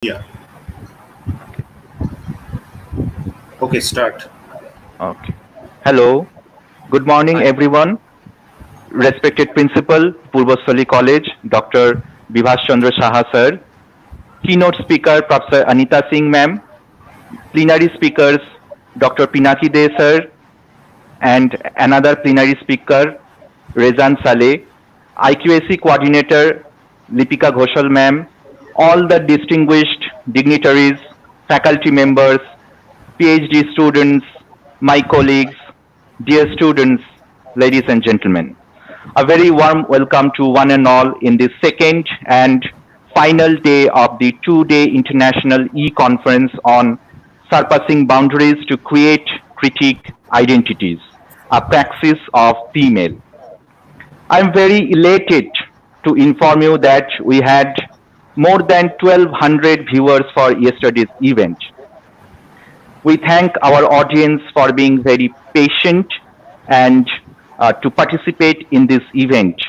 Yeah. Okay, start. Okay. Hello. Good morning, Hi. everyone. Respected Principal, Purbasthali College, Dr. Bibhas Chandra Saha sir, keynote speaker, Professor Anita Singh ma'am, plenary speakers, Dr. Pinaki de sir, and another plenary speaker, Rezan Saleh, IQAC coordinator, Lipika Ghoshal ma'am, all the distinguished dignitaries, faculty members, PhD students, my colleagues, dear students, ladies and gentlemen. A very warm welcome to one and all in the second and final day of the two-day international e-conference on surpassing boundaries to create, critique, identities, a praxis of female. I'm very elated to inform you that we had more than 1200 viewers for yesterday's event. We thank our audience for being very patient and to participate in this event.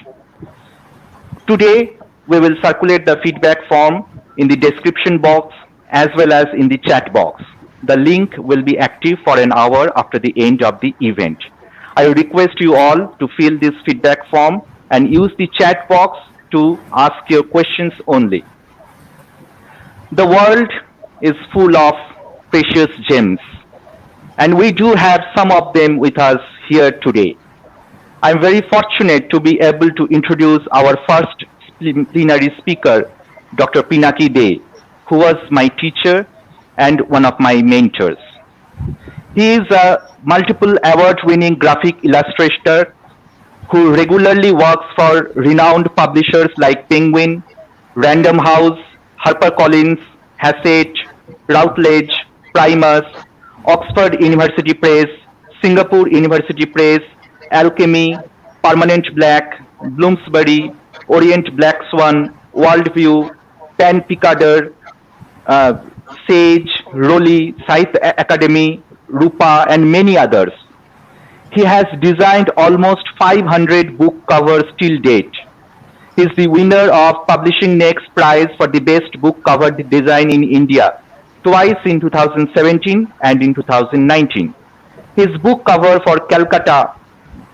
Today, we will circulate the feedback form in the description box as well as in the chat box. The link will be active for an hour after the end of the event. I request you all to fill this feedback form and use the chat box to ask your questions only. The world is full of precious gems, and we do have some of them with us here today. I'm very fortunate to be able to introduce our first plenary speaker, Dr. Pinaki De, who was my teacher and one of my mentors. He is a multiple award-winning graphic illustrator who regularly works for renowned publishers like Penguin, Random House, HarperCollins, Hachette, Routledge, Primus, Oxford University Press, Singapore University Press, Alchemy, Permanent Black, Bloomsbury, Orient Black Swan, Worldview, Pan Picader, Sage, Rowley, Sahitya Academy, Rupa, and many others. He has designed almost 500 book covers till date. He is the winner of Publishing Next Prize for the Best Book Cover Design in India, twice in 2017 and in 2019. His book cover for Calcutta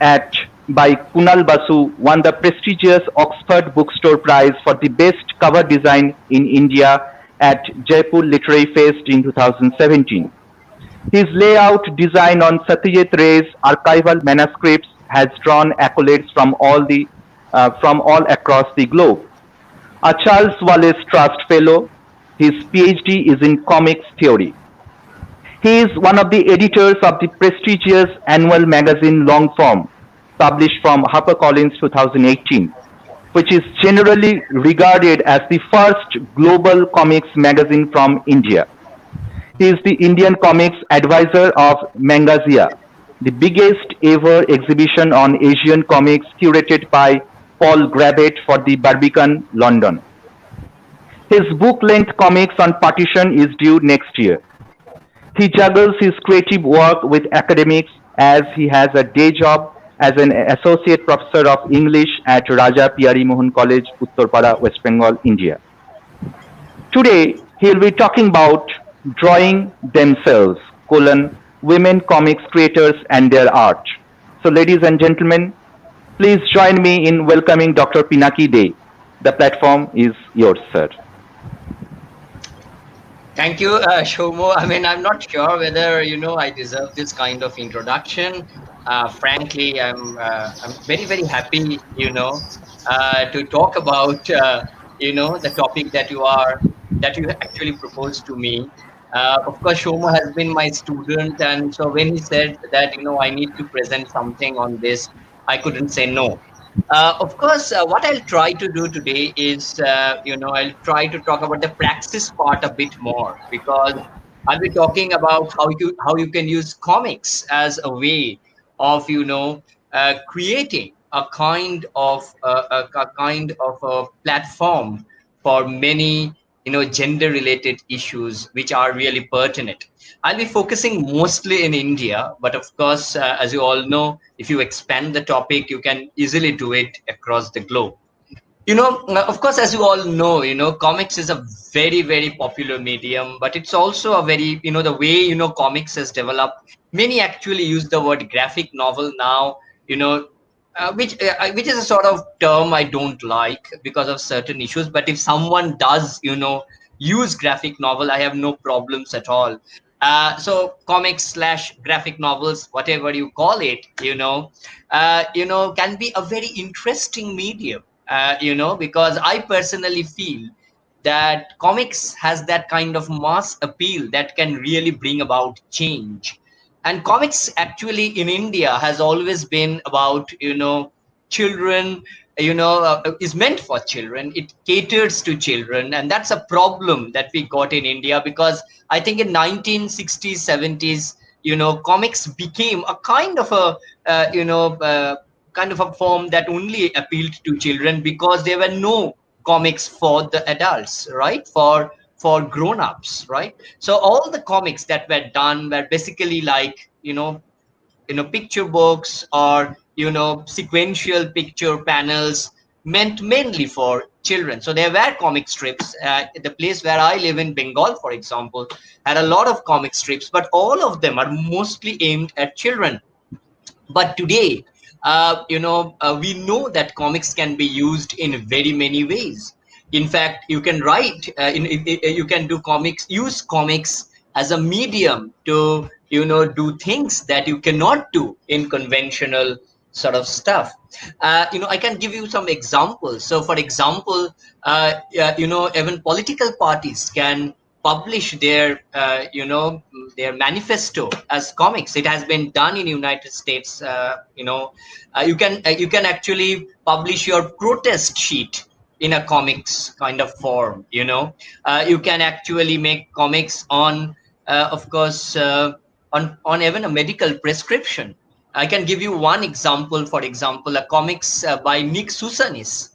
at by Kunal Basu won the prestigious Oxford Bookstore Prize for the Best Cover Design in India at Jaipur Literary Fest in 2017. His layout design on Satyajit Ray's archival manuscripts has drawn accolades from all across the globe. A Charles Wallace Trust Fellow, his PhD is in comics theory. He is one of the editors of the prestigious annual magazine Longform, published from HarperCollins 2018, which is generally regarded as the first global comics magazine from India. He is the Indian comics advisor of Mangazia, the biggest ever exhibition on Asian comics curated by Paul Gravett for the Barbican, London. His book-length comics on partition is due next year. He juggles his creative work with academics as he has a day job as an associate professor of English at Raja Piyari Mohan College, Uttarpara, West Bengal, India. Today, he will be talking about drawing themselves, women comics creators and their art. So ladies and gentlemen, please join me in welcoming Dr. Pinaki De. The platform is yours, sir. Thank you, Shomo. I mean, I'm not sure whether I deserve this kind of introduction. Frankly, I'm very very happy to talk about the topic that you actually proposed to me. Of course, Shomo has been my student, and so when he said that I need to present something on this, I couldn't say no. Of course, what I'll try to do today is, I'll try to talk about the praxis part a bit more, because I'll be talking about how you can use comics as a way of creating a kind of a platform for many gender related issues which are really pertinent. I'll be focusing mostly in India, but of course, as you all know, if you expand the topic, you can easily do it across the globe. Of course, as you all know, comics is a very, very popular medium, but it's also a very, the way, comics has developed. Many actually use the word graphic novel now, you know, which is a sort of term I don't like because of certain issues. But if someone does, use graphic novel, I have no problems at all. So comics slash graphic novels, whatever you call it, can be a very interesting medium, because I personally feel that comics has that kind of mass appeal that can really bring about change. And comics actually in India has always been about, children, is meant for children. It caters to children. And that's a problem that we got in India, because I think in 1960s, 70s, comics became a kind of a, kind of a form that only appealed to children, because there were no comics for the adults, right? For grown-ups, right? So all the comics that were done were basically like, picture books, or sequential picture panels, meant mainly for children. So there were comic strips. The place where I live in Bengal, for example, had a lot of comic strips, but all of them are mostly aimed at children. But today, we know that comics can be used in very many ways. In fact, you can write, you can do comics, use comics as a medium to, do things that you cannot do in conventional sort of stuff. I can give you some examples. So, for example, even political parties can publish their manifesto as comics. It has been done in United States. You can actually publish your protest sheet in a comics kind of form. You can actually make comics on, of course, on even a medical prescription. I can give you one example. For example, a comics by Nick Susanis,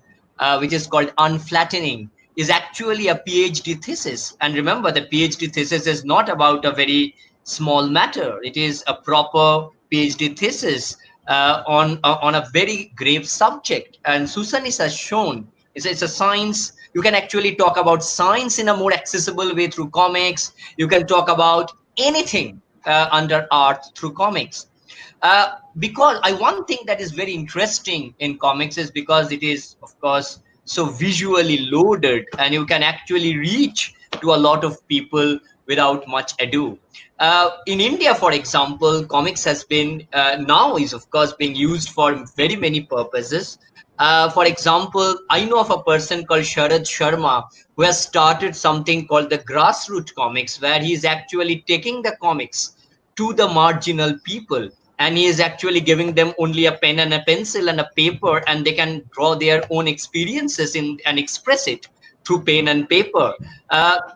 which is called Unflattening, is actually a PhD thesis. And remember, the PhD thesis is not about a very small matter. It is a proper PhD thesis on a very grave subject. And Susanis has shown it's a science. You can actually talk about science in a more accessible way through comics. You can talk about anything under art through comics. Because one thing that is very interesting in comics is because it is, of course, so visually loaded, and you can actually reach to a lot of people without much ado. In India, for example, comics has been now is of course being used for very many purposes. For example, I know of a person called Sharad Sharma who has started something called the grassroots comics, where he is actually taking the comics to the marginal people, and he is actually giving them only a pen and a pencil and a paper, and they can draw their own experiences in and express it through pen and paper.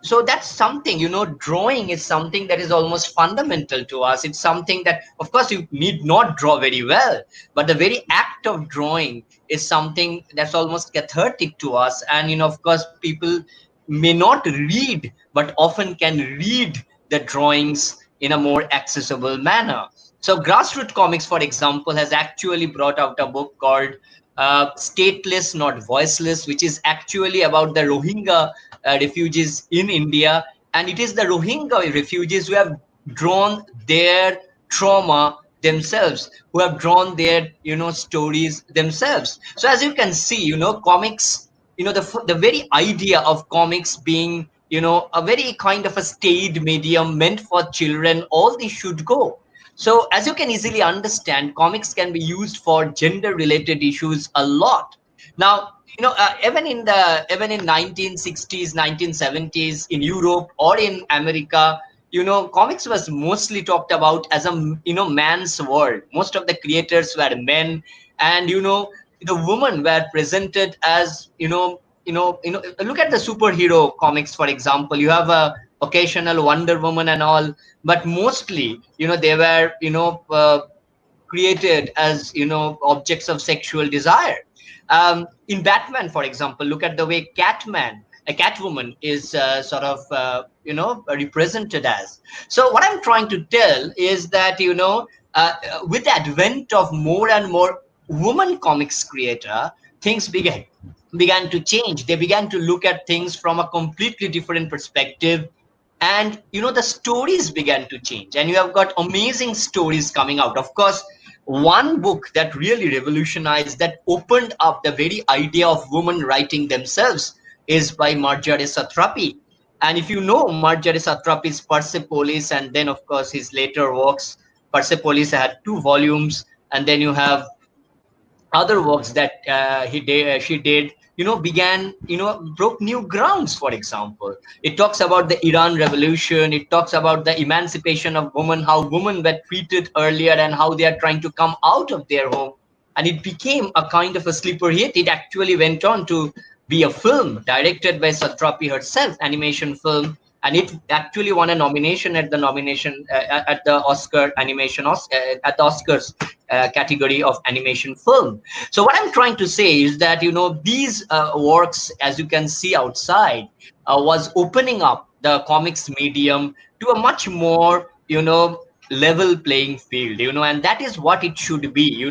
So that's something, drawing is something that is almost fundamental to us. It's something that, of course, you need not draw very well, but the very act of drawing is something that's almost cathartic to us. And of course, people may not read, but often can read the drawings in a more accessible manner. So grassroots comics, for example, has actually brought out a book called Stateless Not Voiceless, which is actually about the Rohingya refugees in India. And it is the Rohingya refugees who have drawn their trauma themselves, who have drawn their, stories themselves. So as you can see, comics, the very idea of comics being, a very kind of a staid medium meant for children, all these should go. So as you can easily understand, comics can be used for gender related issues a lot. Now, even in 1960s, 1970s in Europe or in America, comics was mostly talked about as a, man's world. Most of the creators were men, and the women were presented as, look at the superhero comics, for example. You have a occasional Wonder Woman and all, but mostly, they were, created as, objects of sexual desire. In Batman, for example, look at the way a Catwoman is sort of, represented as. So what I'm trying to tell is that, with the advent of more and more woman comics creator, things began. began to change. They began to look at things from a completely different perspective. And the stories began to change, and you have got amazing stories coming out. Of course, one book that really revolutionized, that opened up the very idea of women writing themselves, is by Marjorie Satrapi. And if you know Marjorie Satrapi's Persepolis, and then of course his later works, Persepolis had 2 volumes, and then you have other works that she did, began, broke new grounds. For example, it talks about the Iran Revolution. It talks about the emancipation of women, how women were treated earlier and how they are trying to come out of their home. And it became a kind of a sleeper hit. It actually went on to be a film directed by Satrapi herself, animation film, and it actually won a nomination at the Oscar animation at the Oscars category of animation film. So what I'm trying to say is that these works, as you can see outside, was opening up the comics medium to a much more level playing field, and that is what it should be.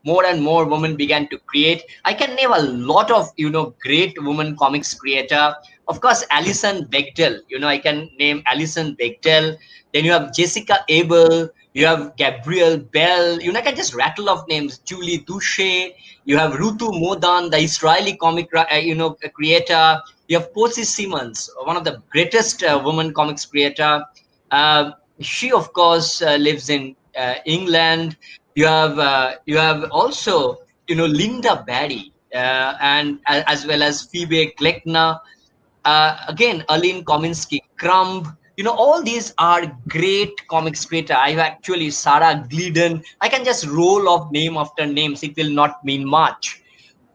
More and more women began to create. I can name a lot of great women comics creator. Of course, Alison Bechdel. I can name Alison Bechdel. Then you have Jessica Abel. You have Gabrielle Bell. I can just rattle off names. Julie Douchet. You have Rutu Modan, the Israeli comic creator. You have Posey Simmons, one of the greatest woman comics creator. She, of course, lives in England. You have also Linda Barry, and as well as Phoebe Kleckner. Again, Aline Kominsky, Crumb. All these are great comics creator. I have actually Sarah Glidden. I can just roll off name after names. It will not mean much.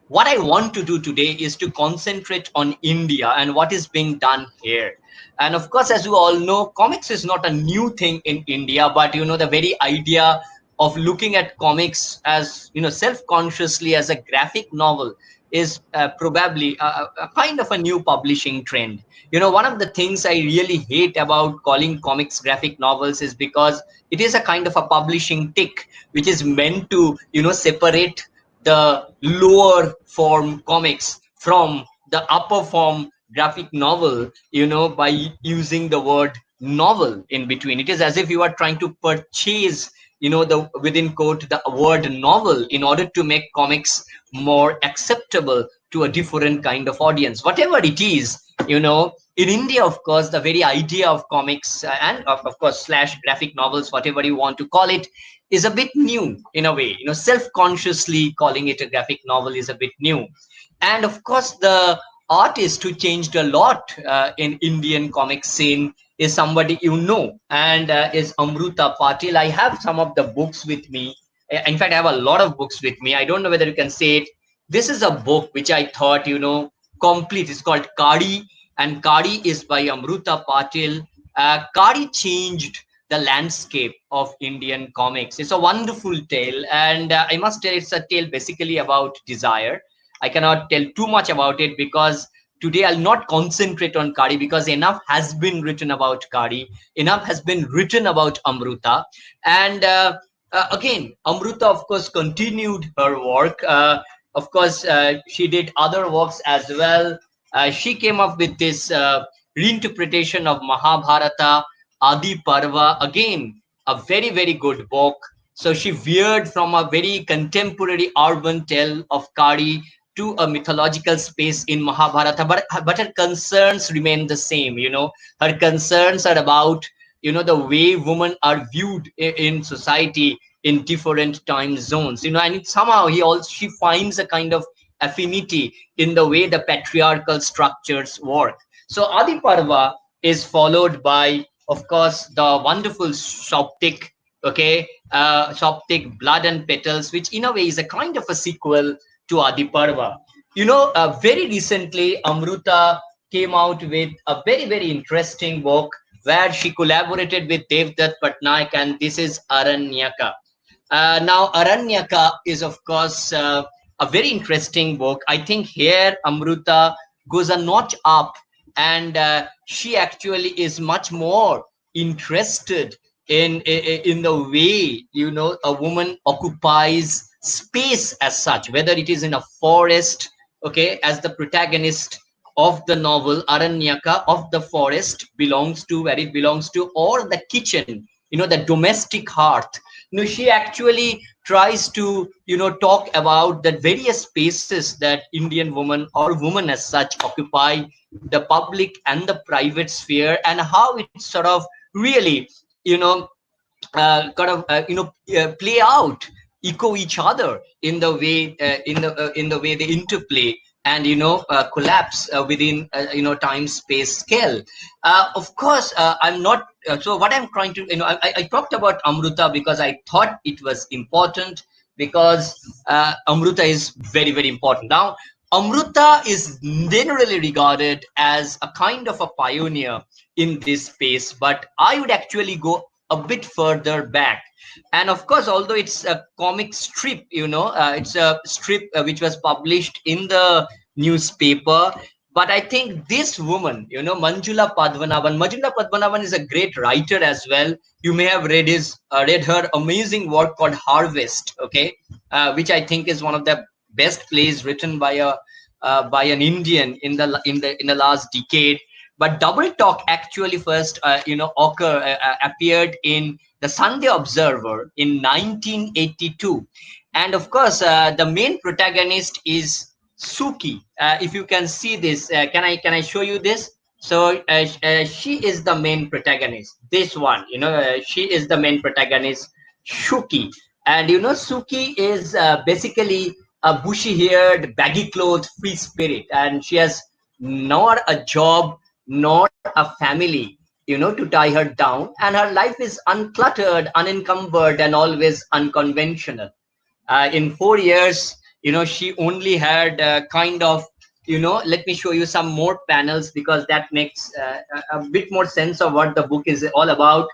What I want to do today is to concentrate on India and what is being done here. And of course, as you all know, comics is not a new thing in India, but the very idea of looking at comics as self-consciously as a graphic novel is probably a kind of a new publishing trend. One of the things I really hate about calling comics graphic novels is because it is a kind of a publishing tick, which is meant to separate the lower form comics from the upper form graphic novel, by using the word novel in between. It is as if you are trying to purchase, the within quote, the word novel in order to make comics more acceptable to a different kind of audience. Whatever it is, in India, of course, the very idea of comics and of course slash graphic novels, whatever you want to call it, is a bit new in a way. Self-consciously calling it a graphic novel is a bit new. And of course, the artist who changed a lot in Indian comic scene is somebody and is Amruta Patil. I have some of the books with me. In fact, I have a lot of books with me. I don't know whether you can say it. This is a book which I thought, complete. It's called Kadi, and Kadi is by Amruta Patil. Kadi changed the landscape of Indian comics. It's a wonderful tale, and I must tell it's a tale basically about desire. I cannot tell too much about it because today I'll not concentrate on Kadi, because enough has been written about Kadi, enough has been written about Amruta. And again, Amruta, of course, continued her work. Of course, she did other works as well. She came up with this reinterpretation of Mahabharata, Adi Parva, again, a very, very good book. So she veered from a very contemporary urban tale of Kadi to a mythological space in Mahabharata, but her concerns remain the same. Her concerns are about the way women are viewed in society in different time zones. And somehow she finds a kind of affinity in the way the patriarchal structures work. So Adi Parva is followed by, of course, the wonderful Shoptik, Shoptik Blood and Petals, which in a way is a kind of a sequel to Adi Parva. Very recently, Amruta came out with a very, very interesting book where she collaborated with Devdutt Patnaik, and this is Aranyaka. Now, Aranyaka is, of course, a very interesting book. I think here Amruta goes a notch up, and she actually is much more interested in the way a woman occupies space as such, whether it is in a forest, okay, as the protagonist of the novel Aranyaka, of the forest, belongs to, where it belongs to, or the kitchen, the domestic hearth. She actually tries to, talk about the various spaces that Indian women, or women as such, occupy, the public and the private sphere, and how it sort of really, kind of play out, echo each other in the way, in the way they interplay and collapse within time space scale. Of course, I'm not so what I'm trying to, I talked about Amruta because I thought it was important, because Amruta is very, very important. Now, Amruta is generally regarded as a kind of a pioneer in this space, but I would actually go a bit further back. And of course, although it's a comic strip, it's a strip which was published in the newspaper. But I think this woman, Manjula Padmanabhan is a great writer as well. You may have read her amazing work called Harvest, okay, which I think is one of the best plays written by an Indian in the last decade. But Double Talk actually first, appeared in the Sunday Observer in 1982, and of course, the main protagonist is Suki. If you can see this, can I show you this? So she is the main protagonist. This one, she is the main protagonist, Shuki, and Suki is basically a bushy-haired, baggy-clothed free spirit, and she has not a job nor a family, to tie her down, and her life is uncluttered, unencumbered, and always unconventional. In 4 years, she only had kind of, let me show you some more panels, because that makes a bit more sense of what the book is all about.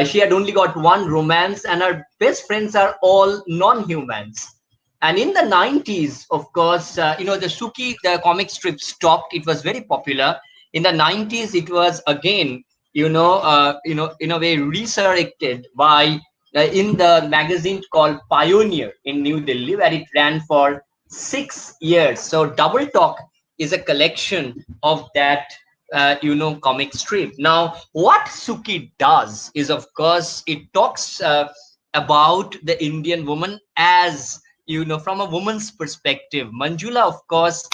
She had only got one romance, and her best friends are all non-humans. And in the 90s, of course, the Suki, the comic strip stopped. It was very popular. In the 90s, it was again, in a way resurrected by in the magazine called Pioneer in New Delhi, where it ran for 6 years. So Double Talk is a collection of that, comic strip. Now, what Suki does is, of course, it talks about the Indian woman as, from a woman's perspective. Manjula, of course,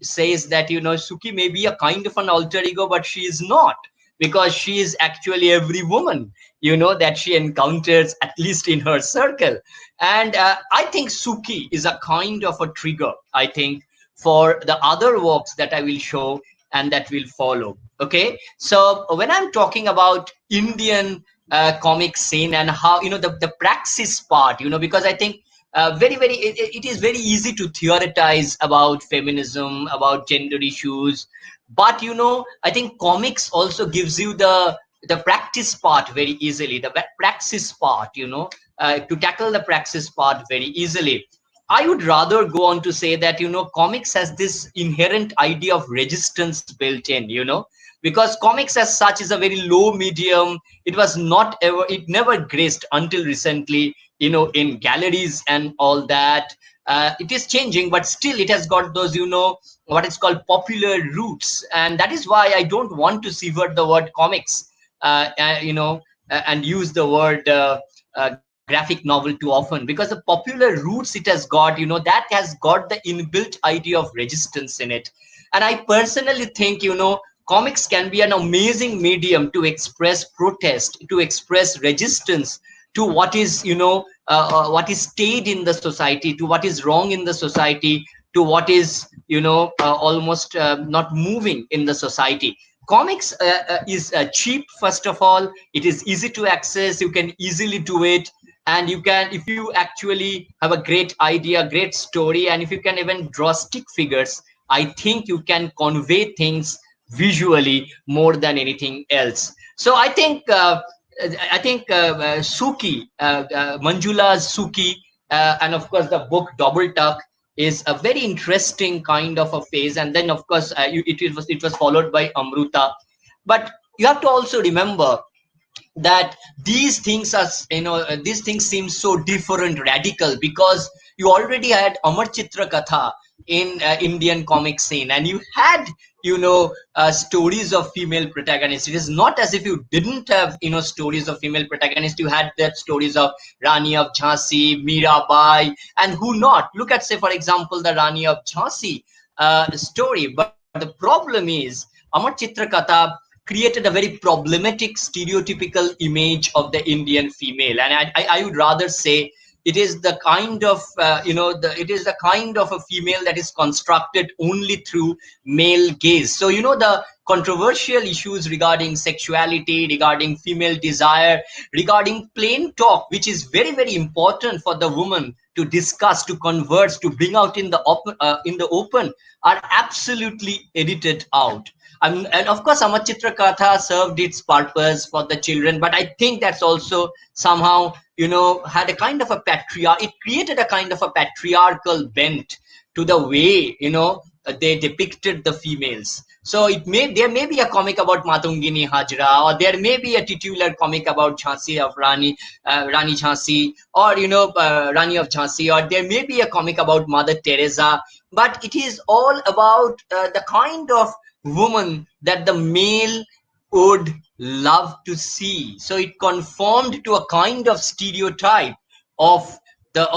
says that, Suki may be a kind of an alter ego, but she is not, because she is actually every woman, that she encounters, at least in her circle. And I think Suki is a kind of a trigger, I think, for the other works that I will show and that will follow. Okay, so when I'm talking about Indian comic scene and how, the praxis part, because I think it is very easy to theorize about feminism, about gender issues, but I think comics also gives you the practice part very easily, the praxis part, to tackle the praxis part very easily. I would rather go on to say that, comics has this inherent idea of resistance built in, because comics as such is a very low medium. It was not ever, it never graced until recently, in galleries and all that. It is changing, but still it has got those, what is called popular roots. And that is why I don't want to sever the word comics, and use the word graphic novel too often, because the popular roots it has got, that has got the inbuilt idea of resistance in it. And I personally think, comics can be an amazing medium to express protest, to express resistance to what is, what is stayed in the society, to what is wrong in the society, to what is, almost not moving in the society. Comics is cheap, first of all. It is easy to access. You can easily do it. And you can, if you actually have a great idea, great story, and if you can even draw stick figures, I think you can convey things visually more than anything else. So I think Suki, Manjula's Suki, and of course the book Double Tuck is a very interesting kind of a phase. And then of course it was followed by Amruta. But you have to also remember that these things are, these things seem so different, radical, because you already had Amar Chitra Katha, in Indian comic scene, and you had, stories of female protagonists. It is not as if you didn't have, stories of female protagonists. You had that stories of Rani of Jhansi, Mirabai, and who not. Look at, say, for example, the Rani of Jhansi story. But the problem is, Amar Chitrakatha created a very problematic stereotypical image of the Indian female, and I would rather say it is the kind of it is the kind of a female that is constructed only through male gaze. So the controversial issues regarding sexuality, regarding female desire, regarding plain talk, which is very, very important for the woman to discuss, to converse, to bring out in the open, are absolutely edited out. And of course, Amachitra Katha served its purpose for the children, but I think that's also somehow, had a kind of a it created a kind of a patriarchal bent to the way, they depicted the females. So there may be a comic about Matungini Hajra, or there may be a titular comic about Jhansi of Rani Jhansi, or Rani of Jhansi, or there may be a comic about Mother Teresa. But it is all about the kind of woman that the male would love to see. So it conformed to a kind of stereotype of the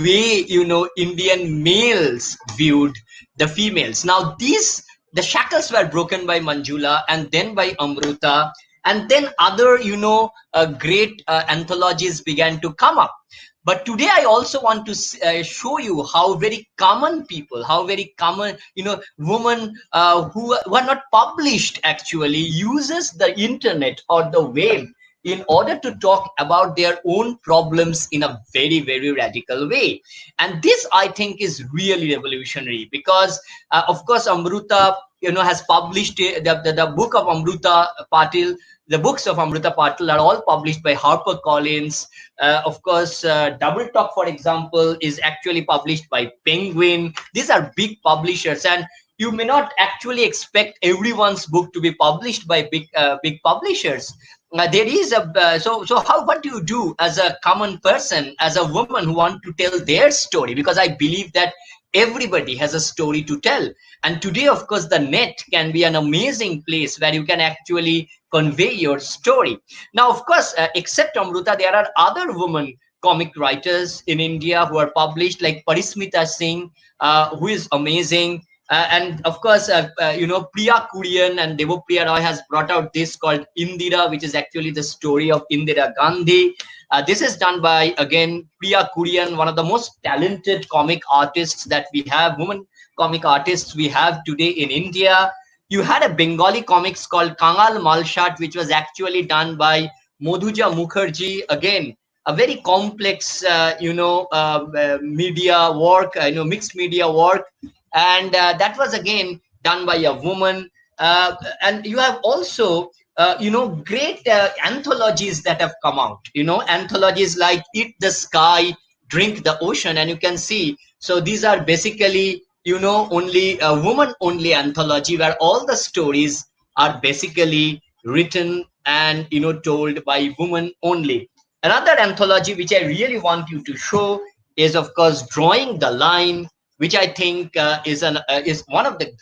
way Indian males viewed the females. Now the shackles were broken by Manjula, and then by Amruta, and then other great anthologies began to come up. But today I also want to show you how very common people, how very common, women who are not published actually uses the internet or the web in order to talk about their own problems in a very, very radical way. And this, I think, is really revolutionary, because of course Amruta has published the book of Amruta Patil. The books of Amruta Patil are all published by HarperCollins. Of course, Double Talk, for example, is actually published by Penguin. These are big publishers, and you may not actually expect everyone's book to be published by big publishers. There is a what do you do as a common person, as a woman who want to tell their story? Because I believe that everybody has a story to tell, and today, of course, the net can be an amazing place where you can actually convey your story. Now, of course, except Amruta, there are other women comic writers in India who are published, like Parismita Singh, who is amazing. And of course, Priya Kurian and Devopriya Roy has brought out this called Indira, which is actually the story of Indira Gandhi. This is done by, again, Priya Kurian, one of the most talented comic artists that we have, women comic artists we have today in India. You had a Bengali comics called Kangal Malshat, which was actually done by Modhuja Mukherjee. Again, a very complex, media work, mixed media work. And that was again done by a woman. And you have also great anthologies that have come out, anthologies like Eat the Sky, Drink the Ocean, and you can see, so these are basically only a woman only anthology, where all the stories are basically written and told by women only. Another anthology which I really want you to show is, of course, Drawing the Line, which I think is one of the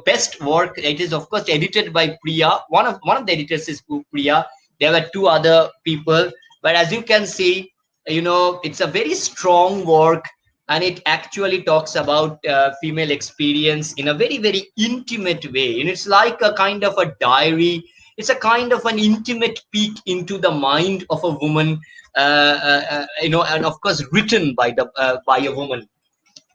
best work. It is, of course, edited by Priya. One of the editors is Priya. There were two other people, but as you can see, it's a very strong work, and it actually talks about female experience in a very, very intimate way. And it's like a kind of a diary. It's a kind of an intimate peek into the mind of a woman, and of course written by a woman.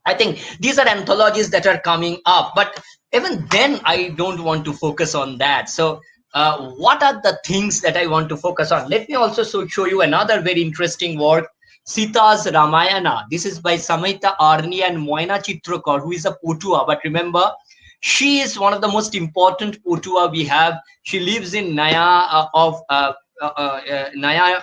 I think these are anthologies that are coming up, but even then, I don't want to focus on that. So, what are the things that I want to focus on? Let me also show you another very interesting work, Sita's Ramayana. This is by Samhita Arni and Moina Chitrakar, who is a Potua. But remember, she is one of the most important Potua we have. She lives in Naya Naya,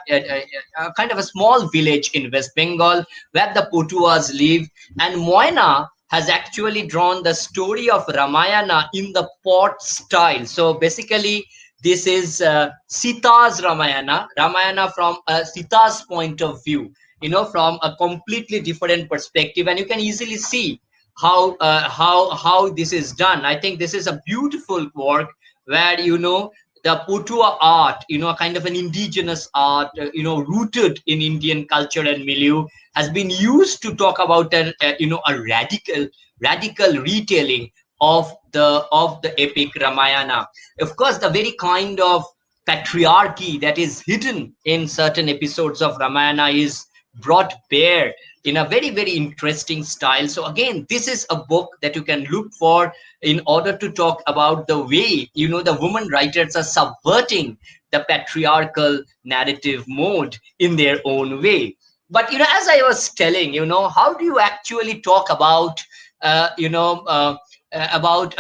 kind of a small village in West Bengal where the Potuas live. And Moina has actually drawn the story of Ramayana in the pot style. So basically, this is Sita's Ramayana from Sita's point of view, from a completely different perspective. And you can easily see how this is done. I think this is a beautiful work where the Potua art, a kind of an indigenous art, rooted in Indian culture and milieu, has been used to talk about a radical retelling of the epic Ramayana. Of course, the very kind of patriarchy that is hidden in certain episodes of Ramayana is brought bare in a very interesting style. So again, this is a book that you can look for in order to talk about the way the women writers are subverting the patriarchal narrative mode in their own way. But as I was telling, how do you actually talk about a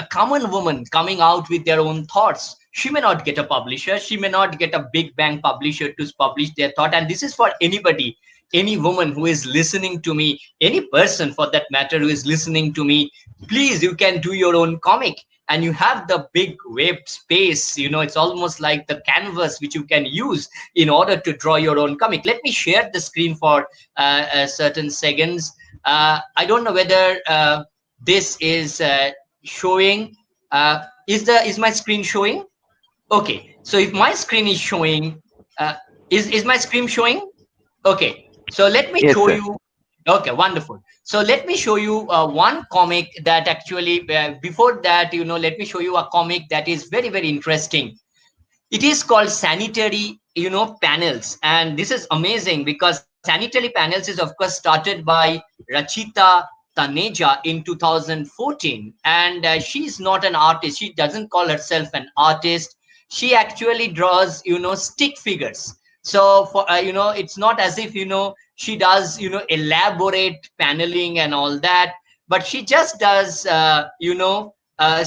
common woman coming out with their own thoughts? She may not get a publisher, she may not get a big bang publisher to publish their thought. And this is for anybody, any woman who is listening to me, any person for that matter who is listening to me. Please, you can do your own comic, and you have the big web space. It's almost like the canvas which you can use in order to draw your own comic. Let me share the screen for certain seconds. I don't know whether this is showing. Is my screen showing? Okay, so if my screen is showing, is my screen showing? Okay, so let me Yes, show sir. you. Okay, wonderful. So let me show you one comic that actually, before that, let me show you a comic that is very interesting. It is called Sanitary, Panels. And this is amazing because Sanitary Panels is, of course, started by Rachita Taneja in 2014. And she's not an artist. She doesn't call herself an artist. She actually draws, stick figures. So for it's not as if she does elaborate paneling and all that, but she just does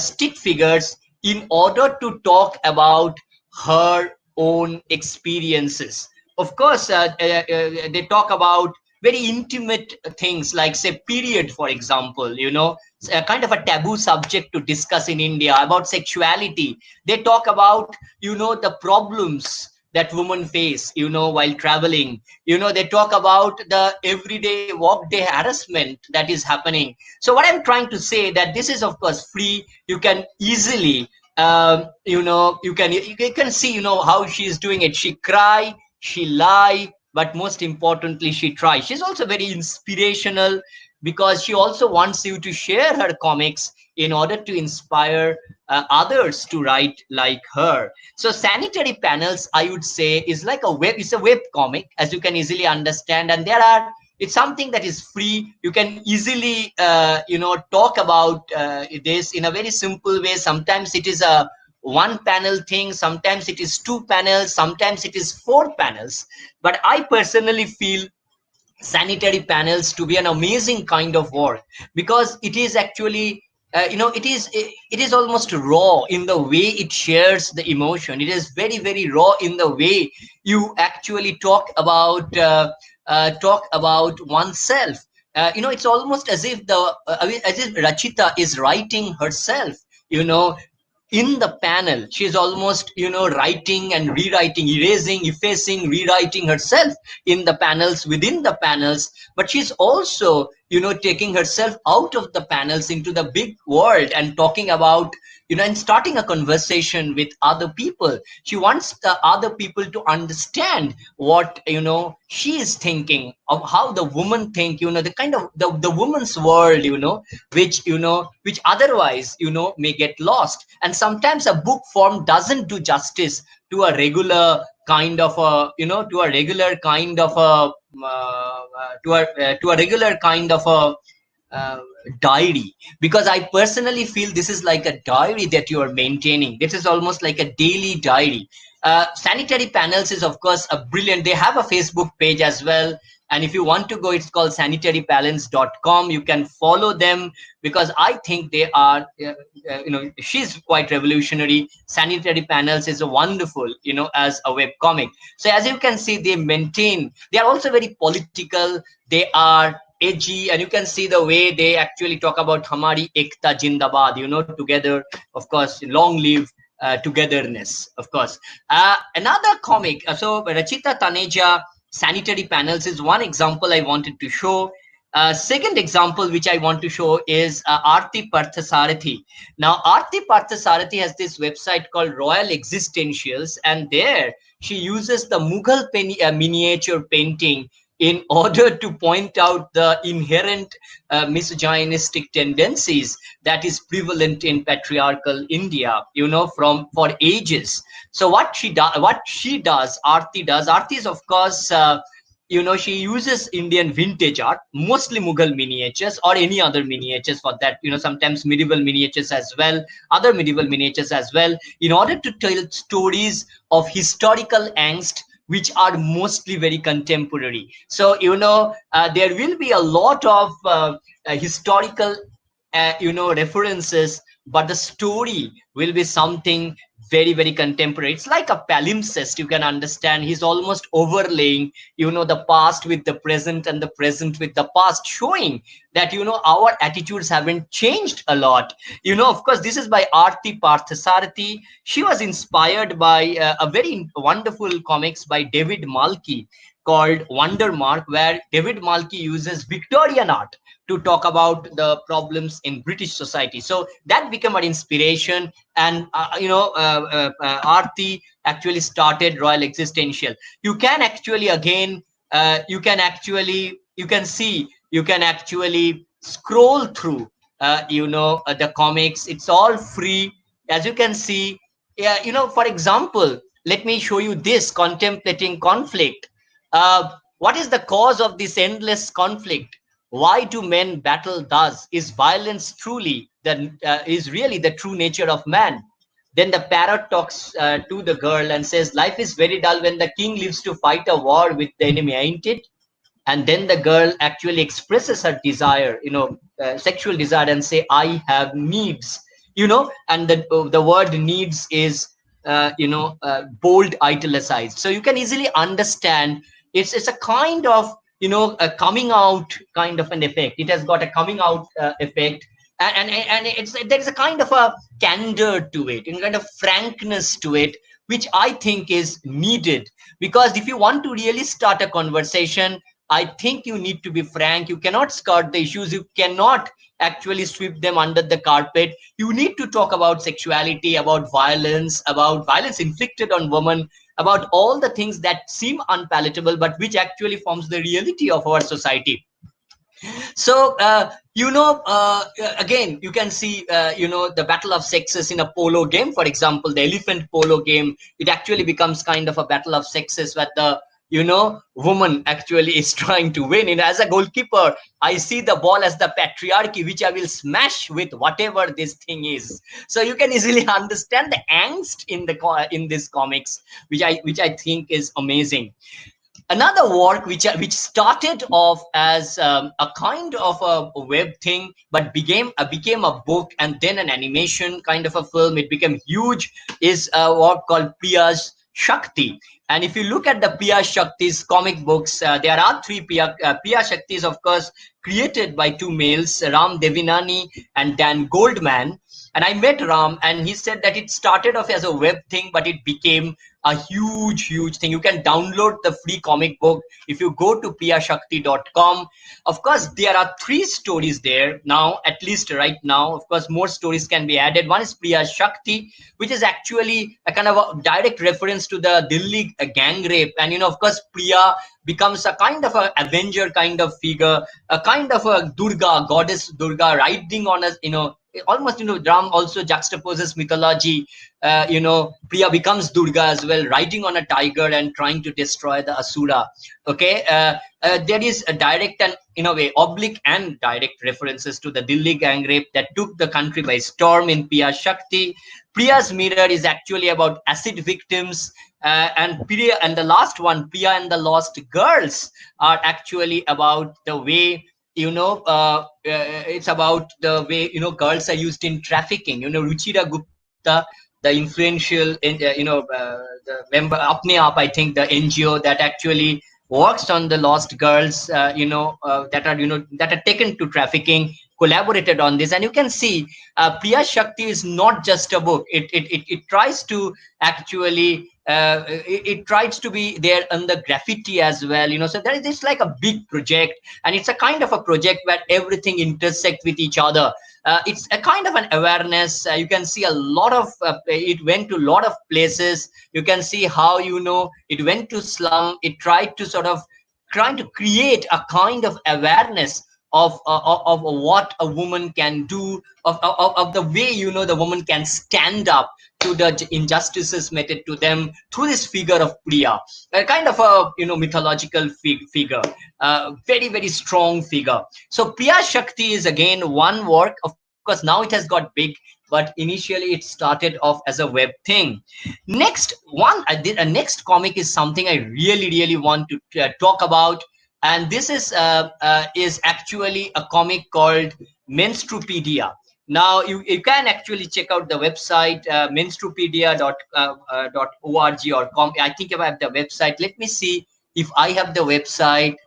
stick figures in order to talk about her own experiences. Of course, they talk about very intimate things, like say period, for example. It's a kind of a taboo subject to discuss in India about sexuality. They talk about the problems that women face while traveling. They talk about the everyday workday harassment that is happening. So what I'm trying to say, that this is of course free. You can easily you can see how she is doing it. She cry, she lie, but most importantly she try. She's also very inspirational because she also wants you to share her comics in order to inspire others to write like her. So Sanitary Panels, I would say, is like it's a web comic, as you can easily understand. And it's something that is free. You can easily talk about this in a very simple way. Sometimes it is a one panel thing, sometimes it is two panels, sometimes it is four panels. But I personally feel Sanitary Panels to be an amazing kind of work, because it is actually it is almost raw in the way it shares the emotion. It is very raw in the way you actually talk about oneself. It's almost as if as if Rachita is writing herself. you know in the panel, she's almost writing and rewriting, erasing, effacing, rewriting herself in the panels, within the panels. But she's also taking herself out of the panels into the big world and talking about and starting a conversation with other people. She wants the other people to understand what she is thinking, of how the woman think, the kind of the woman's world, which otherwise may get lost. And sometimes a book form doesn't do justice to a regular kind of a to a regular kind of a to a regular kind of a uh, diary. Because I personally feel this is like a diary that you are maintaining. This is almost like a daily diary. Sanitary Panels is of course a brilliant. They have a Facebook page as well, and if you want to go, it's called sanitarybalance.com. You can follow them, because I think they are she's quite revolutionary. Sanitary Panels is a wonderful as a web comic. So as you can see, they are also very political, they are edgy, and you can see the way they actually talk about Hamari Ekta Jindabad, together, of course, long live togetherness, of course. Another comic, so Rachita Taneja, Sanitary Panels is one example I wanted to show. Second example which I want to show is Arti Parthasarathi. Now, Arti Parthasarathi has this website called Royal Existentials, and there she uses the Mughal miniature painting in order to point out the inherent misogynistic tendencies that is prevalent in patriarchal India, from for ages. So what Arti is, of course, she uses Indian vintage art, mostly Mughal miniatures or any other miniatures for that, sometimes medieval miniatures as well, other medieval miniatures as well, in order to tell stories of historical angst which are mostly very contemporary. So, there will be a lot of historical references, but the story will be something very, very contemporary. It's like a palimpsest, you can understand. He's almost overlaying the past with the present and the present with the past, showing that our attitudes haven't changed a lot. Of course, this is by Arti Parthasarathi. She was inspired by a very wonderful comics by David Malky called Wonder Mark, where David Malky uses Victorian art to talk about the problems in British society. So that became an inspiration, and Arti actually started Royal Existential. You can actually again, you can actually scroll through, the comics. It's all free, as you can see. Yeah, for example, let me show you this: contemplating conflict. What is the cause of this endless conflict? Why do men battle thus? Is violence truly is really the true nature of man? Then the parrot talks to the girl and says, life is very dull when the king lives to fight a war with the enemy, ain't it? And then the girl actually expresses her desire, sexual desire, and say, I have needs, and the word needs is bold, italicized. So you can easily understand it's a kind of a coming out kind of an effect. It has got a coming out effect, and there's a kind of a candor to it, and kind of frankness to it, which I think is needed. Because if you want to really start a conversation, I think you need to be frank. You cannot skirt the issues. You cannot actually sweep them under the carpet. You need to talk about sexuality, about violence inflicted on women, about all the things that seem unpalatable, but which actually forms the reality of our society. So, again, you can see, the battle of sexes in a polo game, for example, the elephant polo game. It actually becomes kind of a battle of sexes where the woman actually is trying to win. And as a goalkeeper, I see the ball as the patriarchy, which I will smash with whatever this thing is. So you can easily understand the angst in this comics, which I think is amazing. Another work which started off as a kind of a web thing, but became a book and then an animation kind of a film. It became huge. Is a work called Priya's Shakti. And if you look at the Priya Shakti's comic books, there are three Priya Shaktis, of course, created by two males, Ram Devinani and Dan Goldman. And I met Ram, and he said that it started off as a web thing, but it became a huge thing. You can download the free comic book if you go to priyashakti.com. Of course, there are 3 stories there now, at least right now. Of course, more stories can be added. One is Priya Shakti, which is actually a kind of a direct reference to the Delhi gang rape. And, of course, Priya becomes a kind of a avenger kind of figure, a kind of a Durga, goddess Durga, riding on a, almost, Ram also juxtaposes mythology. Priya becomes Durga as well, riding on a tiger and trying to destroy the Asura. Okay, there is a direct and, in a way, oblique and direct references to the Delhi gang rape that took the country by storm in Priya Shakti. Priya's Mirror is actually about acid victims, and the last one, Priya and the Lost Girls, are actually about the way, it's about the way, girls are used in trafficking. Ruchira Gupta, the influential, the member Apne Aap, I think, the NGO that actually works on the lost girls, that are taken to trafficking, collaborated on this. And you can see Priya Shakti is not just a book. It tries to actually it tries to be there on the graffiti as well, so there is this like a big project, and it's a kind of a project where everything intersect with each other. It's a kind of an awareness. You can see a lot of it went to a lot of places. You can see how, it went to slum. It tried to sort of trying to create a kind of awareness of what a woman can do, of the way, the woman can stand up to the injustices meted to them through this figure of Priya, a kind of a mythological figure, very very strong figure. So Priya Shakti is again one work. Of course, now it has got big, but initially it started off as a web thing. Next one, I did a next comic is something I really really want to talk about, and this is actually a comic called Menstrupedia. Now you can actually check out the website, menstrupedia.org or com. I think if I have the website, let me see if I have the website.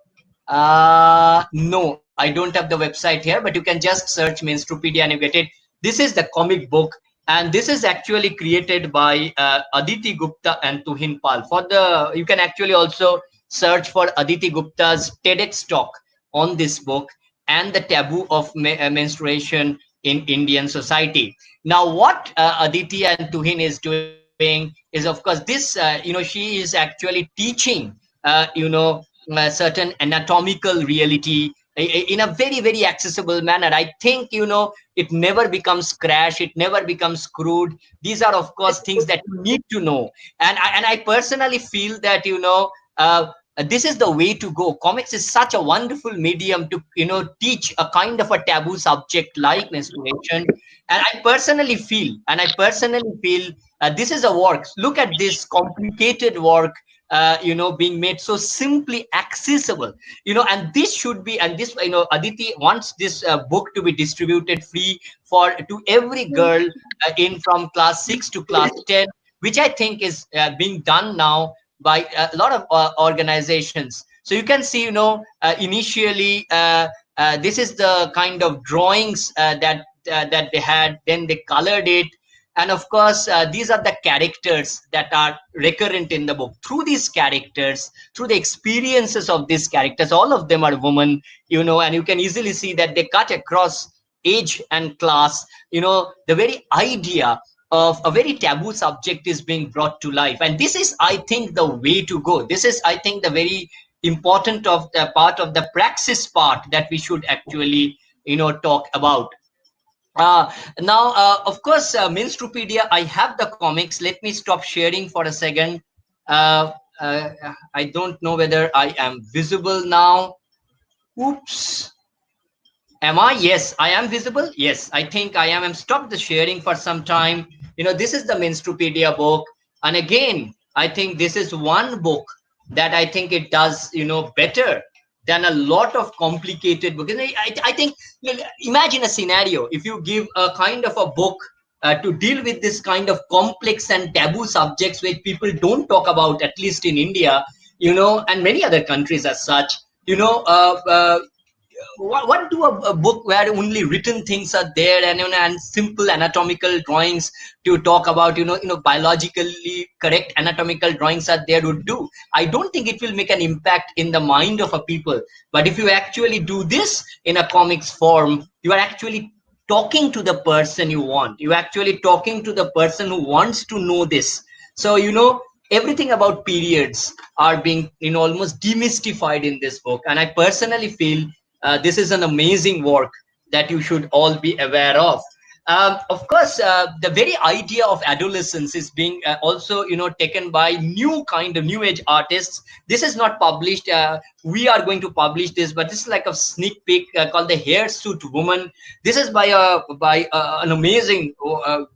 No, I don't have the website here, but you can just search Menstrupedia and you get it. This is the comic book, and this is actually created by Aditi Gupta and Tuhin Pal. For the, you can actually also search for Aditi Gupta's TEDx talk on this book and the taboo of menstruation in Indian society. Now, what Aditi and Tuhin is doing is, of course, this, she is actually teaching, certain anatomical reality in a very very accessible manner. I think, it never becomes crash, it never becomes crude. These are of course things that you need to know, and I personally feel that, this is the way to go. Comics is such a wonderful medium to teach a kind of a taboo subject like menstruation. And I personally feel this is a work. Look at this complicated work, being made so simply accessible, and this should be, and this, Aditi wants this book to be distributed free for to every girl in from class 6 to class 10, which I think is being done now by a lot of organizations. So you can see, initially this is the kind of drawings that they had, then they colored it. And of course, these are the characters that are recurrent in the book. Through these characters, through the experiences of these characters, all of them are women, and you can easily see that they cut across age and class. The very idea of a very taboo subject is being brought to life. And this is, I think, the way to go. This is, I think, the very important of the part of the praxis part that we should actually, talk about. Now, of course, Menstrupedia, I have the comics. Let me stop sharing for a second. Uh, uh, I don't know whether I am visible now. Oops. Am I? Yes, I am visible. Yes, I think I am. I'm stopped the sharing for some time. This is the Menstrupedia book. And again, I think this is one book that I think it does, better than a lot of complicated books. I think, imagine a scenario. If you give a kind of a book to deal with this kind of complex and taboo subjects which people don't talk about, at least in India, and many other countries as such, what do a book where only written things are there, and simple anatomical drawings to talk about, biologically correct anatomical drawings are there would do? I don't think it will make an impact in the mind of a people. But if you actually do this in a comics form, you are actually talking to the person you want. You're actually talking to the person who wants to know this. So, everything about periods are being, almost demystified in this book. And I personally feel this is an amazing work that you should all be aware of. Of course, the very idea of adolescence is being also, taken by new kind of new age artists. This is not published. We are going to publish this, but this is like a sneak peek called the Hairsuit Woman. This is by an amazing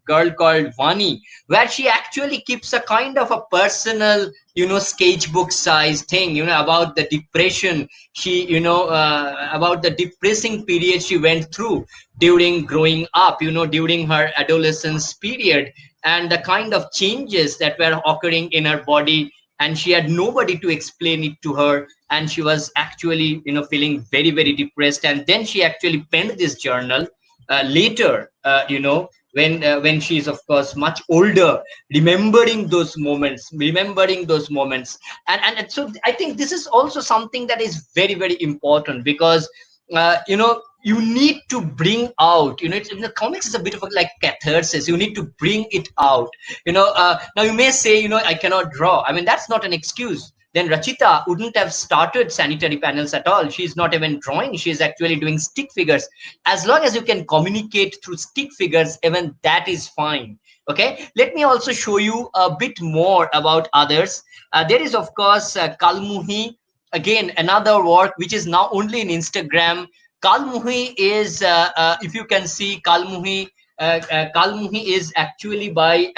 girl called Vani, where she actually keeps a kind of a personal, sketchbook size thing, about the depression she, about the depressing period she went through during growing up, during her adolescence period, and the kind of changes that were occurring in her body and she had nobody to explain it to her, and she was actually, feeling very, very depressed. And then she actually penned this journal later, when she's of course much older, remembering those moments. And so I think this is also something that is very, very important, because you need to bring out, it's, in the comics is a bit of a, like, catharsis. You need to bring it out. Now you may say, I cannot draw. I mean, that's not an excuse. Then Rachita wouldn't have started sanitary panels at all. She's not even drawing. She's actually doing stick figures. As long as you can communicate through stick figures, even that is fine. Okay, let me also show you a bit more about others. There is, of course, Kalmuhi. Again, another work which is now only in Instagram. Kalmuhi is, if you can see, Kalmuhi is actually by,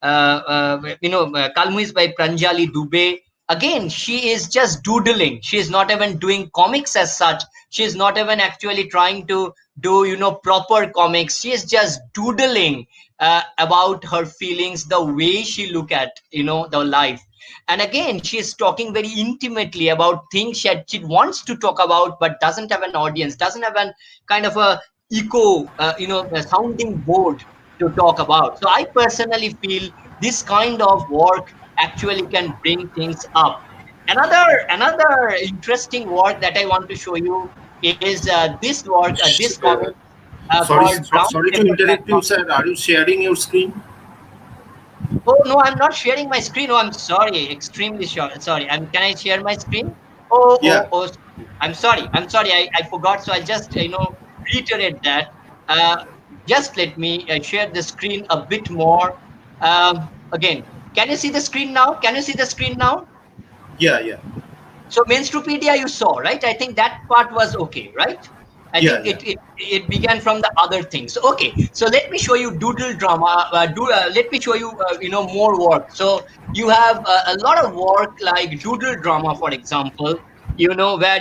Kalmuhi is by Pranjali Dubey. Again, she is just doodling. She is not even doing comics as such. She is not even actually trying to do, proper comics. She is just doodling about her feelings, the way she look at, the life. And again, she is talking very intimately about things she wants to talk about, but doesn't have an audience, doesn't have a kind of a echo, a sounding board to talk about. So I personally feel this kind of work actually can bring things up. Another interesting work that I want to show you is this work, this comic called Brown Sorry to Paper Bag interrupt you, Comic. sir. Are you sharing your screen? Oh no, I'm not sharing my screen. Oh, I'm sorry, extremely sorry. Can I share my screen? Oh, Yeah. sorry. I'm sorry. I forgot. So I'll just reiterate that. Uh, just let me share the screen a bit more. Again, can you see the screen now? Can you see the screen now? Yeah. Yeah. So Mainstrupedia you saw, right? I think that part was okay, right? I Yeah. think Yeah. it began from the other things. So, okay, so let me show you doodle drama. Let me show you more work. So you have a lot of work like doodle drama, for example. Where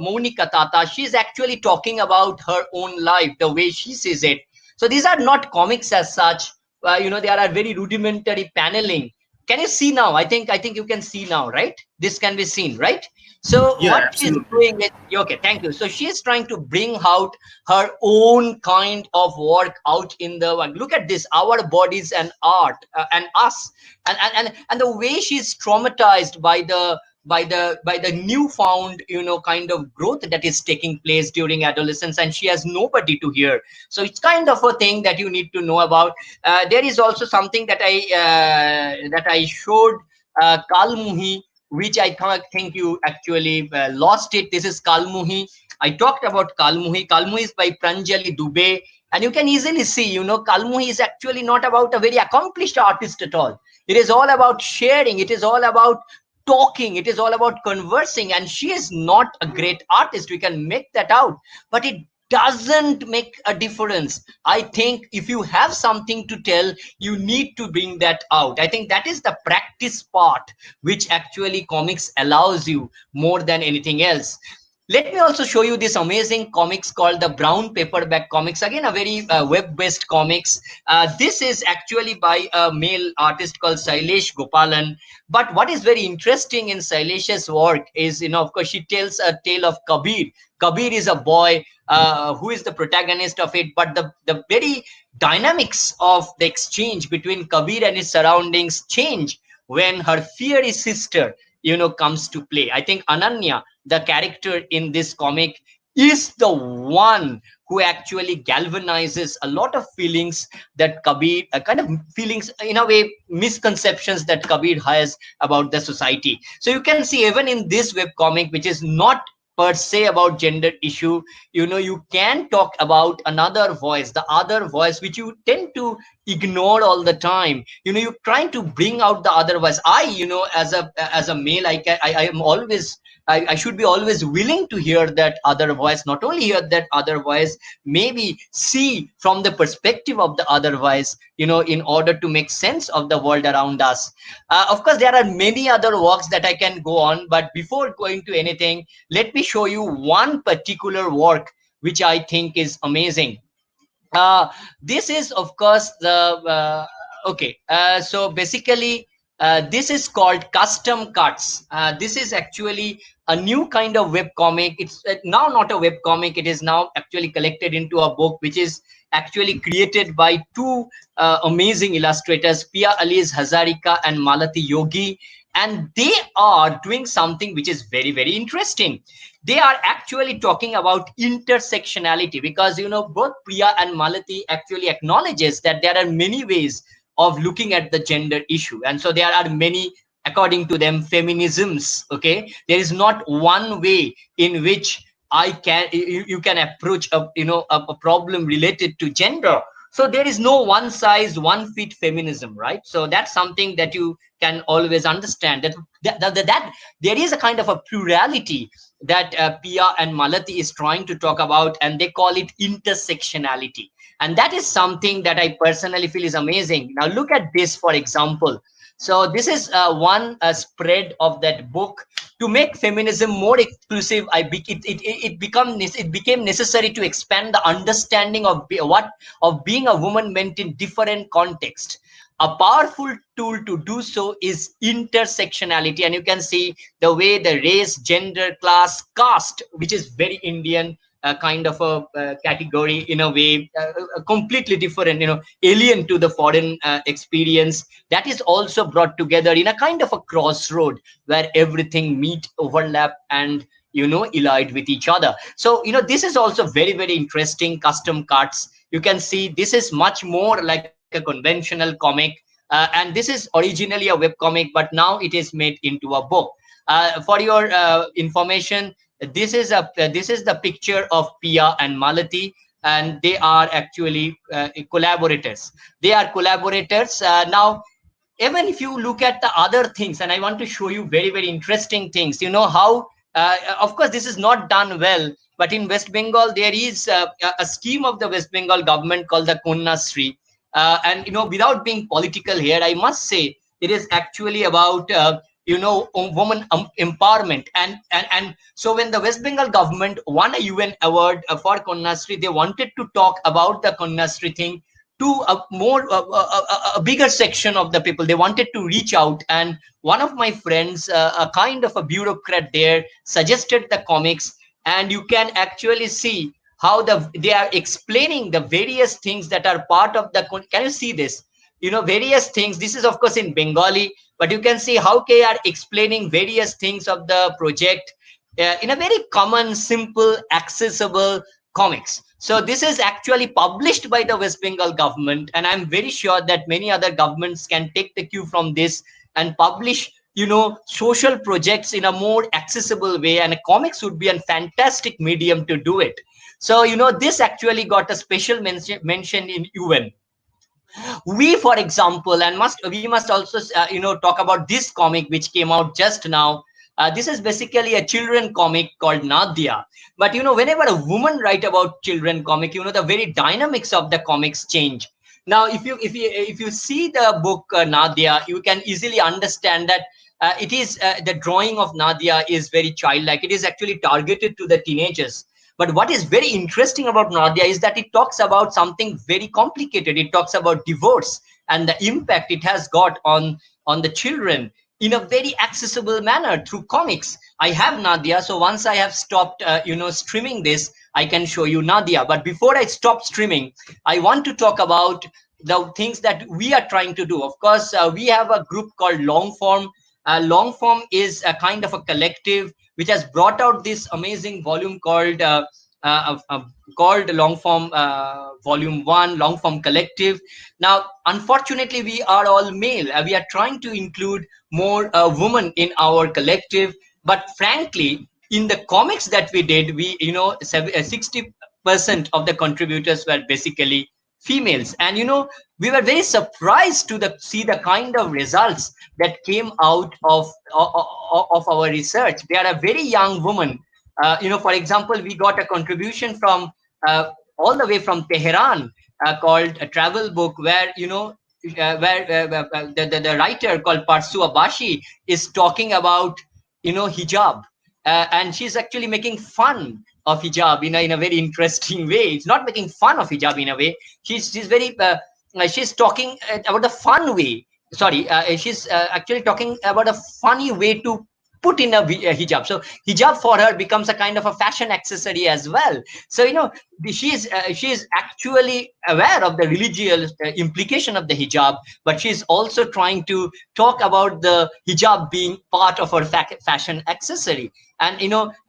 Monica Tata, she's actually talking about her own life, the way she sees it. So these are not comics as such. They are very rudimentary paneling. Can you see now? I think you can see now, right? This can be seen, right? So Yeah. what she's Absolutely. doing is, okay, thank you. So she is trying to bring out her own kind of work out in the world. Look at this, our bodies and art, and us, and the way she's traumatized by the newfound kind of growth that is taking place during adolescence, and she has nobody to hear. So it's kind of a thing that you need to know about. There is also something that I showed, Kalmuhi, which I think you actually lost it. This is Kalmuhi. I talked about Kalmuhi. Kalmuhi is by Pranjali Dubey. And you can easily see, Kalmuhi is actually not about a very accomplished artist at all. It is all about sharing. It is all about talking. It is all about conversing. And she is not a great artist. We can make that out. But it doesn't make a difference. I think if you have something to tell, you need to bring that out. I think that is the practice part, which actually comics allows you more than anything else. Let me also show you this amazing comics called the Brown Paperback Comics. Again, a very web-based comics. This is actually by a male artist called Sailesh Gopalan. But what is very interesting in Sailesh's work is, of course, she tells a tale of Kabir. Kabir is a boy who is the protagonist of it, but the very dynamics of the exchange between Kabir and his surroundings change when her fiery sister comes to play. I think Ananya, the character in this comic, is the one who actually galvanizes a lot of feelings that Kabir, kind of feelings, in a way, misconceptions that Kabir has about the society. So you can see even in this web comic, which is not per se about gender issue, you can talk about another voice, the other voice, which you tend to ignore all the time. You're trying to bring out the other voice. As a male, I am always, I should be always willing to hear that other voice, not only hear that other voice, maybe see from the perspective of the other voice, in order to make sense of the world around us. Of course, there are many other works that I can go on, but before going to anything, let me show you one particular work which I think is amazing. This is, of course, the okay. So basically, This is called Custom Cuts. This is actually a new kind of web comic. It's now not a web comic. It is now actually collected into a book, which is actually created by two amazing illustrators, Pia Aliz Hazarika and Malati Yogi. And they are doing something which is very, very interesting. They are actually talking about intersectionality, because both Priya and Malati actually acknowledges that there are many ways of looking at the gender issue, and so there are many, according to them, feminisms. Okay, there is not one way in which you can approach a problem related to gender. So there is no one size one fit feminism, right? So that's something that you can always understand, that there is a kind of a plurality that Pia and Malati is trying to talk about, and they call it intersectionality. And that is something that I personally feel is amazing. Now look at this, for example. So this is one spread of that book. To make feminism more exclusive, it became necessary to expand the understanding of what of being a woman meant in different contexts. A powerful tool to do so is intersectionality, and you can see the way the race, gender, class, caste, which is very Indian kind of a category in a way, completely different, alien to the foreign experience, that is also brought together in a kind of a crossroad where everything meet, overlap, and allied with each other. So this is also very, very interesting. Custom cuts, you can see this is much more like a conventional comic, and this is originally a web comic, but now it is made into a book. For your information, this is the picture of Pia and Malati, and they are actually collaborators. They are collaborators. Now, even if you look at the other things, and I want to show you very, very interesting things, how, of course, this is not done well, but in West Bengal, there is a scheme of the West Bengal government called the Kanya Shri. And, without being political here, I must say it is actually about, woman empowerment. And so when the West Bengal government won a UN award for Kanya Shri, they wanted to talk about the Kanya Shri thing to a bigger section of the people. They wanted to reach out, and one of my friends, a kind of a bureaucrat there, suggested the comics, and you can actually see how they are explaining the various things that are part of the. Can you see this? Various things. This is of course in Bengali, but you can see how they are explaining various things of the project in a very common, simple, accessible comics. So this is actually published by the West Bengal government, and I'm very sure that many other governments can take the cue from this and publish social projects in a more accessible way, and comics would be a fantastic medium to do it. So this actually got a special mention in UN. We, for example, and we must also talk about this comic which came out just now. This is basically a children comic called Nadia. But whenever a woman write about children comic, the very dynamics of the comics change. Now, if you see the book Nadia, you can easily understand that it is the drawing of Nadia is very childlike. It is actually targeted to the teenagers. But what is very interesting about Nadia is that it talks about something very complicated. It talks about divorce and the impact it has got on the children in a very accessible manner through comics. I have Nadia, so once I have stopped, streaming this, I can show you Nadia. But before I stop streaming, I want to talk about the things that we are trying to do. Of course, we have a group called Longform. Longform is a kind of a collective which has brought out this amazing volume called Longform Volume 1, Longform Collective. Now, unfortunately, we are all male. We are trying to include more women in our collective. But frankly, in the comics that we did, 60% of the contributors were basically females. And, we were very surprised to see the kind of results that came out of our research. They are a very young woman. For example, we got a contribution from all the way from Tehran called a travel book, where the writer called Parsu Abashi is talking about hijab, and she's actually making fun of hijab in a very interesting way. It's not making fun of hijab in a way. She's very she's talking about the fun way sorry, she's actually talking about a funny way to put in a hijab. So hijab for her becomes a kind of a fashion accessory as well. So she is actually aware of the religious implication of the hijab, but she's also trying to talk about the hijab being part of her fashion accessory. And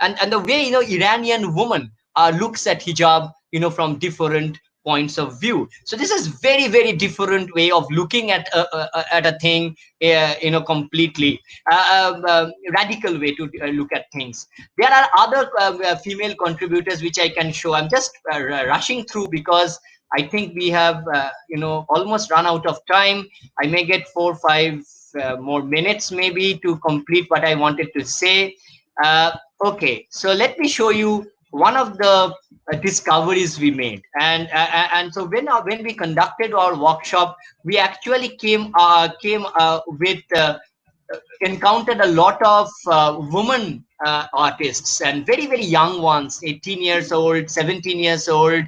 and the way Iranian woman looks at hijab from different points of view. So this is very, very different way of looking at a thing, completely radical way to look at things. There are other female contributors which I can show. I'm just rushing through because I think we have almost run out of time. I may get 4 or 5 more minutes maybe to complete what I wanted to say. Okay, so let me show you one of the discoveries we made. And so when we conducted our workshop, we actually encountered a lot of women artists, and very, very young ones, 18 years old, 17 years old,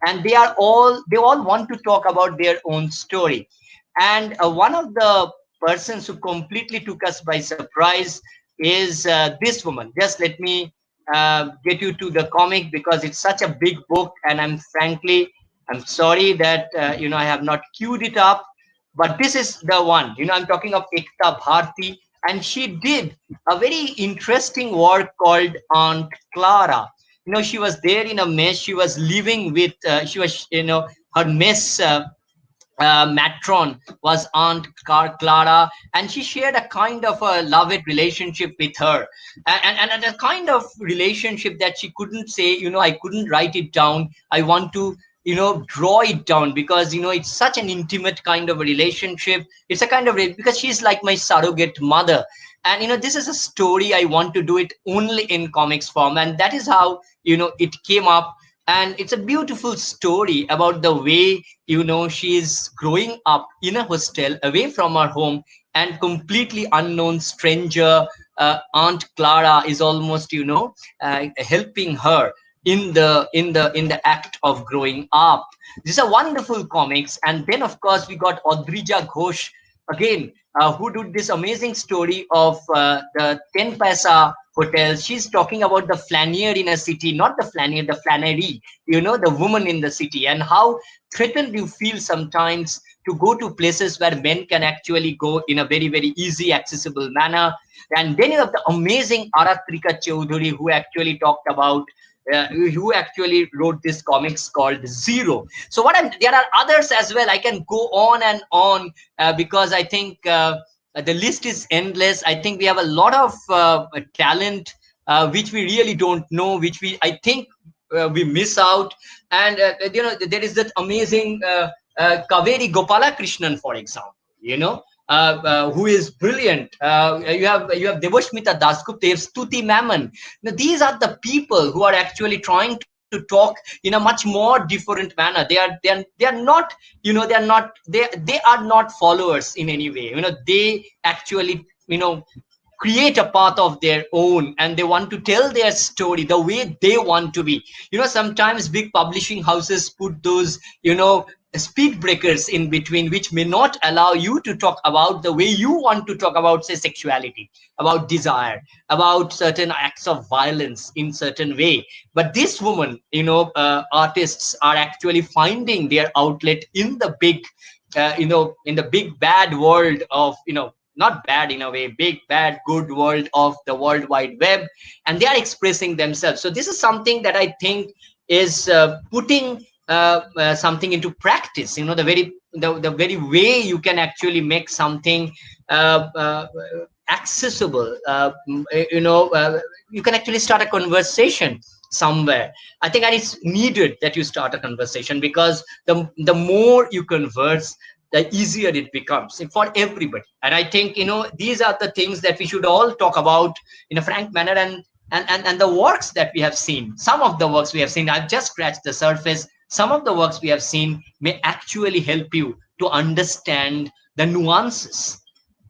and they all want to talk about their own story. And one of the persons who completely took us by surprise is this woman. Just let me get you to the comic, because it's such a big book, and I'm sorry that I have not queued it up, but this is the one. I'm talking of Ekta Bharti, and she did a very interesting work called Aunt Clara. She was there in a mess. She was living with she was her mess matron was Aunt Clara, and she shared a kind of a loved relationship with her, and a kind of relationship that she couldn't say, I couldn't write it down. I want to draw it down, because it's such an intimate kind of a relationship. It's a kind of, because she's like my surrogate mother. And this is a story. I want to do it only in comics form, and that is how it came up. And it's a beautiful story about the way she's growing up in a hostel away from her home, and completely unknown stranger Aunt Clara is almost helping her in the act of growing up. These are wonderful comics. And then of course we got Audrija Ghosh again, who did this amazing story of the 10 paisa hotel. She's talking about the flanier in a city, not the flanier, the flannery, the woman in the city, and how threatened you feel sometimes to go to places where men can actually go in a very, very easy, accessible manner. And then you have the amazing Aratrika Chaudhuri, who actually wrote this comics called Zero. So there are others as well. I can go on and on, because I think the list is endless. I think we have a lot of talent which we really don't know, which I think we miss out. And there is that amazing Kaveri Gopalakrishnan, for example, who is brilliant. You have Devashmita Dasgupta, you have Stuti Mammon. Now, these are the people who are actually trying to talk in a much more different manner. They are not followers in any way. They actually create a path of their own, and they want to tell their story the way they want to be. Sometimes big publishing houses put those speed breakers in between, which may not allow you to talk about the way you want to talk about, say, sexuality, about desire, about certain acts of violence in certain way. But this woman, artists are actually finding their outlet in the big in the big bad world of not bad in a way, big bad good world of the World Wide Web, and they are expressing themselves. So this is something that I think is putting something into practice. The very way you can actually make something accessible. You can actually start a conversation somewhere. I think that it's needed that you start a conversation, because the more you converse, the easier it becomes for everybody. And I think these are the things that we should all talk about in a frank manner. And the works that we have seen, some of the works we have seen, I've just scratched the surface. Some of the works we have seen may actually help you to understand the nuances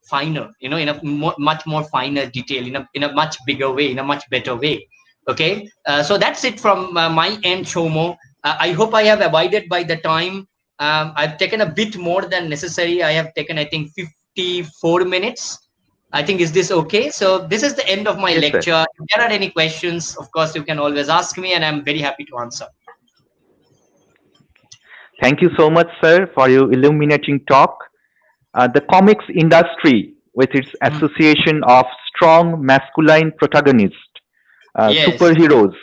finer, in a much more finer detail, in a much bigger way, in a much better way. Okay, so that's it from my end, Shomo. I hope I have abided by the time. I've taken a bit more than necessary. I have taken, I think, 54 minutes. I think, is this okay? So this is the end of my Yes, sir. lecture. If there are any questions, of course, you can always ask me, and I'm very happy to answer. Thank you so much, sir, for your illuminating talk. The comics industry, with its Mm. association of strong masculine protagonists, Yes, superheroes,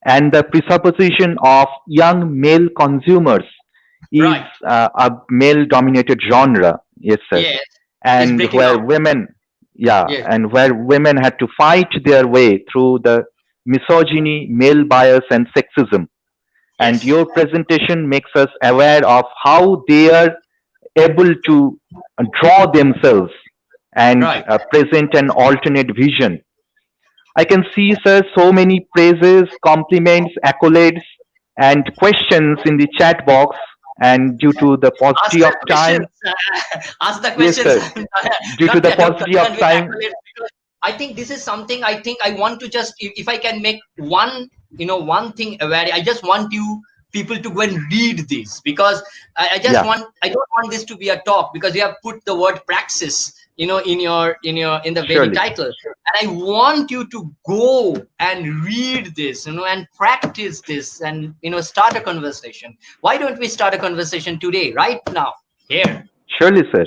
and the presupposition of young male consumers, is right. a male dominated genre. Yes, sir. Yes, it's And breaking where out. women, yeah, Yes, and where women had to fight their way through the misogyny, male bias, and sexism. And yes, your presentation makes us aware of how they are able to draw themselves and right. present an alternate vision. I can see, sir, so many praises, compliments, accolades, and questions in the chat box. And due to the Ask paucity the of questions. time, Ask the yes, questions. sir, due to Not the that I'm paucity of concerned with time, accolades, because I think this is something I think I want to just, if I can make one, one thing aware, I just want you people to go and read this, because yeah, I don't want this to be a talk, because you have put the word praxis, in the very surely, title. And I want you to go and read this, and practice this, and, start a conversation. Why don't we start a conversation today, right now, here? surely, sir.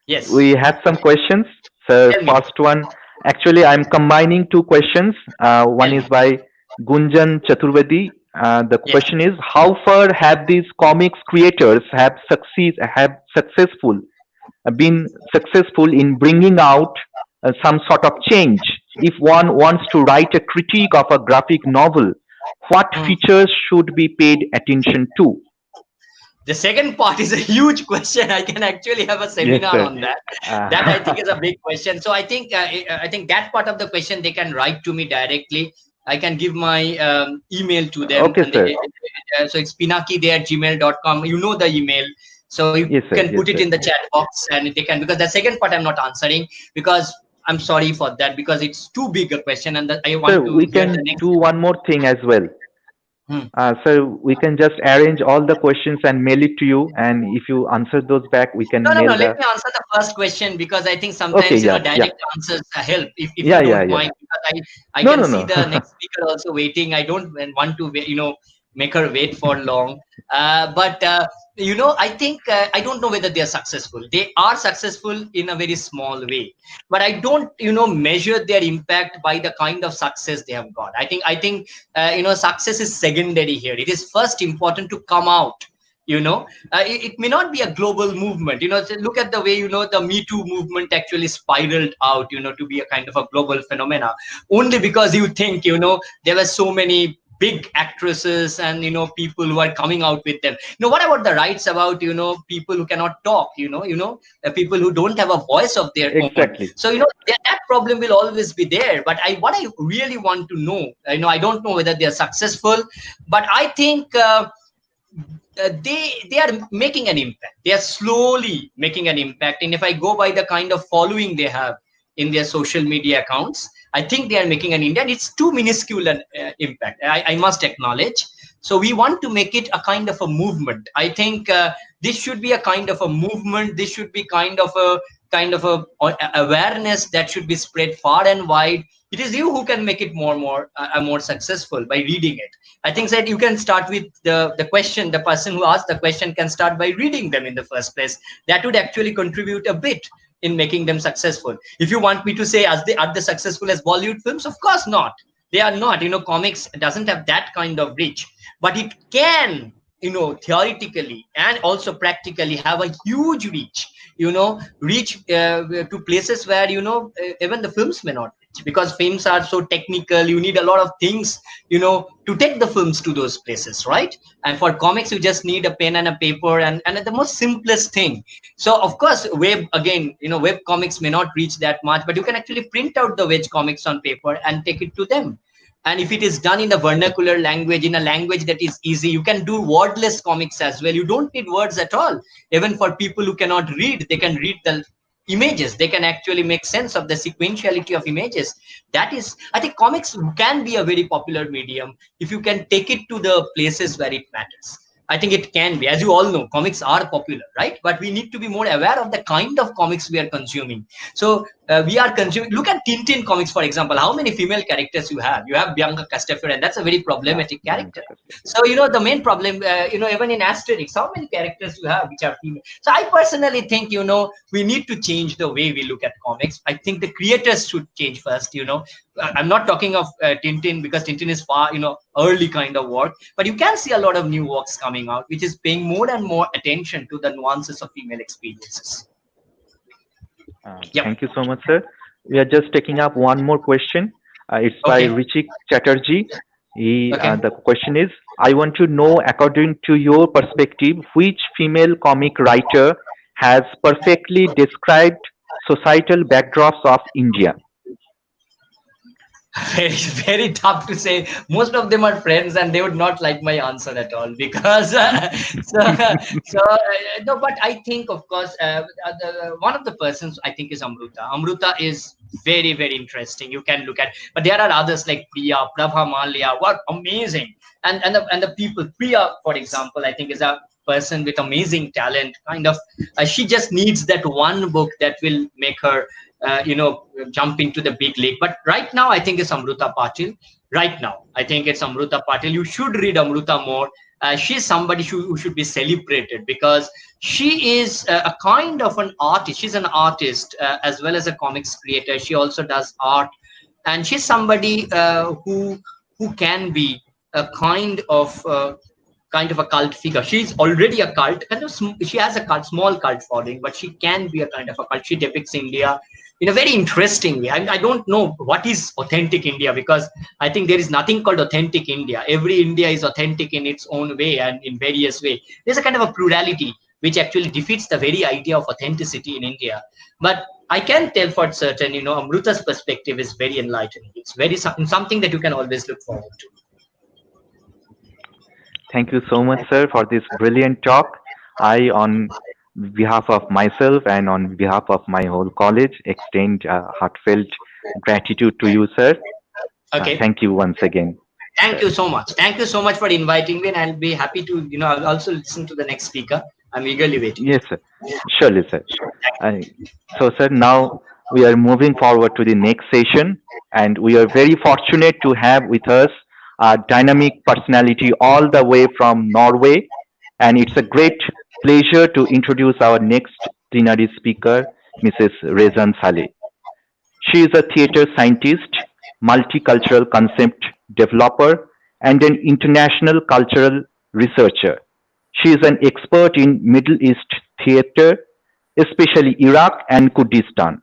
Yes, We have some questions. So, tell me, first one, actually, I'm combining two questions. One tell is me. by Gunjan Chaturvedi. The Yes. question is, how far have these comics creators have successful been successful in bringing out some sort of change? If one wants to write a critique of a graphic novel, what Mm. features should be paid attention to? The second part is a huge question. I can actually have a Yes, seminar sir. on that. That, I think, Uh, is a big question. So I think that part of the question they can write to me directly. I can give my email to them, okay, and sir. so it's pinaki@gmail.com. You know the email, so you Yes, sir. can Yes, put it sir. in the chat box, and they can, because the second part I'm not answering, because I'm sorry for that, because it's too big a question, and I So want to we hear the can next. do one more thing as well. Hmm. So we can just arrange all the questions and mail it to you. And if you answer those back, we No, can no, no. mail Let the. me answer the first question, because I think Okay, sometimes, yeah, yeah, direct answers help, if you yeah, yeah, don't yeah. mind, because I No, can no, see no. the next speaker also waiting. I don't want to make her wait for long. But I think, I don't know whether they are successful. They are successful in a very small way, but I don't measure their impact by the kind of success they have got. I think success is secondary here. It is first important to come out. It may not be a global movement. So look at the way the Me Too movement actually spiraled out, to be a kind of a global phenomena, only because you think, there were so many big actresses and people who are coming out with them. What about the rights about people who cannot talk, people who don't have a voice of their own? Exactly. So that problem will always be there. But what I really want to know, I don't know whether they are successful, but I think they are making an impact. They are slowly making an impact, and if I go by the kind of following they have in their social media accounts, I think they are making an impact. It's too minuscule an impact, I must acknowledge. So we want to make it a kind of a movement. I think this should be a kind of a movement. This should be kind of a awareness that should be spread far and wide. It is you who can make it more successful by reading it. I think that you can start with the question. The person who asked the question can start by reading them in the first place. That would actually contribute a bit in making them successful. If you want me to say, are they successful as Bollywood films? Of course not. They are not. Comics doesn't have that kind of reach, but it can, theoretically and also practically have a huge reach. Reach to places where even the films may not reach, because films are so technical. You need a lot of things to take the films to those places, right? And for comics, you just need a pen and a paper, and the most simplest thing. So of course, web, again, web comics may not reach that much, but you can actually print out the web comics on paper and take it to them. And if it is done in a vernacular language, in a language that is easy, you can do wordless comics as well. You don't need words at all. Even for people who cannot read, they can read the images. They can actually make sense of the sequentiality of images. That is, I think comics can be a very popular medium if you can take it to the places where it matters. I think it can be. As you all know, comics are popular, right? But we need to be more aware of the kind of comics we are consuming. So we are consuming. Look at Tintin comics, for example. How many female characters you have? You have Bianca Castafiore, and that's a very problematic character. So the main problem, even in Asterix, how many characters you have which are female? So I personally think, we need to change the way we look at comics. I think the creators should change first. I'm not talking of Tintin, because Tintin is far, early kind of work, but you can see a lot of new works coming out, which is paying more and more attention to the nuances of female experiences. Yep. Thank you so much, sir. We are just taking up one more question. It's by Okay. Richik Chatterjee. Okay. The question is, I want to know, according to your perspective, which female comic writer has perfectly described societal backdrops of India? Very, very tough to say. Most of them are friends, and they would not like my answer at all, because no. But I think, of course, one of the persons I think is Amruta. Amruta is very, very interesting. You can look at, but there are others like Priya, Prabha Malia. What amazing! And the people. Priya, for example, I think is a person with amazing talent. Kind of, she just needs that one book that will make her jump into the big league. But right now, I think it's Amruta Patil. Right now, I think it's Amruta Patil. You should read Amruta more. She's somebody who should be celebrated, because she is a kind of an artist. She's an artist as well as a comics creator. She also does art, and she's somebody who can be a kind of a cult figure. She's already a cult, she has a small cult following, but she can be a kind of a cult. She depicts India in a very interesting way. I don't know what is authentic India, because I think there is nothing called authentic India. Every India is authentic in its own way and in various ways. There's a kind of a plurality which actually defeats the very idea of authenticity in India. But I can tell for certain, Amruta's perspective is very enlightening. It's very something that you can always look forward to. Thank you so much, sir, for this brilliant talk. I, on behalf of myself and on behalf of my whole college, extend heartfelt gratitude to you, sir. Okay. Thank you once again. Thank you so much. Thank you so much for inviting me, and I'll be happy to, I'll also listen to the next speaker. I'm eagerly waiting. Yes, sir. Surely, sir. So, sir, now we are moving forward to the next session, and we are very fortunate to have with us a dynamic personality all the way from Norway, and it's a great pleasure to introduce our next plenary speaker, Mrs. Rezan Saleh. She is a theater scientist, multicultural concept developer, and an international cultural researcher. She is an expert in Middle East theater, especially Iraq and Kurdistan.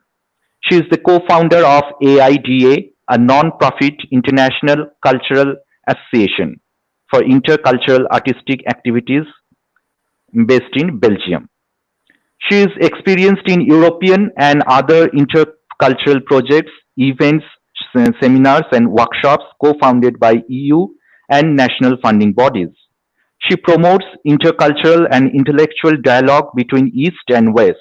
She is the co-founder of AIDA, a non-profit international cultural association for intercultural artistic activities based in Belgium. She is experienced in European and other intercultural projects, events, seminars, and workshops co-founded by EU and national funding bodies. She promotes intercultural and intellectual dialogue between East and West.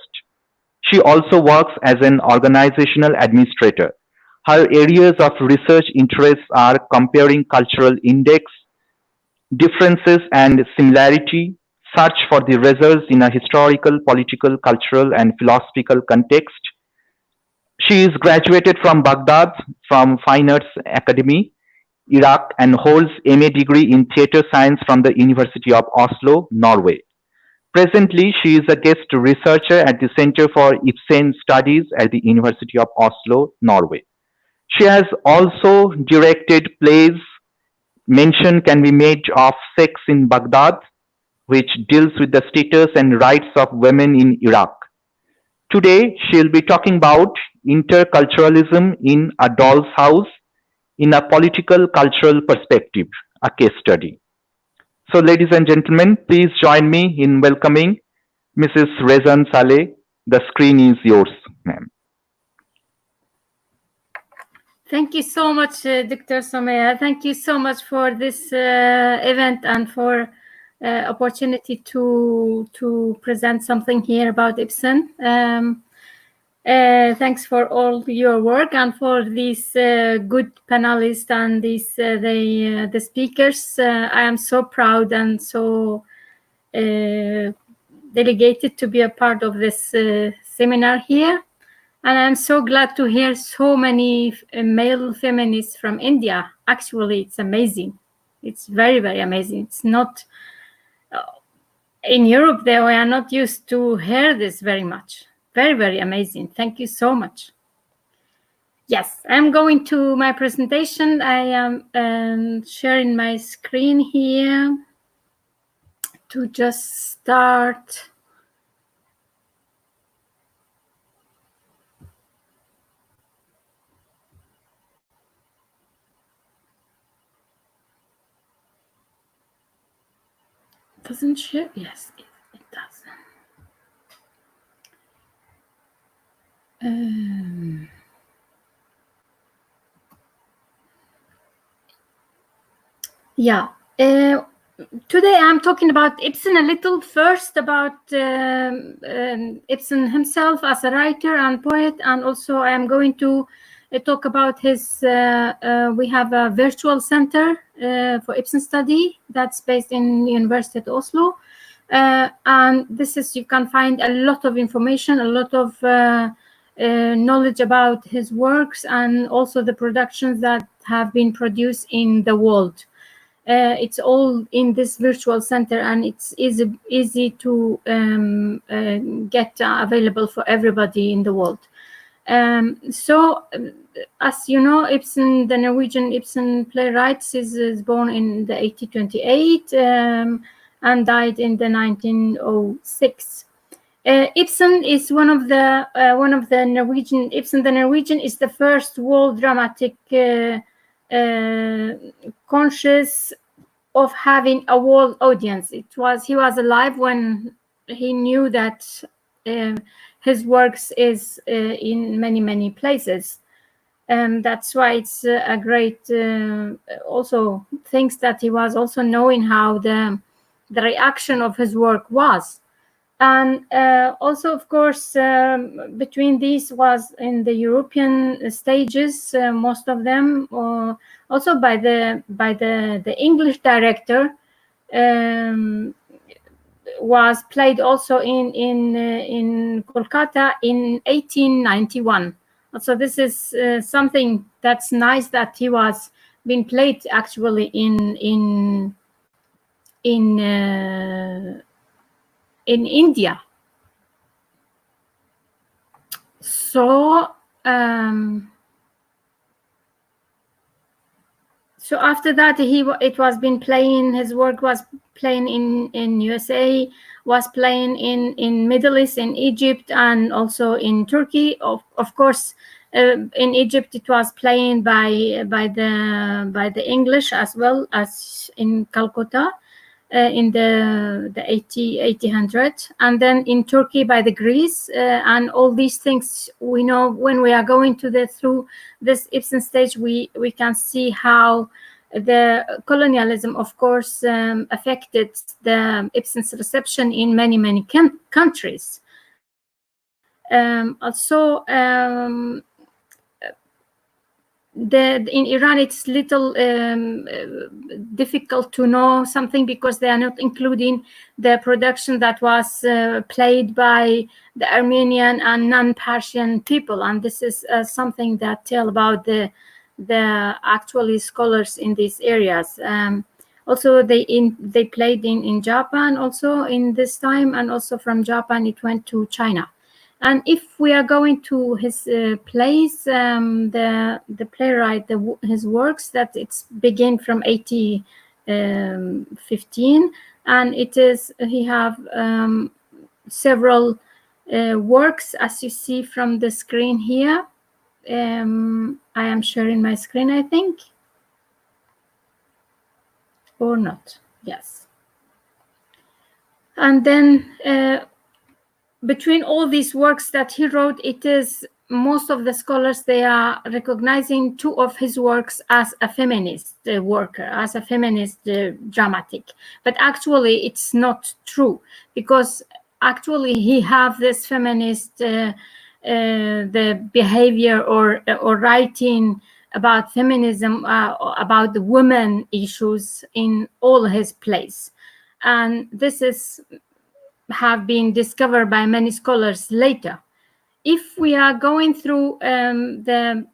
She also works as an organizational administrator. Her areas of research interests are comparing cultural index, differences and similarity, search for the results in a historical, political, cultural, and philosophical context. She is graduated from Baghdad from Fine Arts Academy, Iraq, and holds MA degree in theater science from the University of Oslo, Norway. Presently, she is a guest researcher at the Center for Ibsen Studies at the University of Oslo, Norway. She has also directed plays. Mention can be made of Sex in Baghdad, which deals with the status and rights of women in Iraq. Today, she will be talking about interculturalism in a doll's house in a political cultural perspective, a case study. So, ladies and gentlemen, please join me in welcoming Mrs. Rezan Saleh. The screen is yours, ma'am. Thank you so much, Dr. Somaya. Thank you so much for this event and for opportunity to present something here about Ibsen. Thanks for all your work and for these good panelists and these the speakers. I am so proud and so delegated to be a part of this seminar here. And I'm so glad to hear so many male feminists from India. Actually, it's amazing. It's very, very amazing. It's not in Europe, they are not used to hear this very much. Very, very amazing. Thank you so much. Yes, I'm going to my presentation. I am sharing my screen here to just start. Doesn't share? Yes, it does. Yeah. Today I'm talking about Ibsen a little. First about Ibsen himself as a writer and poet, and also I am going to talk about his. We have a virtual center for Ibsen study that's based in University of Oslo, and this is, you can find a lot of information, a lot of knowledge about his works, and also the productions that have been produced in the world. It's all in this virtual center, and it's easy to get available for everybody in the world. So, as you know, Ibsen, the Norwegian Ibsen playwright, is born in the 1828 and died in the 1906. Ibsen is one of the Norwegian. Ibsen the Norwegian is the first world dramatic conscious of having a world audience. He was alive when he knew that his works is in many places. That's why it's a great also things that he was also knowing how the reaction of his work was. And also, of course, between these was in the European stages, most of them, also by the English director, was played also in Kolkata in 1891. So this is something that's nice, that he was being played actually in India. So so after that, it was been playing. His work was playing in USA, was playing in Middle East, in Egypt, and also in Turkey. Of course, in Egypt it was playing by the English as well as in Calcutta. In the 1800s, and then in Turkey by the Greece, and all these things we know. When we are going through this Ibsen stage, we can see how the colonialism, of course, affected the Ibsen's reception in many countries. Also, in Iran, it's little difficult to know something, because they are not including the production that was played by the Armenian and non-Persian people, and this is something that tell about the actually scholars in these areas. Also, they played in Japan also in this time, and also from Japan it went to China. And if we are going to his plays, the playwright, his works, that it's begin from 1815, and he have several works, as you see from the screen here. I am sharing my screen, I think, or not. Yes. And then between all these works that he wrote, it is most of the scholars, they are recognizing two of his works as a feminist worker, as a feminist dramatic. But actually, it's not true, because actually he have this feminist the behavior or writing about feminism, about the women issues in all his plays. and this is have been discovered by many scholars later. If we are going through the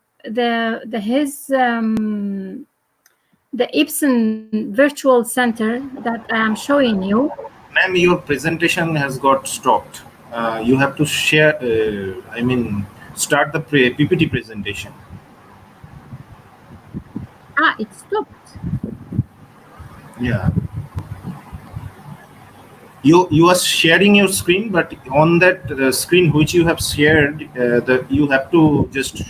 Ibsen Virtual Center that I am showing you. Ma'am, your presentation has got stopped. You have to share, start the PPT presentation. It stopped. Yeah. You are sharing your screen, but on that screen which you have shared, you have to just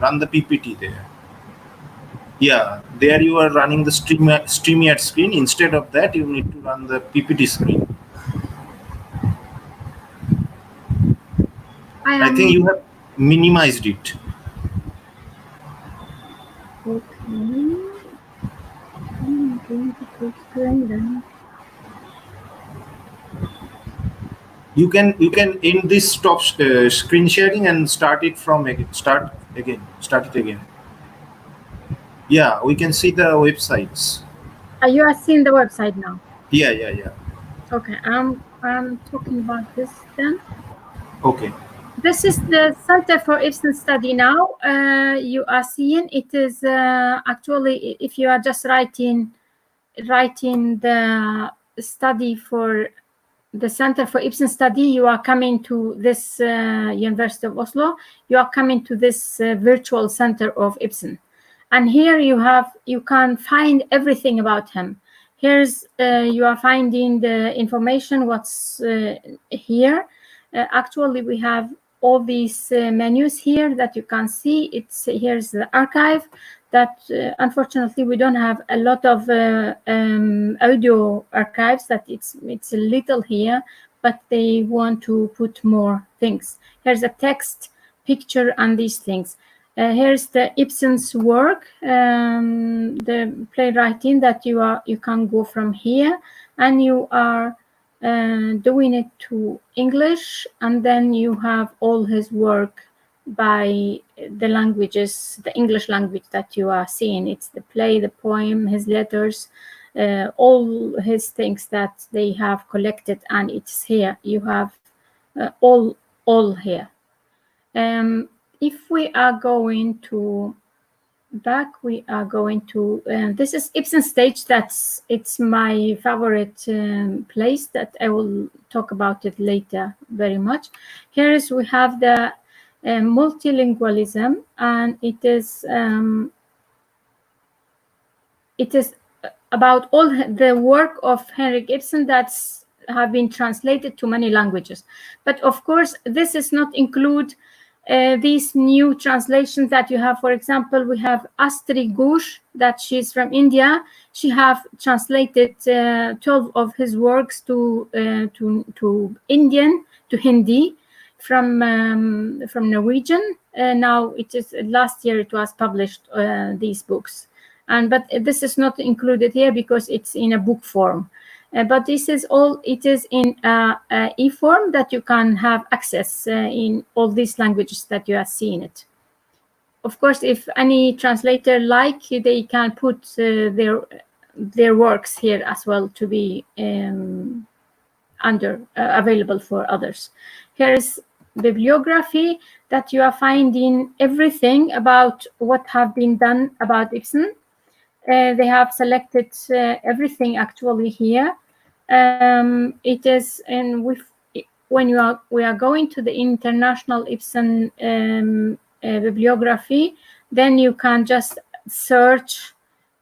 run the PPT there. Yeah, there you are running the StreamYard screen. Instead of that, you need to run the PPT screen. I think you have minimized it. Okay. I'm going to full screen then. You can end this stop screen sharing and start it from again. Start it again. Yeah, we can see the websites. You are seeing the website now. Yeah. Okay, I'm talking about this then. Okay. This is the Center for Ibsen Study now. You are seeing it is actually, if you are just writing the study for the Center for Ibsen Study, you are coming to this University of Oslo. You are coming to this virtual center of Ibsen, and here you can find everything about him. Here's you are finding the information what's here. Actually, we have all these menus here that you can see. Here's the archive. That unfortunately we don't have a lot of audio archives. That it's a little here, but they want to put more things. Here's a text, picture, and these things. Here's the Ibsen's work, the playwriting that you can go from here, and you are doing it to English, and then you have all his work by the languages, the English language that you are seeing. It's the play, the poem, his letters, all his things that they have collected, and it's here. You have all here. If we are going to back, we are going to this is Ibsen stage. It's my favorite place that I will talk about it later very much. Here we have the multilingualism, and it is about all the work of Henrik Ibsen that's have been translated to many languages. But of course, this is not include these new translations that you have. For example, we have Astrid Ghosh, that she's from India. She have translated 12 of his works to Indian, to Hindi, from Norwegian. Now it is last year it was published, these books, but this is not included here because it's in a book form. But this is all, it is in e-form that you can have access in all these languages that you are seeing it. Of course, if any translator like, they can put their works here as well to be available for others. Here is bibliography that you are finding everything about what have been done about Ibsen. They have selected everything actually here. It is when we are going to the International Ibsen bibliography, then you can just search.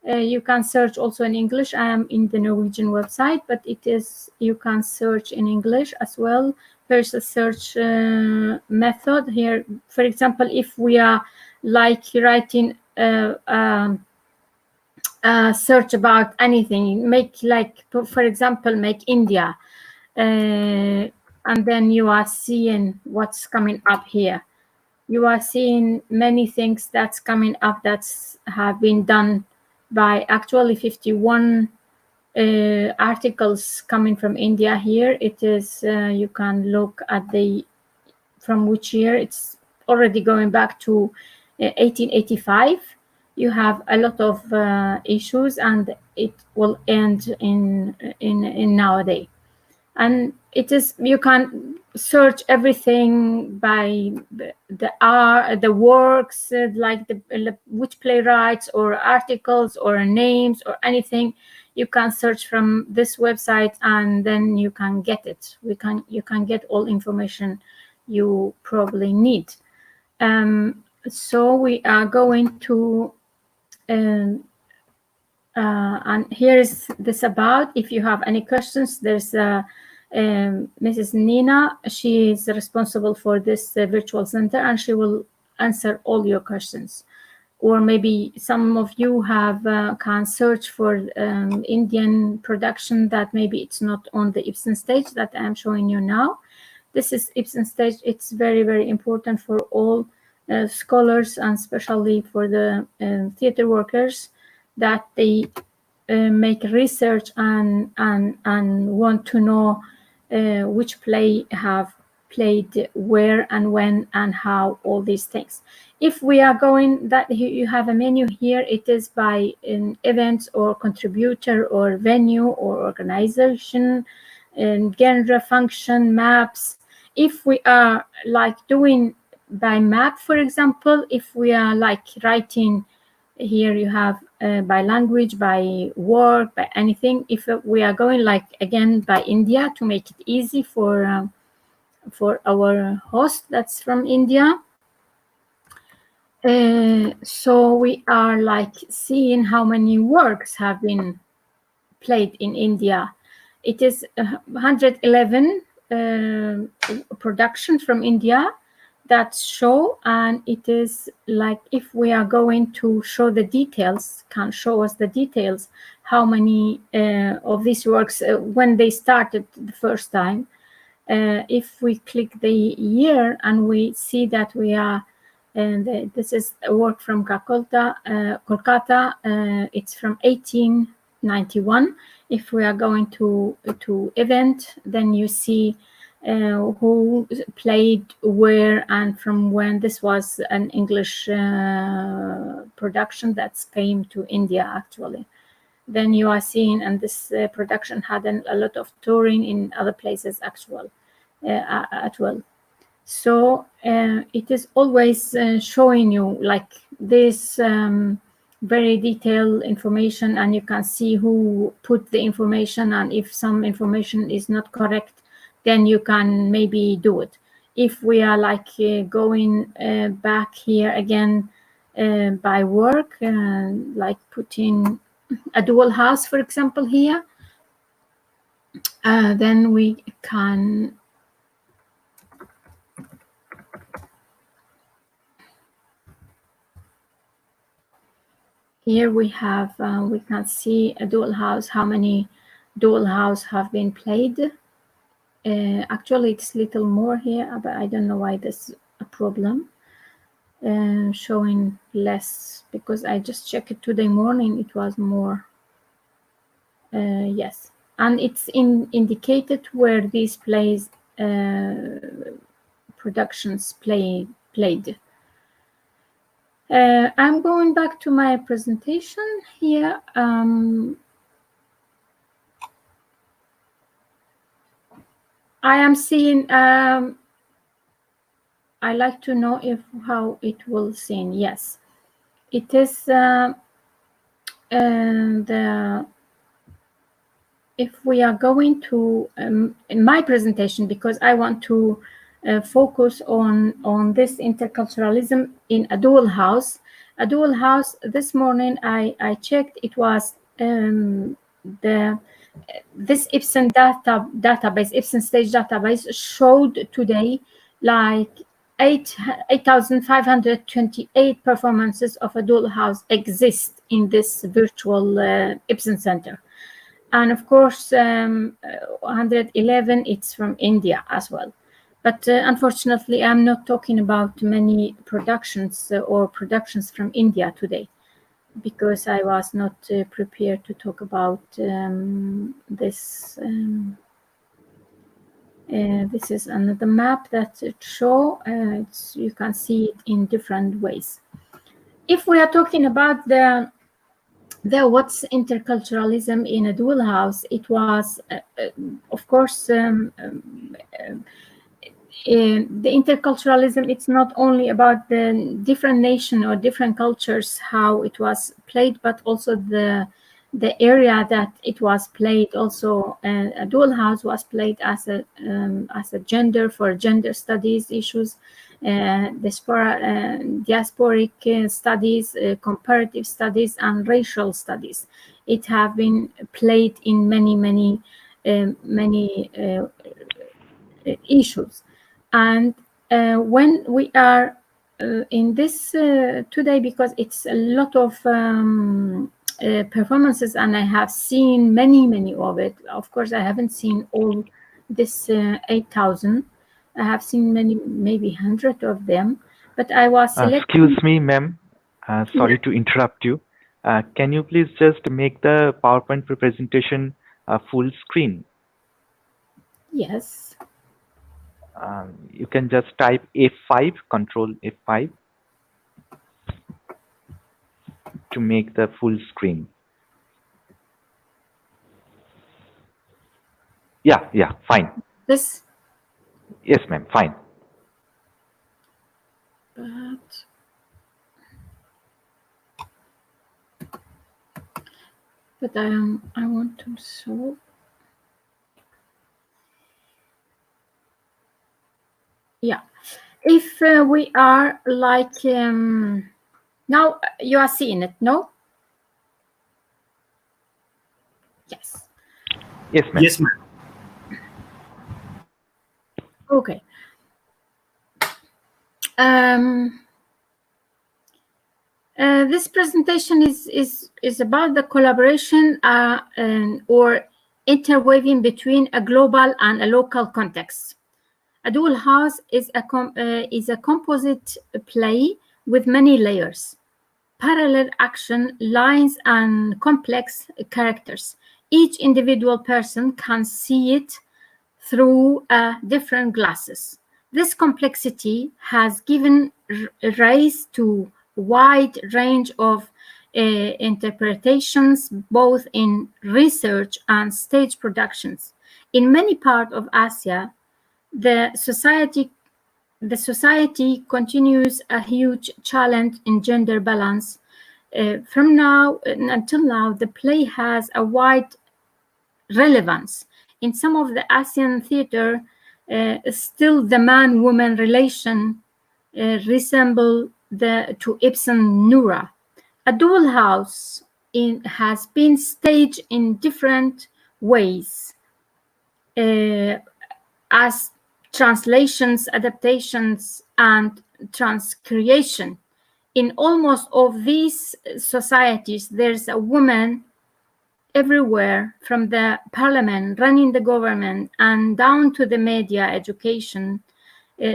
You can search also in English. I am in the Norwegian website, but you can search in English as well. There's a search method here. For example, if we are like writing search about anything, make like, for example, make India, and then you are seeing what's coming up here. You are seeing many things that's coming up that's have been done by actually 51 articles coming from India here. It is, you can look at from which year. It's already going back to 1885. you have a lot of issues, and it will end in nowadays. And it is, you can search everything by the works, like which playwrights or articles or names or anything. You can search from this website, and then you can get it. You can get all information you probably need. So we are going to and here is this about. If you have any questions, there's Mrs. Nina. She is responsible for this virtual center, and she will answer all your questions. Or maybe some of you have can search for Indian production that maybe it's not on the Ibsen stage that I'm showing you now. This is Ibsen stage. It's very, very important for all scholars, and especially for the theater workers, that they make research and want to know which play have played where and when and how, all these things. If we are going, that you have a menu here, it is by events or contributor or venue or organization, and genre, function, maps. If we are like doing by map, for example, if we are like writing, here you have by language, by work, by anything. If we are going like again by India, to make it easy for our host that's from India. So we are like seeing how many works have been played in India. It is 111 productions from India that show, and it is like, if we are going to show the details, can show us the details, how many of these works when they started the first time. If we click the year and we see that we are, and this is a work from Kolkata, it's from 1891. If we are going to event, then you see who played where and from when. This was an English production that came to India actually. Then you are seeing, and this production had a lot of touring in other places as well. So it is always showing you like this very detailed information, and you can see who put the information, and if some information is not correct, then you can maybe do it. If we are like going back here again by work, like putting a dual house, for example, here, then we can here we have we can see a dual house, how many dual house have been played. Actually it's little more here, but I don't know why this is a problem, showing less, because I just checked it today morning, it was more. Yes, and it's indicated where these plays productions played. I'm going back to my presentation here. I am seeing, I like to know how it will seen. Yes, it is if we are going to in my presentation, because I want to focus on this interculturalism in a dual house. A dual house, this morning I checked, it was this Ibsen database, Ibsen stage database, showed today like 8,528 performances of a dual house exist in this virtual Ibsen center. And of course, 111, it's from India as well. But unfortunately, I'm not talking about many productions or productions from India today, because I was not prepared to talk about this. This is another map that it shows. You can see it in different ways. if we are talking about the what's interculturalism in a dual house, it was, of course, the interculturalism, it's not only about the different nation or different cultures, how it was played, but also the area that it was played. Also, a dual house was played as a gender, for gender studies issues, diasporic studies, comparative studies, and racial studies. It have been played in many issues. And when we are in this today, because it's a lot of performances, and I have seen many of it. Of course, I haven't seen all this 8,000. I have seen many, maybe 100 of them, but I was selecting. Excuse me, ma'am. Sorry to interrupt you. Can you please just make the PowerPoint presentation full screen? Yes. You can just type F5, Control F5 to make the full screen. Yeah, fine. This. Yes, ma'am, fine. But I want to show. Yeah, if we are like now, you are seeing it, no? Yes. Yes, ma'am. Yes, ma'am. Okay. This presentation is about the collaboration or interweaving between a global and a local context. A dual house is a composite play with many layers, parallel action lines, and complex characters. Each individual person can see it through different glasses. This complexity has given rise to a wide range of interpretations, both in research and stage productions. In many parts of Asia, the society continues a huge challenge in gender balance. From now until now, the play has a wide relevance. In some of the Asian theater, still the man-woman relation resemble to Ibsen Nura. A dual house has been staged in different ways as translations, adaptations, and transcreation. In almost all of these societies, there's a woman everywhere, from the parliament, running the government, and down to the media, education.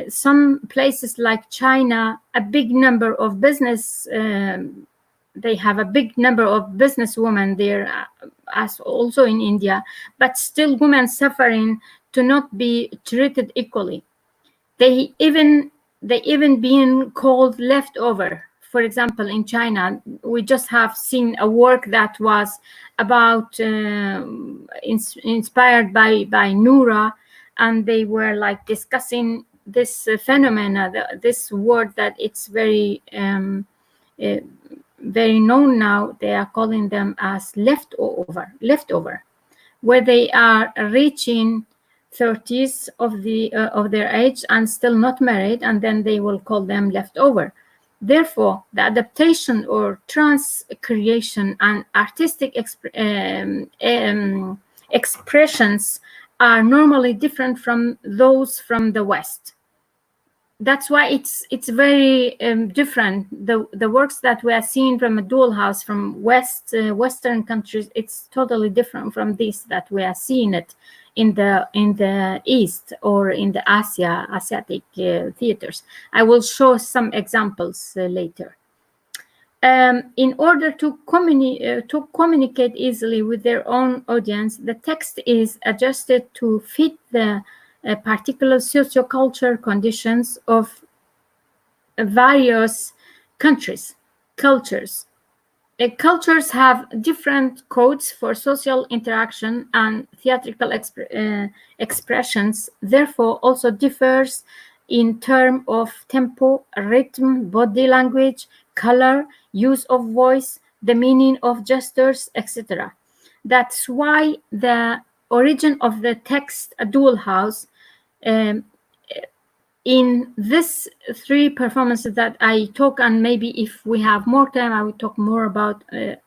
Some places like China, a big number of business, they have a big number of businesswomen there, as also in India, but still women suffering to not be treated equally. They even being called leftover. For example, in China, we just have seen a work that was about inspired by Nura, and they were like discussing this phenomena, this word that it's very very known now. They are calling them as leftover, where they are reaching 30s of their age and still not married, and then they will call them leftover. Therefore, the adaptation or transcreation and artistic expressions are normally different from those from the West. That's why it's very different. The works that we are seeing from a dual house from Western countries, it's totally different from this that we are seeing it in the East or in the Asiatic theaters. I will show some examples later. In order to communicate easily with their own audience, the text is adjusted to fit the particular sociocultural conditions of various countries. cultures. Cultures have different codes for social interaction and theatrical expressions, therefore also differs in terms of tempo, rhythm, body language, color, use of voice, the meaning of gestures, etc. That's why the origin of the text "A Dual House" in this three performances that I talk, and maybe if we have more time, I will talk more about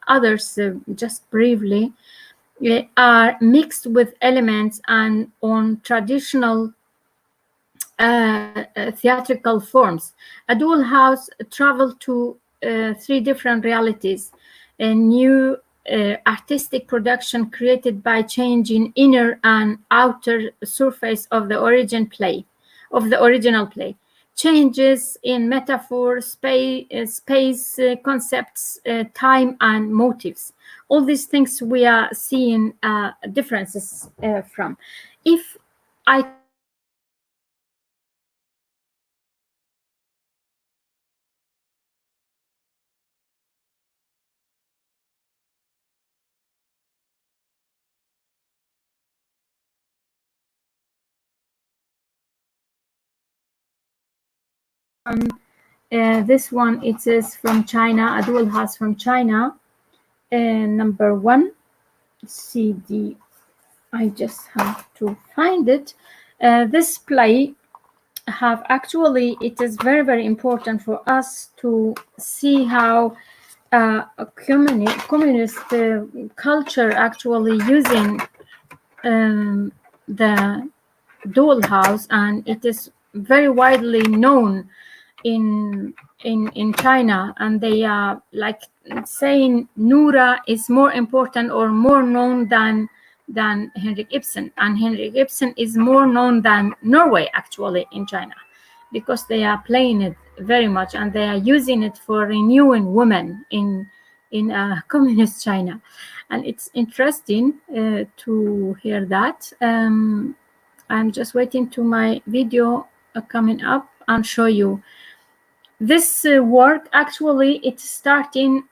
others just briefly, are mixed with elements and on traditional theatrical forms. A Dual House traveled to three different realities: a new artistic production created by changing inner and outer surface of the original play, changes in metaphor, space concepts, time, and motives. All these things we are seeing differences from. If I this one, it is from China, A Dual House from China, number 1 CD. I just have to find it. This play have actually, it is very, very important for us to see how a communist culture actually using the Dual House, and it is very widely known in China, and they are like saying Nura is more important or more known than Henrik Ibsen, and Henrik Ibsen is more known than Norway actually in China, because they are playing it very much and they are using it for renewing women in communist China. And it's interesting to hear that. I'm just waiting to my video coming up and show you this work. Actually, it's starting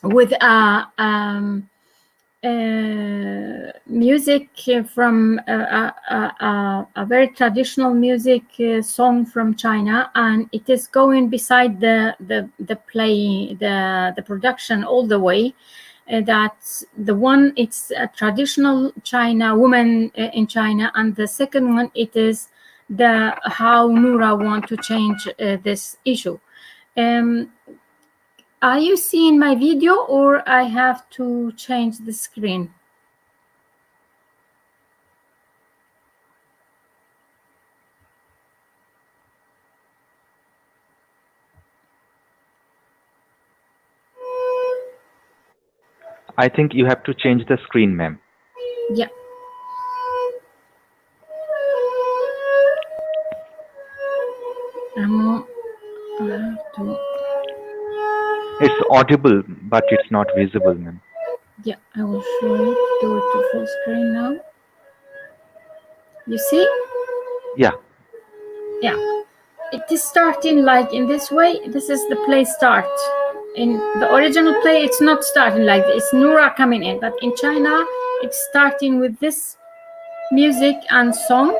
with music from a very traditional music song from China, and it is going beside the play, the production all the way. That's the one, it's a traditional China woman in China, and the second one, it is the how Nura want to change this issue. Are you seeing my video, or I have to change the screen? I think you have to change the screen, ma'am. Yeah. I have to. It's audible, but it's not visible, ma'am. Yeah, I will show it. Do it to full screen now. You see? Yeah. Yeah. It is starting like in this way. This is the play start. In the original play, it's not starting like this. It's Nura coming in. But in China, it's starting with this music and song.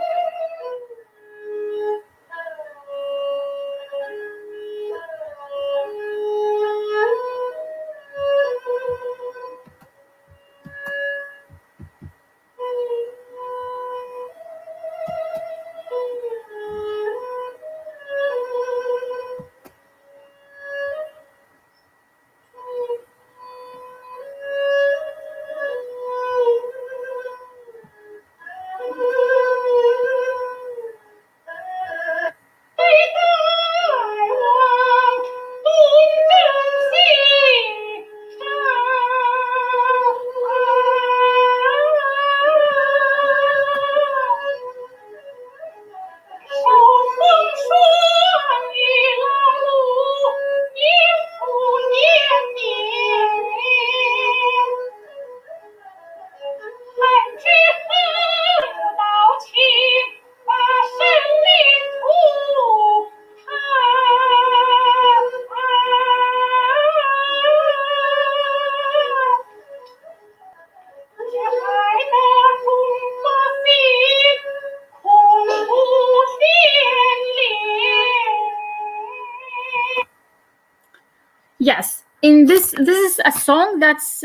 Yes, in this is a song that's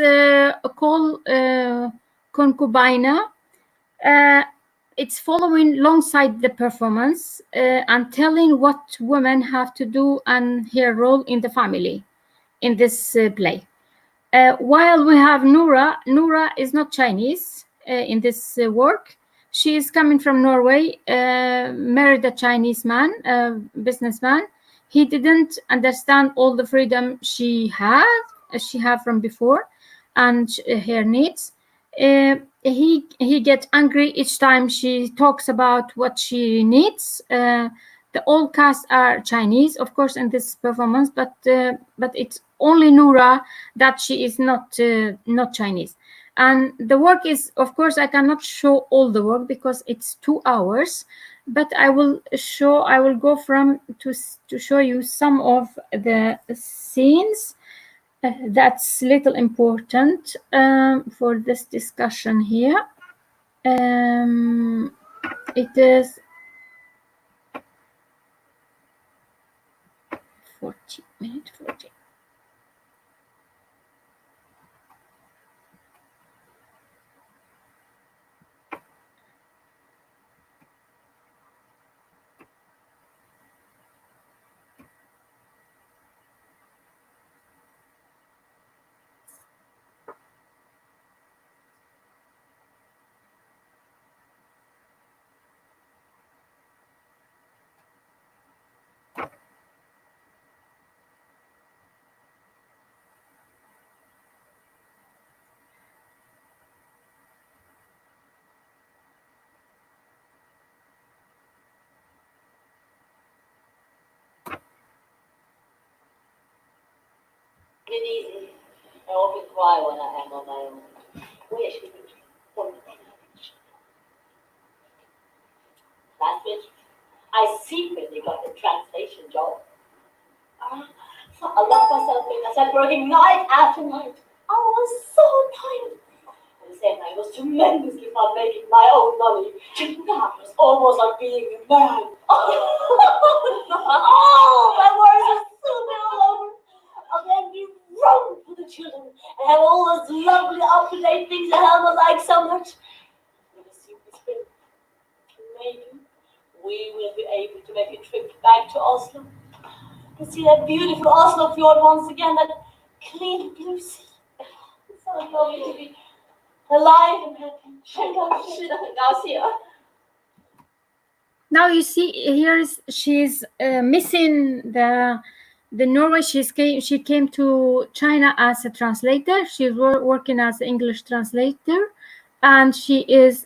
called Concubina. It's following alongside the performance and telling what women have to do and her role in the family in this play. While we have Noura is not Chinese in this work. She is coming from Norway, married a Chinese man, a businessman. He didn't understand all the freedom she had from before, and her needs. He gets angry each time she talks about what she needs. The all cast are Chinese, of course, in this performance, but it's only Noura that she is not Chinese. And the work is, of course, I cannot show all the work because it's 2 hours, but I will go from to show you some of the scenes. That's little important for this discussion here. It is 40 minutes, 40. It easy. I often cry when I am on my own. Wish we could one thing. Last week, I secretly got the translation job. So I locked myself in. I sat working night after night. I was so tired. At the same time, I was tremendously fun making my own money. That was almost like being a man. Oh, my words are soon all over. And then you run for the children and have all those lovely up-to-date things that Helma likes so much. With a super spin. Maybe we will be able to make a trip back to Oslo. To see that beautiful Oslo fjord once again, that clean blue sea. It's so lovely to be alive and happy. Now you see here she's missing the Norway. She came to China as a translator. She's working as an English translator, and she is,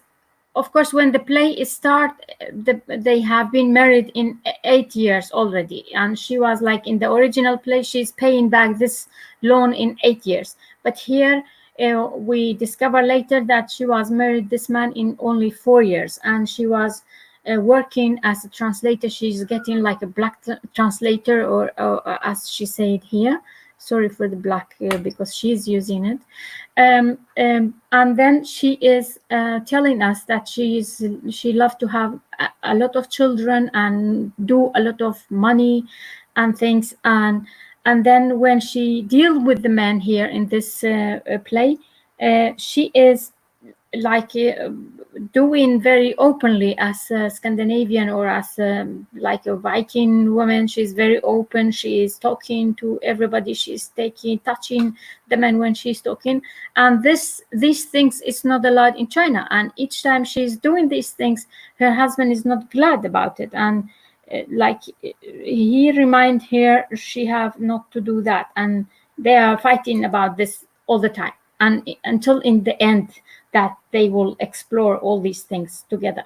of course, when the play is they have been married in 8 years already, and she was like in the original play, she's paying back this loan in 8 years. But here we discover later that she was married this man in only 4 years, and she was working as a translator. She's getting like a black translator, or as she said here. Sorry for the black because she's using it. And then she is telling us that she loves to have a lot of children and do a lot of money and things. And then when she deals with the man here in this play, she is like doing very openly as a Scandinavian or as like a Viking woman. She's very open. She is talking to everybody. She's touching the man when she's talking. And these things is not allowed in China. And each time she's doing these things, her husband is not glad about it. And like he remind her she have not to do that. And they are fighting about this all the time. And until in the end, that they will explore all these things together.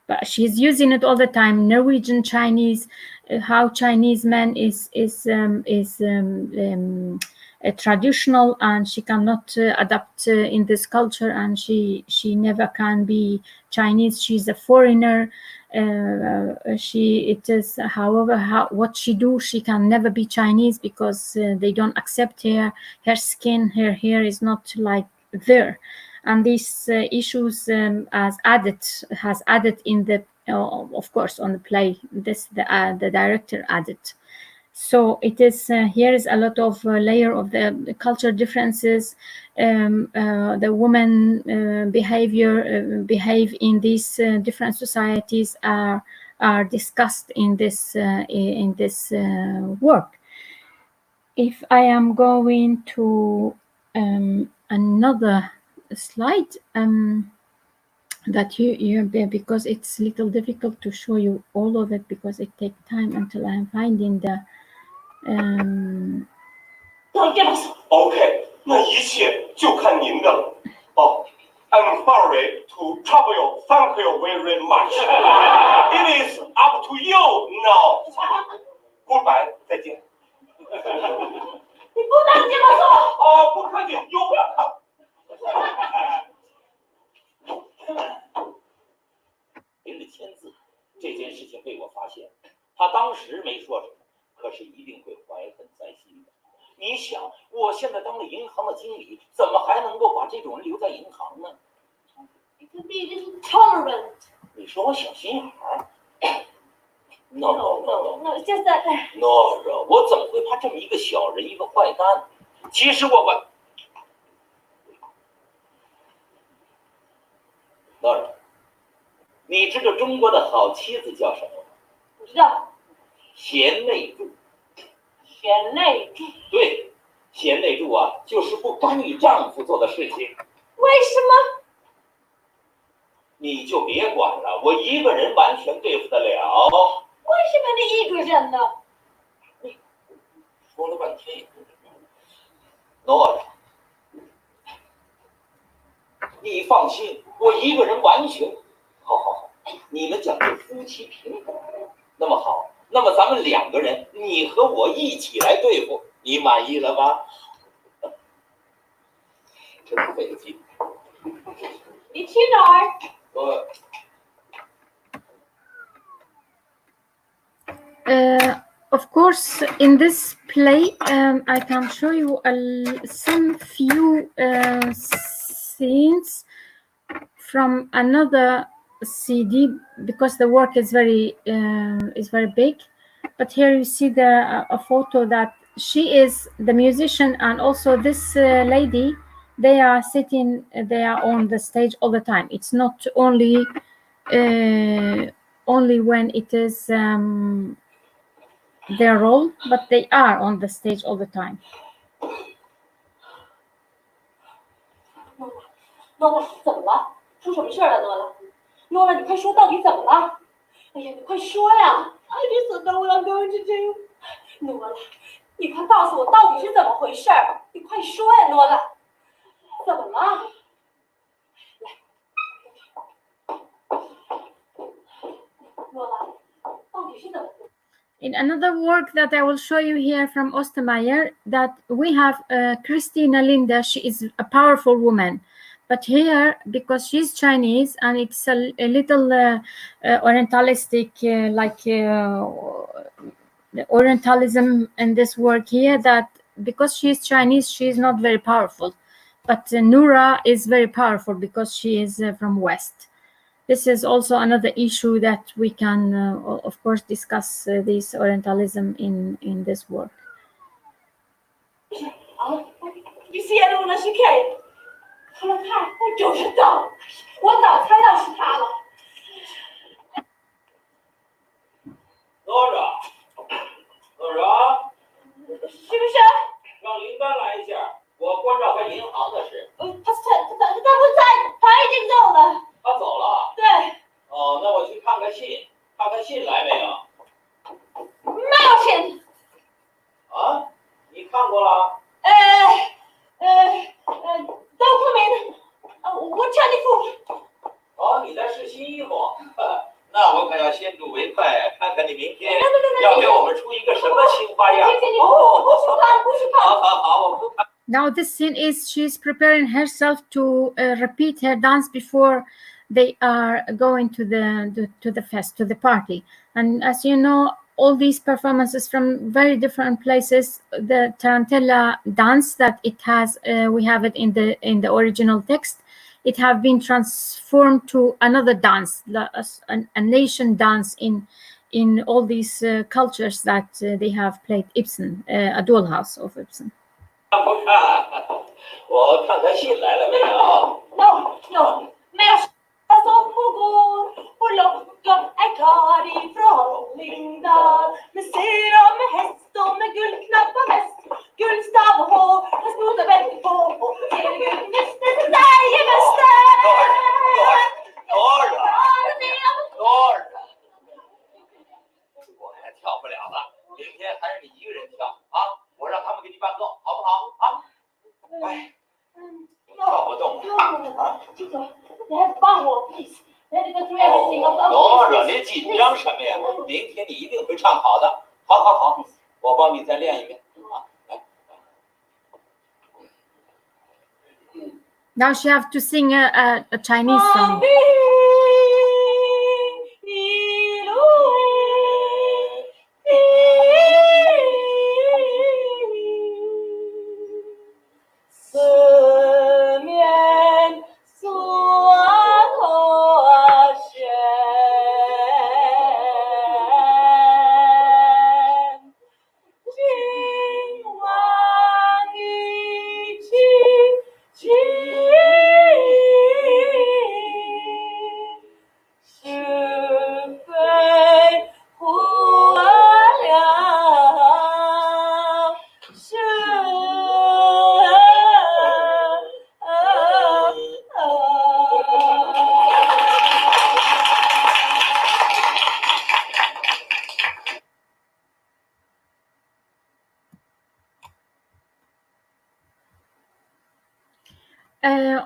But she's using it all the time. Norwegian Chinese, how Chinese man is traditional, and she cannot adapt in this culture, and she never can be Chinese. She's a foreigner. However, what she do, she can never be Chinese because they don't accept her skin, her hair is not like there. And these issues has added in the of course on the play. The director added So it is here is a lot of layer of the cultural differences. The women behave in these different societies are discussed in this work. If I am going to another slide, that you because it's a little difficult to show you all of it because it takes time until I'm finding the. OK， 那一切就看您的了。哦，I'm sorry to trouble you. Thank you very much. It is up to you now. Goodbye， 再见。你不能这么说。哦，不客气，有不要看。您的签字，这件事情被我发现，他当时没说什么，可是一定会怀恨在心的。你想，我现在当了银行的经理，怎么还能够把这种人留在银行呢 It could be a little tolerant. 你说我小心眼儿 ？No no no No, it's just that. no no， 我怎么会怕这么一个小人，一个坏蛋？其实我当然，你知道中国的好妻子叫什么吗？不知道。贤内助。贤内助。对，贤内助啊，就是不干预丈夫做的事情。为什么？你就别管了，我一个人完全对付得了。为什么你一个人呢？说了半天也不知道。诺拉，你放心，我一个人完全。好，你们讲究夫妻平等，那么好，那么咱们两个人，你和我一起来对付，你满意了吧？真费了劲。你去哪儿？Of course, in this play, I can show you some few scenes from another CD because the work is very big. But here you see a photo that she is the musician, and also this lady. They are sitting. They are on the stage all the time. It's not only when it is their role, but they are on the stage all the time. 诺拉，怎么了？出什么事了，诺拉？诺拉，你快说，到底怎么了？哎呀，你快说呀 ！I just don't know what I'm going to do。诺拉，你快告诉我到底是怎么回事？你快说呀，诺拉，怎么了？来，诺拉，到底是怎么？ In another work that I will show you here from Ostermeyer, that we have Christina Linda. She is a powerful woman, but here, because she's Chinese and it's a little orientalistic, Orientalism in this work here, that because she's Chinese, she's not very powerful. But Noura is very powerful because she is from West. This is also another issue that we can, of course, discuss this Orientalism in this work. You see anyone else you can? 看了看，我就知道，我早猜到是他了。诺拉，是不是？让林丹来一下，我关照他银行的事。他不在，他已经走了。 他走了。对。哦，那我去看看信，看看信来没有？没有信。啊？你看过了？都不明。我穿的服。哦，你在试新衣服。那我可要先睹为快，看看你明天要给我们出一个什么新花样。哦，不是看，不是看。好，我不看。 Now this scene is she's preparing herself to repeat her dance before they are going to the fest, to the party. And as you know, all these performances from very different places, the Tarantella dance that it has, we have it in the original text. It have been transformed to another dance, a nation dance in in all these cultures that they have played Ibsen, a dollhouse of Ibsen. 我看他信来了没有 No, mest som pågår och lockar är klar ifrån Lindar med syra, med häst och med guldknappar väst, guldstav och hår, med snoda bält på och helgudnästen till dig är mäster. Norra! 我还跳不了了，明天还是你一个人跳啊！我让他们给你伴奏，好不好啊？哎，跳不动啊！这个，你还帮我 please。Let me go through everything of Norra，你紧张什么呀？明天你一定会唱好的。好好好，我帮你再练一遍啊！来。 Now she have to sing a Chinese song.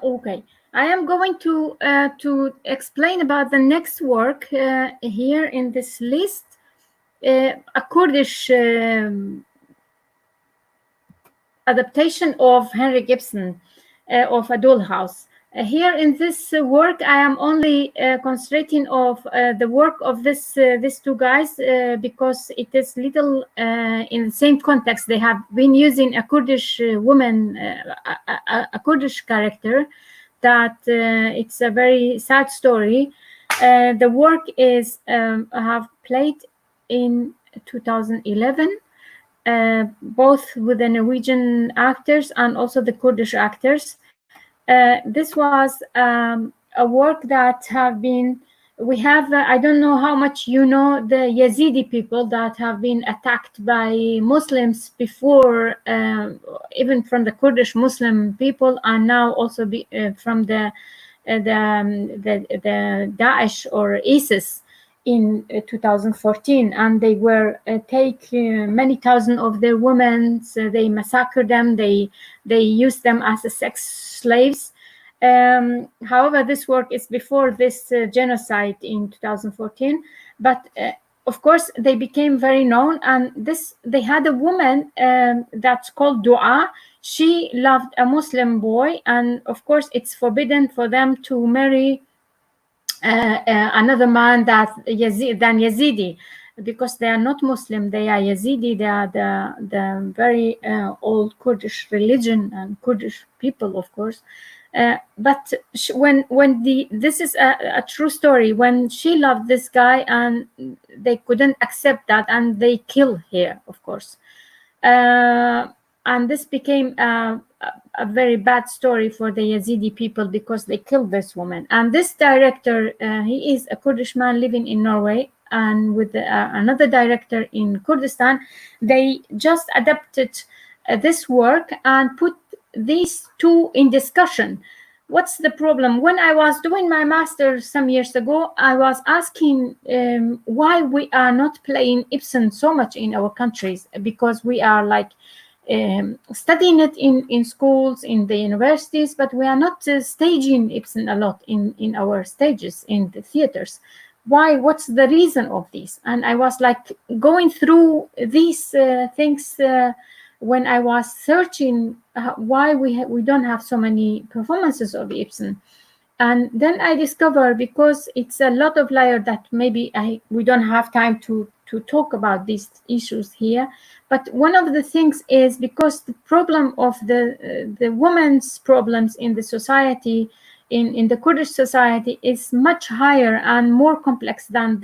Okay, I am going to explain about the next work here in this list, a Kurdish adaptation of Henrik Ibsen of A Dollhouse. Here in this work, I am only concentrating of the work of these two guys because it is little in the same context. They have been using a Kurdish woman, a Kurdish character, that it's a very sad story. The work is have played in 2011, both with the Norwegian actors and also the Kurdish actors. This was a work that have been, we have, I don't know how much you know, the Yazidi people that have been attacked by Muslims before, even from the Kurdish Muslim people, and now also from the Daesh or ISIS in 2014, and they were take many thousand of their women. So they massacred them. They used them as sex slaves. However, this work is before this genocide in 2014. But of course, they became very known. And they had a woman that's called Dua. She loved a Muslim boy, and of course, it's forbidden for them to marry another man than Yazidi, because they are not Muslim, they are Yazidi. They are the very old Kurdish religion and Kurdish people, of course. But this is a true story. When she loved this guy, and they couldn't accept that, and they kill her, of course. And this became a very bad story for the Yazidi people because they killed this woman. And this director, he is a Kurdish man living in Norway, and with another director in Kurdistan, they just adapted this work and put these two in discussion. What's the problem? When I was doing my master's some years ago, I was asking why we are not playing Ibsen so much in our countries, because we are like studying it in schools, in the universities, but we are not staging Ibsen a lot in our stages, in the theaters. Why? What's the reason of this? And I was like going through these things when I was searching why we don't have so many performances of Ibsen. And then I discovered, because it's a lot of layers that maybe we don't have time to talk about these issues here. But one of the things is because the problem of the women's problems in the society, in the Kurdish society, is much higher and more complex than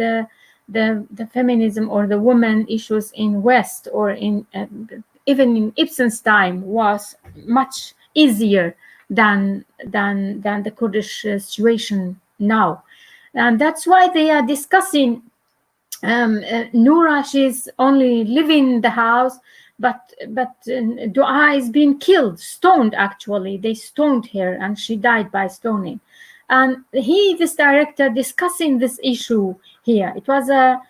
the feminism or the women issues in West or in even in Ibsen's time was much easier than the Kurdish situation now, and that's why they are discussing. Noura, she's only living in the house, but Dua is being killed, stoned. Actually, they stoned her, and she died by stoning. And this director, discussing this issue here. It was a.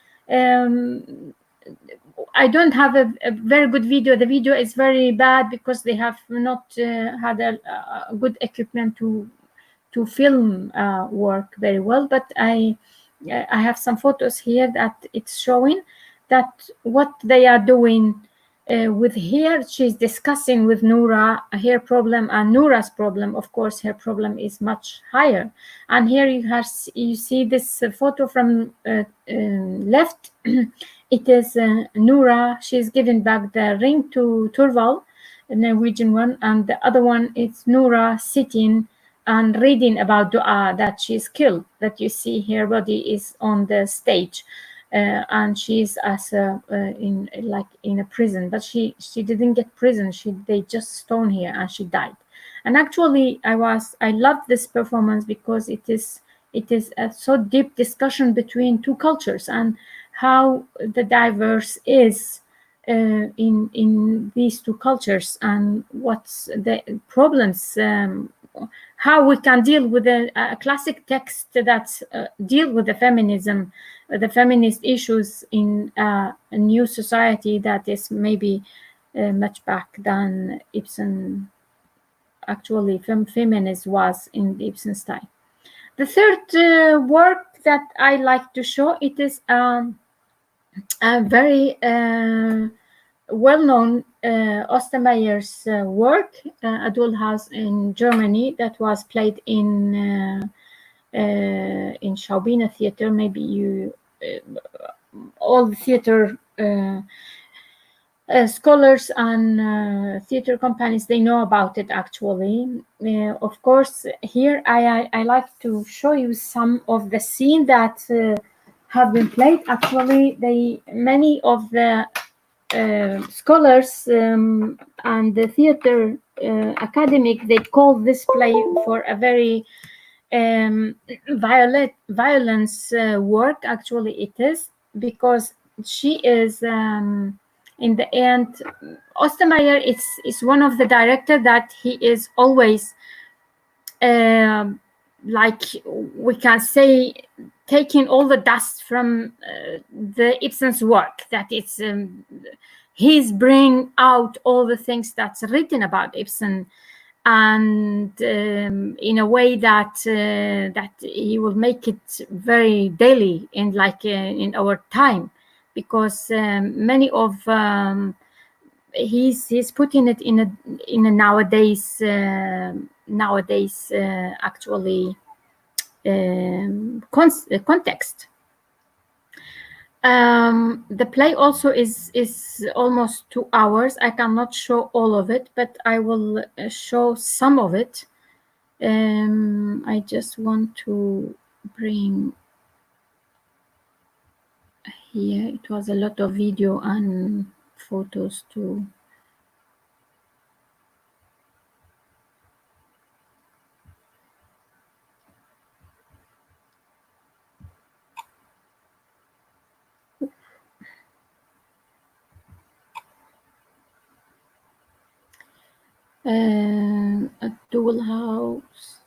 I don't have a very good video. The video is very bad because they have not had a good equipment to film work very well. But I have some photos here that it's showing that what they are doing with here. She's discussing with Noura her problem and Noura's problem. Of course, her problem is much higher. And here you see this photo from left. It is Noura. She's giving back the ring to Turval, the Norwegian one, and the other one is Noura sitting and reading about Dua, that she's killed, that you see her body is on the stage, and she's in a prison, but she didn't get prison. They just stoned her and she died. And actually, I love this performance because it is a so deep discussion between two cultures and how the diverse is in these two cultures and what's the problems. How we can deal with a classic text that deal with the feminism, the feminist issues in a new society that is maybe much back than Ibsen actually feminist was in Ibsen's time. The third work that I like to show, it is a very well-known Ostermeyer's work, A Dual House in Germany, that was played in Schaubiner Theater. Maybe you all the theater scholars and theater companies, they know about it actually. Of course, here I like to show you some of the scenes that have been played. Actually, many of the scholars and the theater academic, they call this play for a very violence work. Actually, it is because she is in the end. Ostermeyer is one of the directors that he is always like we can say taking all the dust from the Ibsen's work, that it's he's bring out all the things that's written about Ibsen, and in a way that that he will make it very daily in in our time, because many of he's putting it in a nowadays actually context. The play also is almost 2 hours. I cannot show all of it, but I will show some of it. I just want to bring here. It was a lot of video and photos too. A dual house.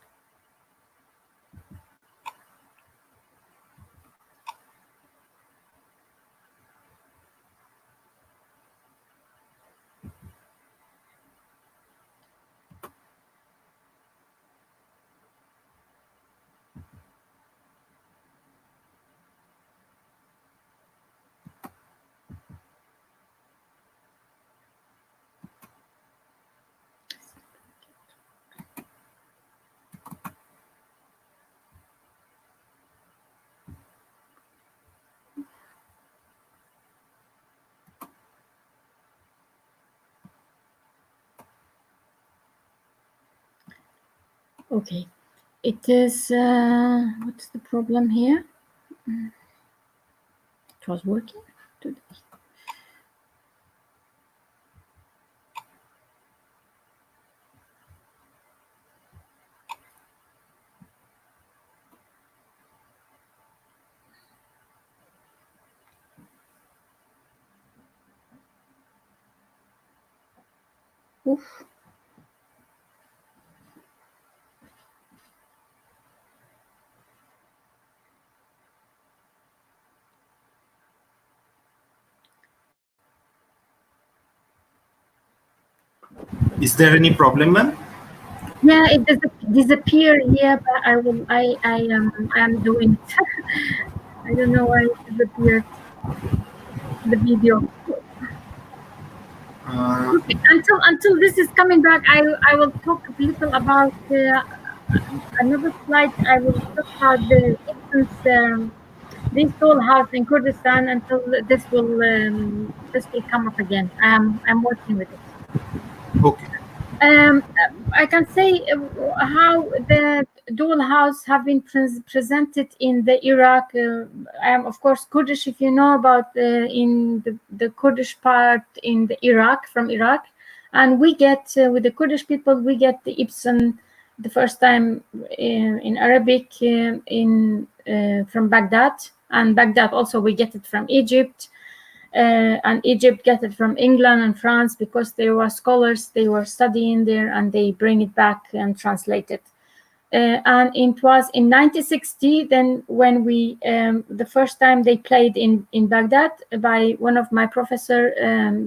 Okay, it is what's the problem here? It was working today. Oof. Is there any problem, ma'am? Yeah, it disappeared here, but I am doing it. I don't know why it disappeared, the video. Okay, until this is coming back, I will talk a little about another slide. I will talk about the Ibsen's this dollhouse in Kurdistan until this will come up again. I'm working with it. Okay. I can say how the dollhouse have been presented in the Iraq. I am of course Kurdish, if you know about in the Kurdish part in the Iraq, from Iraq, and we get with the Kurdish people, we get the Ibsen the first time in Arabic from Baghdad, and Baghdad also we get it from Egypt. And Egypt get it from England and France because there were scholars, they were studying there, and they bring it back and translate it. And it was in 1960 then when we the first time they played in Baghdad by one of my professor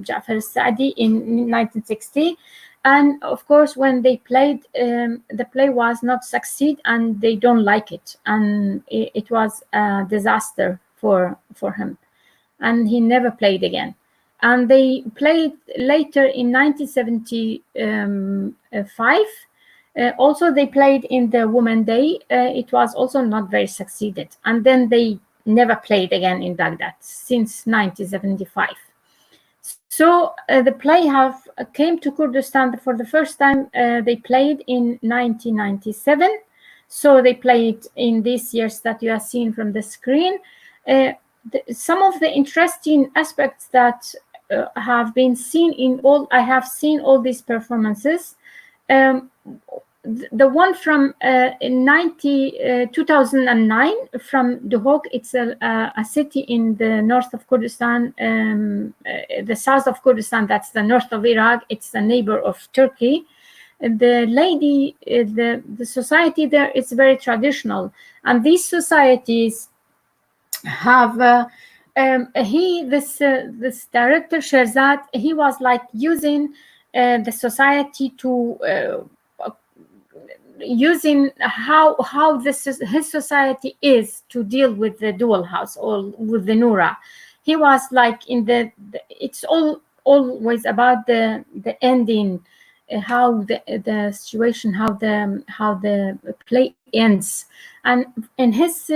Ja'far Saadi in 1960. And of course when they played the play was not succeed and they don't like it, and it was a disaster for him, and he never played again. And they played later in 1975. Also, they played in the Women's Day. It was also not very succeeded. And then they never played again in Baghdad since 1975. So the play came to Kurdistan for the first time. They played in 1997. So they played in these years that you have seen from the screen. Some of the interesting aspects that have been seen I have seen all these performances. The one from 2009 from Duhok, it's a city in the north of Kurdistan, the south of Kurdistan, that's the north of Iraq, it's the neighbor of Turkey. The lady, the society there is very traditional, and these societies have this director Sherzad, he was like using the society to using how his society is to deal with the dual house or with the Noura. He was like it's always about the ending, how the situation, how the play ends. And in his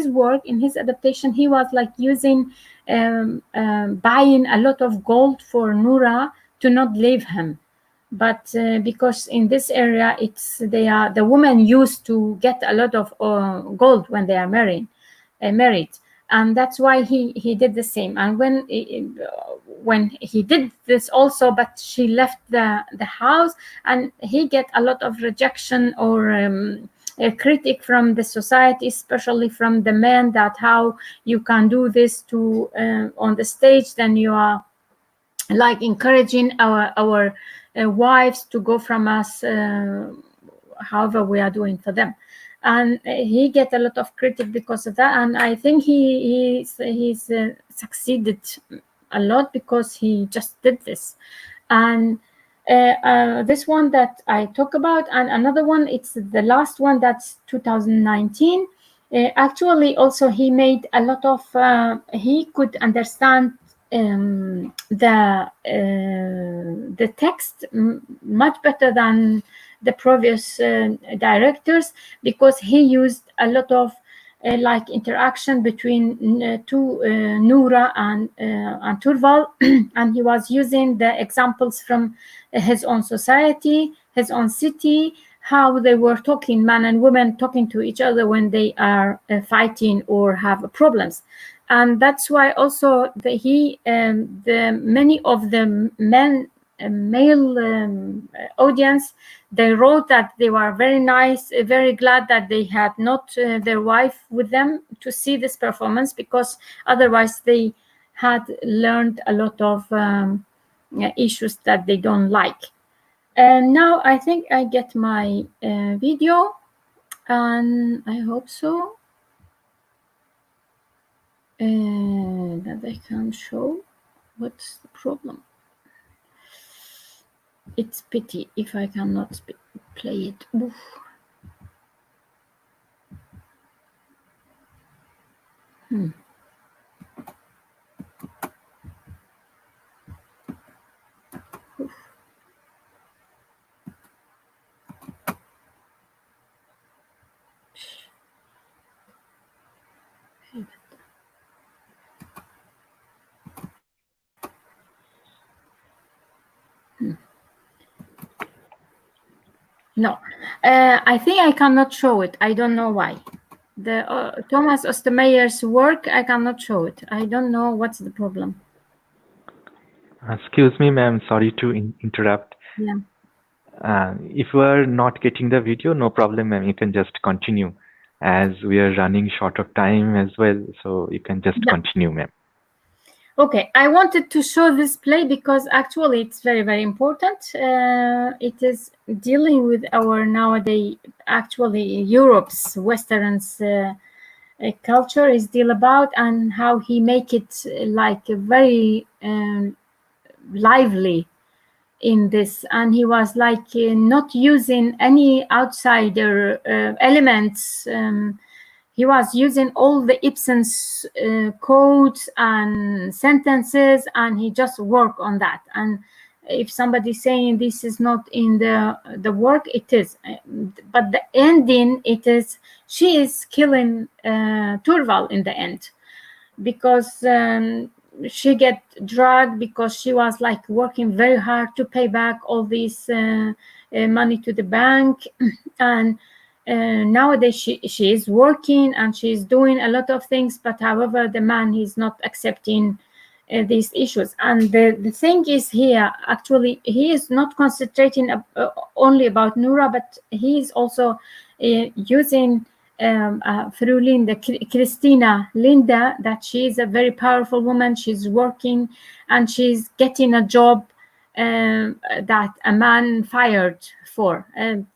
work, in his adaptation, he was like using buying a lot of gold for Noura to not leave him. But because in this area, the women used to get a lot of gold when they are married, and that's why he did the same. And when he did this also, but she left the house, and he get a lot of rejection or a critic from the society, especially from the men, that how you can do this to on the stage, then you are like encouraging our wives to go from us, however we are doing for them. And he get a lot of critic because of that, and I think he's succeeded a lot because he just did this. And this one that I talk about, and another one, it's the last one, that's 2019. Actually also he made a lot of he could understand the text much better than the previous directors, because he used a lot of like interaction between Noura and Turval, and he was using the examples from his own society, his own city, how they were talking, man and women talking to each other when they are fighting or have problems. and that's why also the many of the male audience, they wrote that they were very nice, very glad that they had not their wife with them to see this performance, because otherwise they had learned a lot of issues that they don't like. And now I think I get my video, and I hope so that I can show. What's the problem? It's pity if I cannot play it. Oof. Oof. No, I think I cannot show it. I don't know why. The Thomas Ostermeyer's work, I cannot show it. I don't know what's the problem. Excuse me, ma'am. Sorry to interrupt. Yeah. If you are not getting the video, no problem, ma'am. You can just continue, as we are running short of time as well. So you can just continue, ma'am. Okay, I wanted to show this play because actually it's very, very important. It is dealing with our nowadays, actually Europe's, Western's culture is deal about, and how he make it like a very lively in this. And he was like not using any outsider elements. He was using all the Ibsen's quotes and sentences, and he just worked on that. And if somebody's saying this is not in the work, it is. But the ending, it is, she is killing Turval in the end, because she get drugged because she was like working very hard to pay back all this money to the bank. And nowadays she is working and she's doing a lot of things, but however the man is not accepting these issues. And the thing is here, actually he is not concentrating only about Noura, but he is also using through Linda, Christina Linda, that she is a very powerful woman. She's working and she's getting a job that a man fired for, and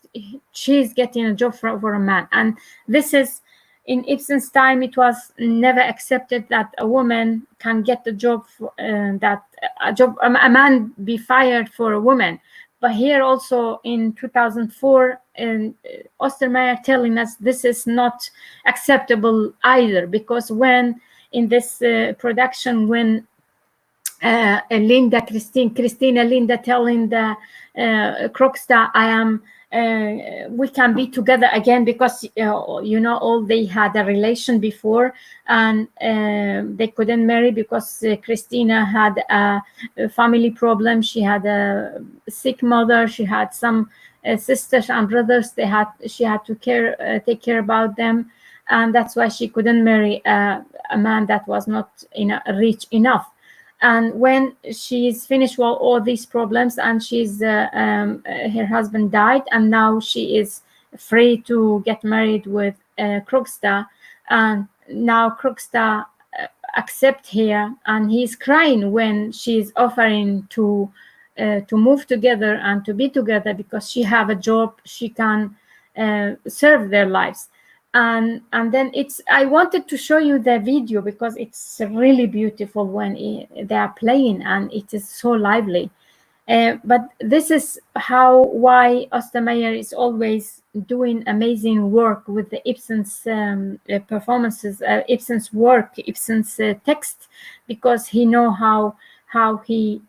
she's getting a job for a man. And this is, in Ibsen's time, it was never accepted that a woman can get a job for, a man be fired for a woman. But here also in 2004, Ostermeyer telling us this is not acceptable either, because when in this production, when Christina Linda telling the Krogstad, I am, we can be together again, because you know, all they had a relation before, and they couldn't marry because Christina had a family problem. She had a sick mother. She had some sisters and brothers. She had to take care about them, and that's why she couldn't marry a man that was not rich enough. And when she's finished all these problems, and she's her husband died, and now she is free to get married with Krogstad, and now Krogstad accept her, and he's crying when she's offering to move together and to be together, because she have a job, she can serve their lives. And then I wanted to show you the video because it's really beautiful when they are playing, and it is so lively. But this is why Ostermeyer is always doing amazing work with the Ibsen's performances, Ibsen's work, Ibsen's text, because he know how he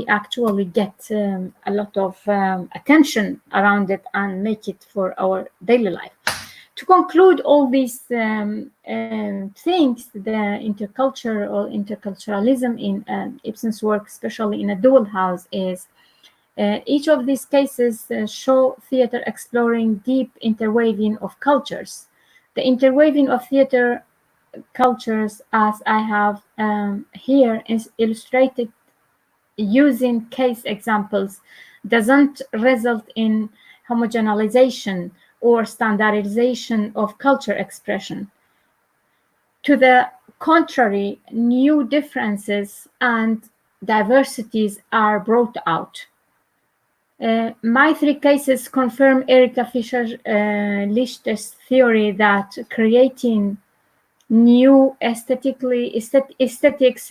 actually gets a lot of attention around it and make it for our daily life. To conclude all these things, the interculture or interculturalism in Ibsen's work, especially in A Dual House, is each of these cases show theater exploring deep interweaving of cultures. The interweaving of theater cultures, as I have here is illustrated using case examples, doesn't result in homogenization or standardization of culture expression. To the contrary, new differences and diversities are brought out. My three cases confirm Erika Fischer-Lichter's theory that creating new aesthetics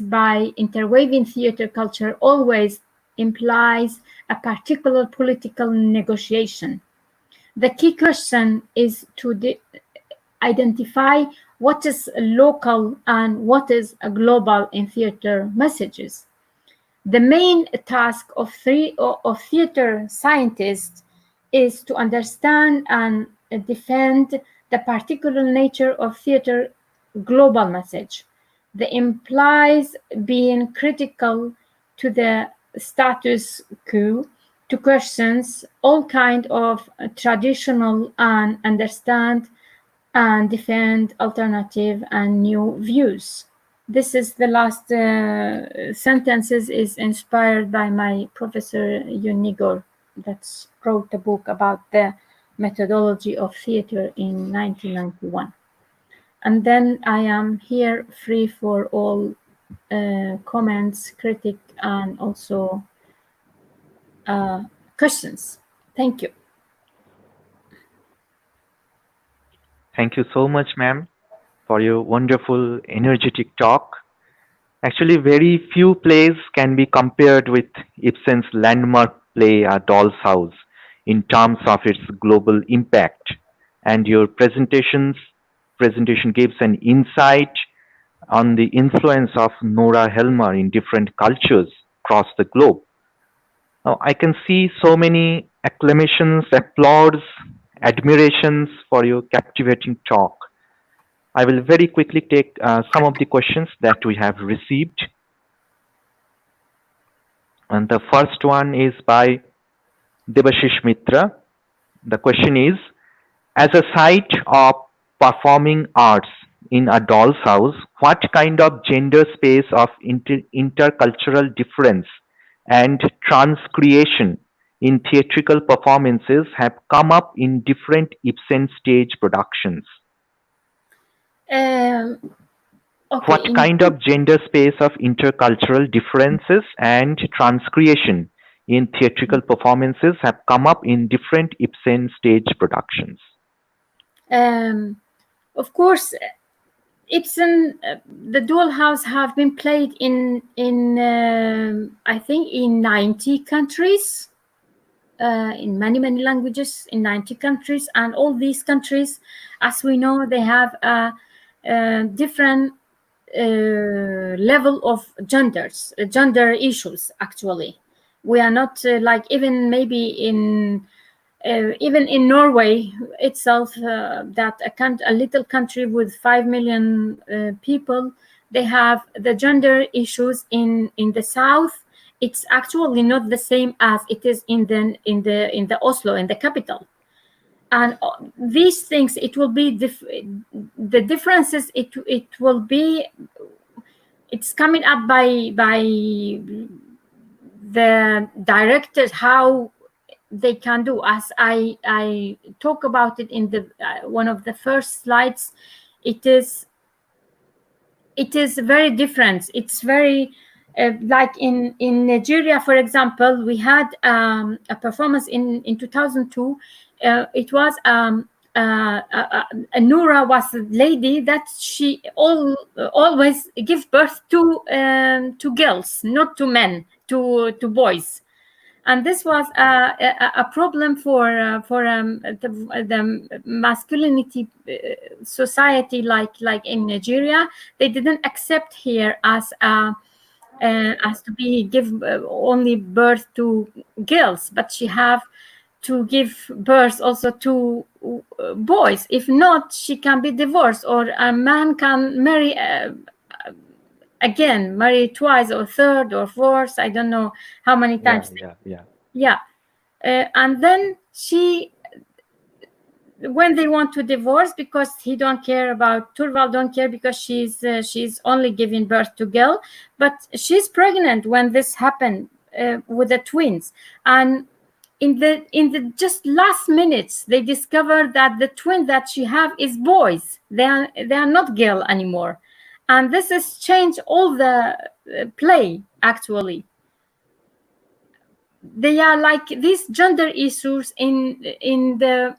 by interweaving theater culture always implies a particular political negotiation. The key question is to identify what is local and what is global in theater messages. The main task of theater scientists is to understand and defend the particular nature of theater global message. That implies being critical to the status quo, to questions all kind of traditional and understand and defend alternative and new views. This is the last sentences is inspired by my professor Yunigor that wrote a book about the methodology of theater in 1991. And then I am here free for all comments, critique, and also questions. Thank you. Thank you so much, ma'am, for your wonderful, energetic talk. Actually, very few plays can be compared with Ibsen's landmark play, A Doll's House, in terms of its global impact. And your presentation gives an insight on the influence of Nora Helmer in different cultures across the globe. Now, I can see so many acclamations, applause, admirations for your captivating talk. I will very quickly take some of the questions that we have received. And the first one is by Debashish Mitra. The question is, as a site of performing arts in A Doll's House, what kind of gender space of intercultural difference and transcreation in theatrical performances have come up in different Ibsen stage productions? Okay, What kind of gender space of intercultural differences and transcreation in theatrical performances have come up in different Ibsen stage productions? Of course, Ibsen, the Doll House have been played in I think in 90 countries, in many languages in 90 countries, and all these countries, as we know, they have a different level of gender issues. Actually, we are not like even maybe in Norway itself, that a little country with 5 million people, they have the gender issues in the south. It's actually not the same as it is in the Oslo, in the capital. And these things, it will be the differences. It will be. It's coming up by the directors, how they can do. As I talk about it in the one of the first slides, it is very different. It's very like in Nigeria, for example, we had a performance in 2002. It was Nora was a lady that she always gives birth to girls, not to men, to boys. And this was a problem for the masculinity society, like in Nigeria. They didn't accept her as to be give only birth to girls, but she have to give birth also to boys. If not, she can be divorced, or a man can marry again, marry twice or third or fourth. I don't know how many times. Yeah. And then when they want to divorce, because he don't care about Turval, don't care because she's only giving birth to girl, but she's pregnant when this happened with the twins, and in the just last minutes they discover that the twin that she have is boys. They are not girl anymore, and this has changed all the play. Actually, they are like these gender issues in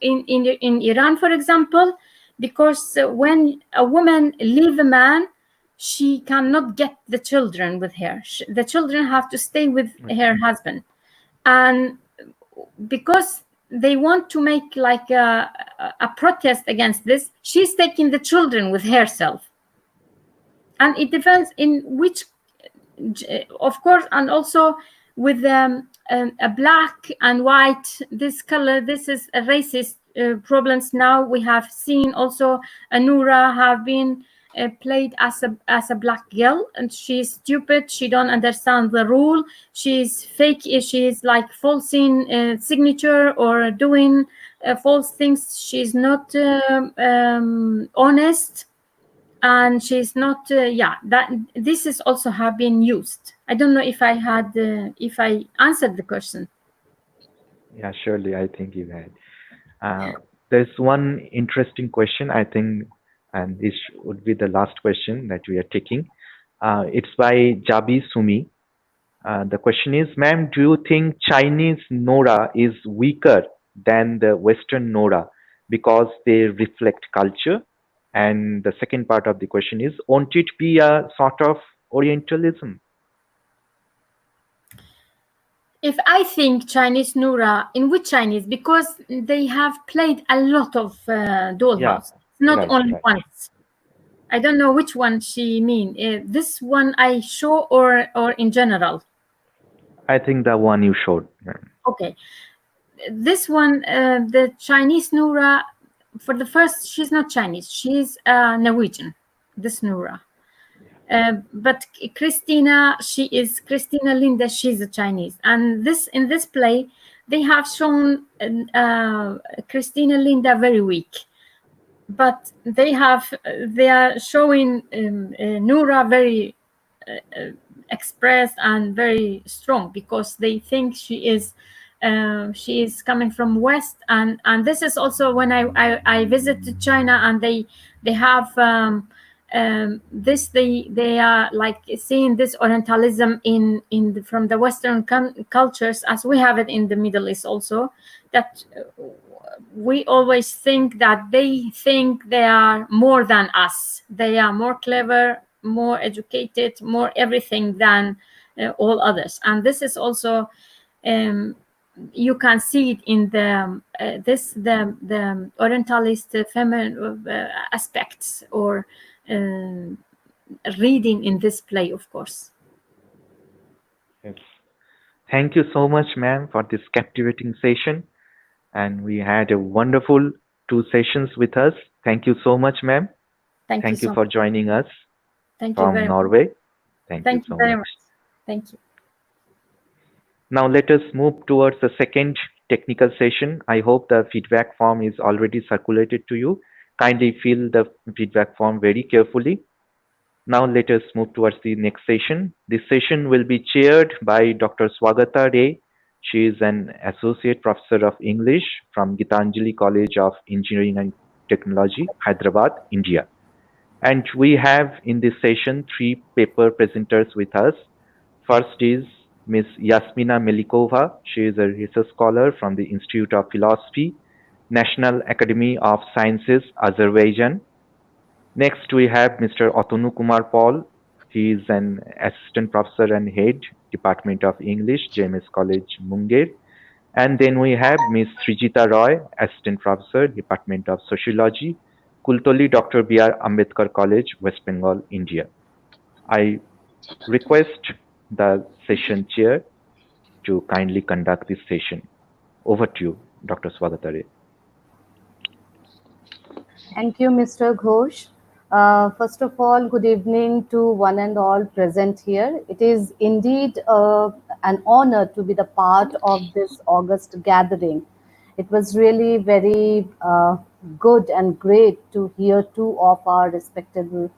Iran, for example, because when a woman leave a man, she cannot get the children with her. The children have to stay with her husband, and because they want to make like a protest against this, she's taking the children with herself. And it depends in which, of course, and also with a black and white, this color, this is a racist problems. Now we have seen also Noura have been played as a black girl, and she's stupid, she don't understand the rule, she's fake, she's like falsing signature or doing false things, she's not honest, and she's not that this is also have been used. I don't know if I had if I answered the question. Yeah, surely, I think you had. There's one interesting question, I think, and this would be the last question that we are taking. It's by Jabi Sumi. The question is, ma'am, do you think Chinese Nora is weaker than the Western Nora because they reflect culture? And the second part of the question is, won't it be a sort of Orientalism? If I think Chinese Noura, in which Chinese? Because they have played a lot of dollhouse, not only once. I don't know which one she mean. This one I show or in general? I think the one you showed. Okay. This one, the Chinese Noura, for the first, she's not Chinese. She's Norwegian, this Noura. But Christina, she is Christina Linda, she's a Chinese. And in this play, they have shown Christina Linda very weak. But they are showing Noura very expressed and very strong, because they think she is coming from West, and this is also when I visited China, and they have this, they are like seeing this Orientalism from the Western cultures, as we have it in the Middle East also, that we always think that they think they are more than us. They are more clever, more educated, more everything than all others. And this is also you can see it in the Orientalist feminine aspects or reading in this play, of course. Yes. Thank you so much, ma'am, for this captivating session. And we had a wonderful 2 sessions with us. Thank you so much, ma'am. Thank you for joining us from Norway. Thank you so very much. Thank you. Now let us move towards the second technical session. I hope the feedback form is already circulated to you. Kindly fill the feedback form very carefully. Now let us move towards the next session. This session will be chaired by Dr. Swagata Ray. She is an Associate Professor of English from Gitanjali College of Engineering and Technology, Hyderabad, India. And we have in this session 3 paper presenters with us. First is Ms. Yasmina Melikova. She is a research scholar from the Institute of Philosophy, National Academy of Sciences, Azerbaijan. Next, we have Mr. Atanu Kumar Paul. He is an assistant professor and head, Department of English, JMS College, Munger. And then we have Ms. Srijita Roy, assistant professor, Department of Sociology, Kultoli Dr. B.R. Ambedkar College, West Bengal, India. I request the session chair to kindly conduct this session. Over to you, Dr. Swagatare. Thank you, Mr. Ghosh. First of all, good evening to one and all present here. It is indeed an honor to be the part of this August gathering. It was really very good and great to hear two of our respectable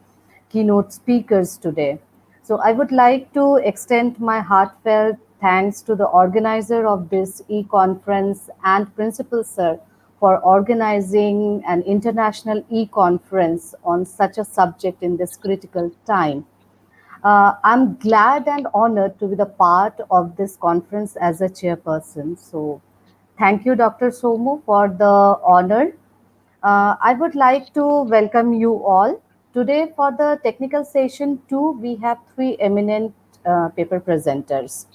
keynote speakers today. So I would like to extend my heartfelt thanks to the organizer of this e-conference and Principal Sir for organizing an international e-conference on such a subject in this critical time. I'm glad and honored to be the part of this conference as a chairperson. So thank you, Dr. Somu, for the honor. I would like to welcome you all. Today for the technical session 2, we have three eminent paper presenters.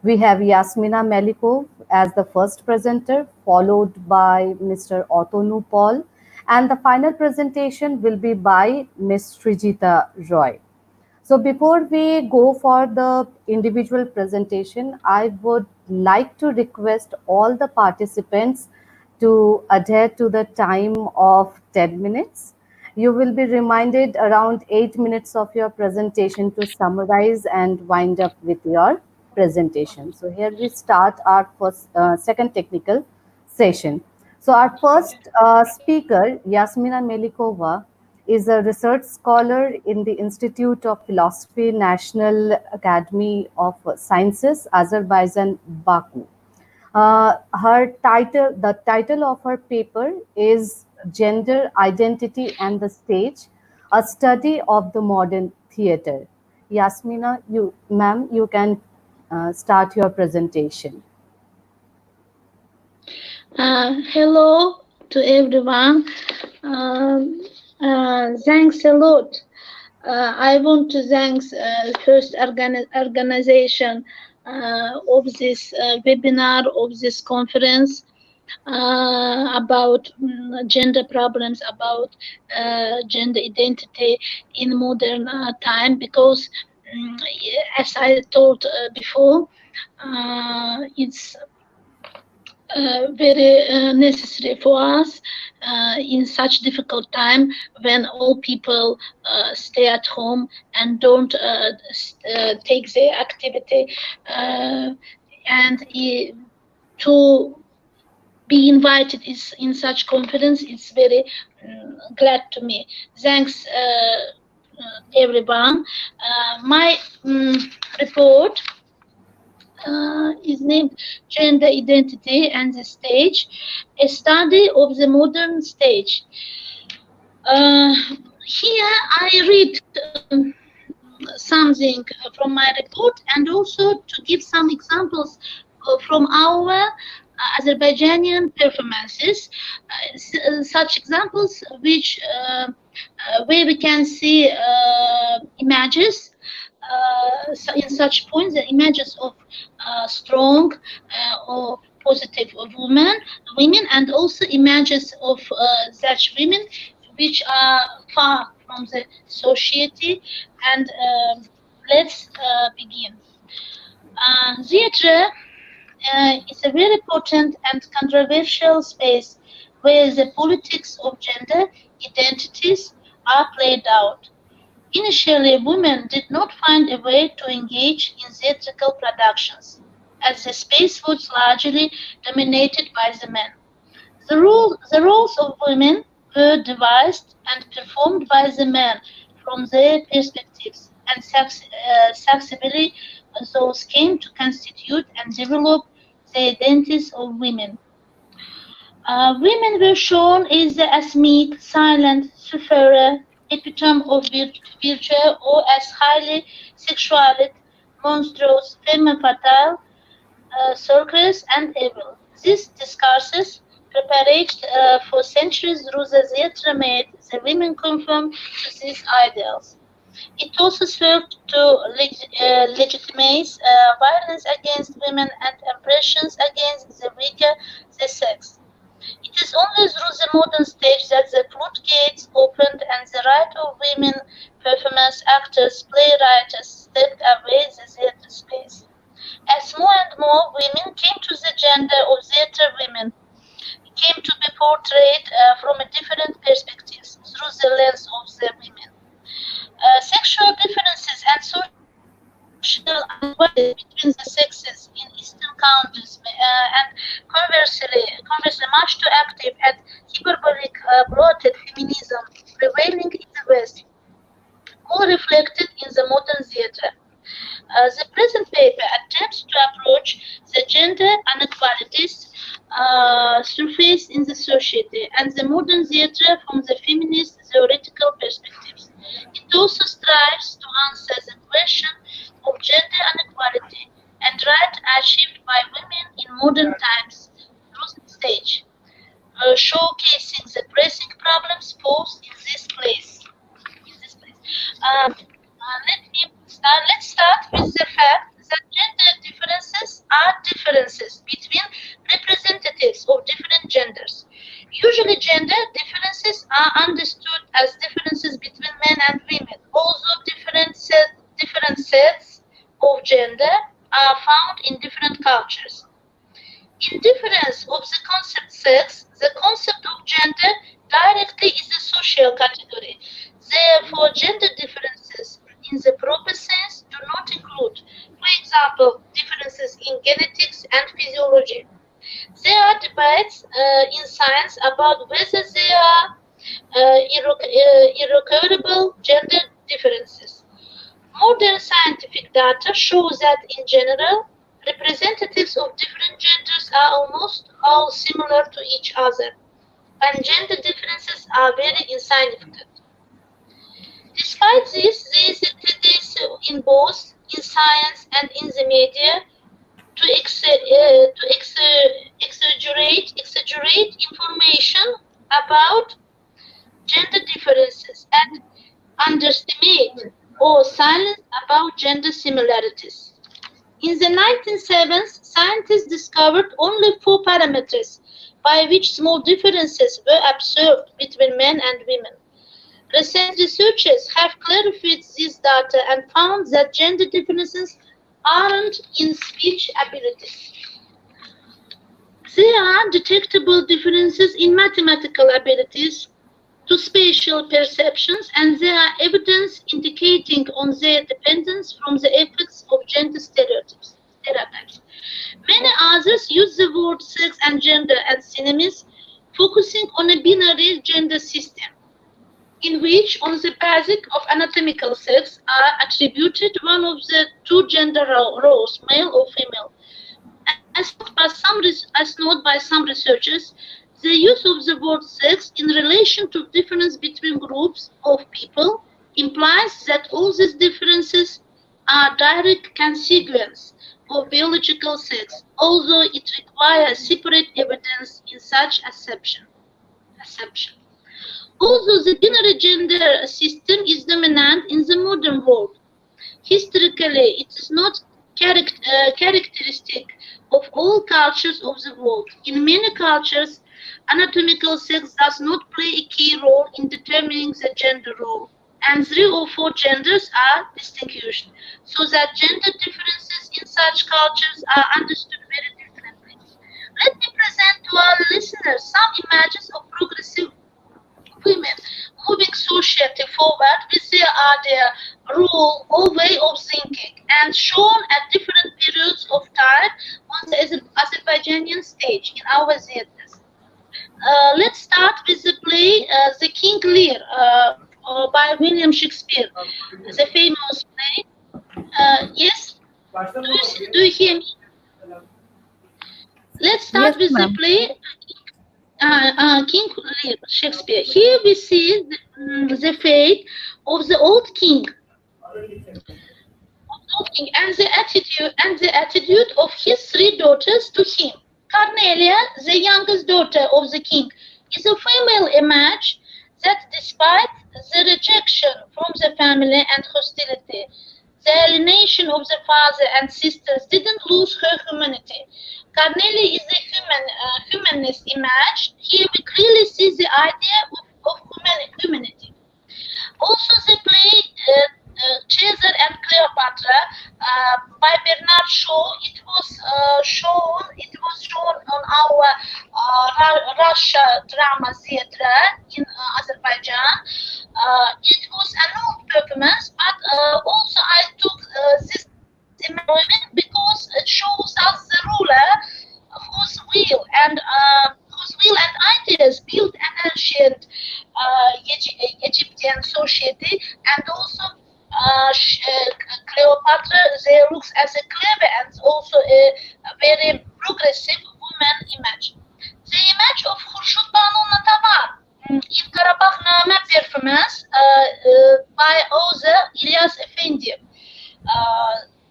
We have Yasmina Melikov as the first presenter, followed by Mr. Otonu Paul, and the final presentation will be by Ms. Srijita Roy. So before we go for the individual presentation, I would like to request all the participants to adhere to the time of 10 minutes. You will be reminded around 8 minutes of your presentation to summarize and wind up with your presentation. So here we start our second technical session. So our first speaker, Yasmina Melikova, is a research scholar in the Institute of Philosophy, National Academy of Sciences, Azerbaijan, Baku. The title of her paper is Gender, Identity and the Stage, a study of the modern theater. Yasmina, ma'am, you can start your presentation. Hello to everyone. Thanks a lot. I want to thank first organization of this webinar, of this conference about gender problems, about gender identity in modern time, because as I told before, it's very necessary for us in such difficult time when all people stay at home and don't take their activity, and to be invited in such conference, it's very glad to me. Thanks everyone. My report is named Gender Identity and the Stage, a study of the modern stage. Here I read something from my report, and also to give some examples from our Azerbaijani performances, such examples which where we can see images in such points, the images of strong or positive women, and also images of such women which are far from the society. And let's begin. Theatre is a very important and controversial space where the politics of gender identities are played out. Initially, women did not find a way to engage in theatrical productions, as the space was largely dominated by the men. The roles of women were devised and performed by the men from their perspectives, and successively those came to constitute and develop the identities of women. Women were shown as the asthmatic, silent, superior, epitome of virtue, or as highly sexualized, monstrous, femme fatale, sorceress, and evil. These discourses perpetuated for centuries through the theatre made the women conform to these ideals. It also served to legitimize violence against women and oppressions against the weaker the sex. It is only through the modern stage that the floodgates opened and the right of women performers, actors, playwrights stepped away the theatre space. As more and more women came to the gender of theatre, women came to be portrayed from a different perspectives through the lens of the women. Sexual differences and social inequalities between the sexes in Eastern countries and conversely witness a much too active and hyperbolic bloated feminism prevailing in the West, all reflected in the modern theater. The present paper attempts to approach the gender inequalities surface in the society and the modern theater from the feminist theoretical perspectives. It also strives to answer the question of gender inequality and right achieved by women in modern times through the stage, showcasing the pressing problems posed in this place. Let's start with the fact that gender differences are differences between representatives of different genders. Usually gender differences are understood as differences between men and women, although different sets of gender are found in different cultures. In difference of the concept sex, the concept of gender directly is a social category. Therefore, gender differences in the proper sense do not include, for example, differences in genetics and physiology. There are debates in science about whether there are irrecoverable gender differences. Modern scientific data show that, in general, representatives of different genders are almost all similar to each other, and gender differences are very insignificant. Despite this, there is a tendency in both in science and in the media to exaggerate information about gender differences and underestimate or silence about gender similarities. In the 1970s, scientists discovered only 4 parameters by which small differences were observed between men and women. Recent researchers have clarified this data and found that gender differences aren't in speech abilities. There are detectable differences in mathematical abilities to spatial perceptions, and there are evidence indicating on their dependence from the effects of gender stereotypes. Many others use the word sex and gender as synonyms, focusing on a binary gender system, in which on the basis of anatomical sex are attributed one of the 2 gender roles, male or female. As noted by some researchers, the use of the word sex in relation to difference between groups of people implies that all these differences are direct consequences of biological sex, although it requires separate evidence in such assumption. Although the binary gender system is dominant in the modern world, historically it is not characteristic of all cultures of the world. In many cultures, anatomical sex does not play a key role in determining the gender role, and 3 or 4 genders are distinguished, so that gender differences in such cultures are understood very differently. Let me present to our listeners some images of progressive women moving society forward with their idea, rule, or way of thinking, and shown at different periods of time on the Azerbaijani stage in our theaters. Let's start with the play The King Lear by William Shakespeare, the famous play. Yes? Do you hear me? Let's start with the play King Lear, Shakespeare. Here we see the fate of the old king, and the attitude of his 3 daughters to him. Cornelia, the youngest daughter of the king, is a female image that, despite the rejection from the family and hostility, the alienation of the father and sisters didn't lose her humanity. Cornelia is a humanist image. Here we clearly see the idea of humanity. Also, the play Caesar and Cleopatra by Bernard Shaw. It was shown on our Russia drama theater in Azerbaijan. It was an old performance, but also I took this image because it shows us the ruler whose will and whose pyramids built an ancient Egyptian society, and also Cleopatra there looks as a clever and also a very progressive woman image. The image of Khurshud Banu Natavar in Karabakh Nama performance by author Ilyas Efendi.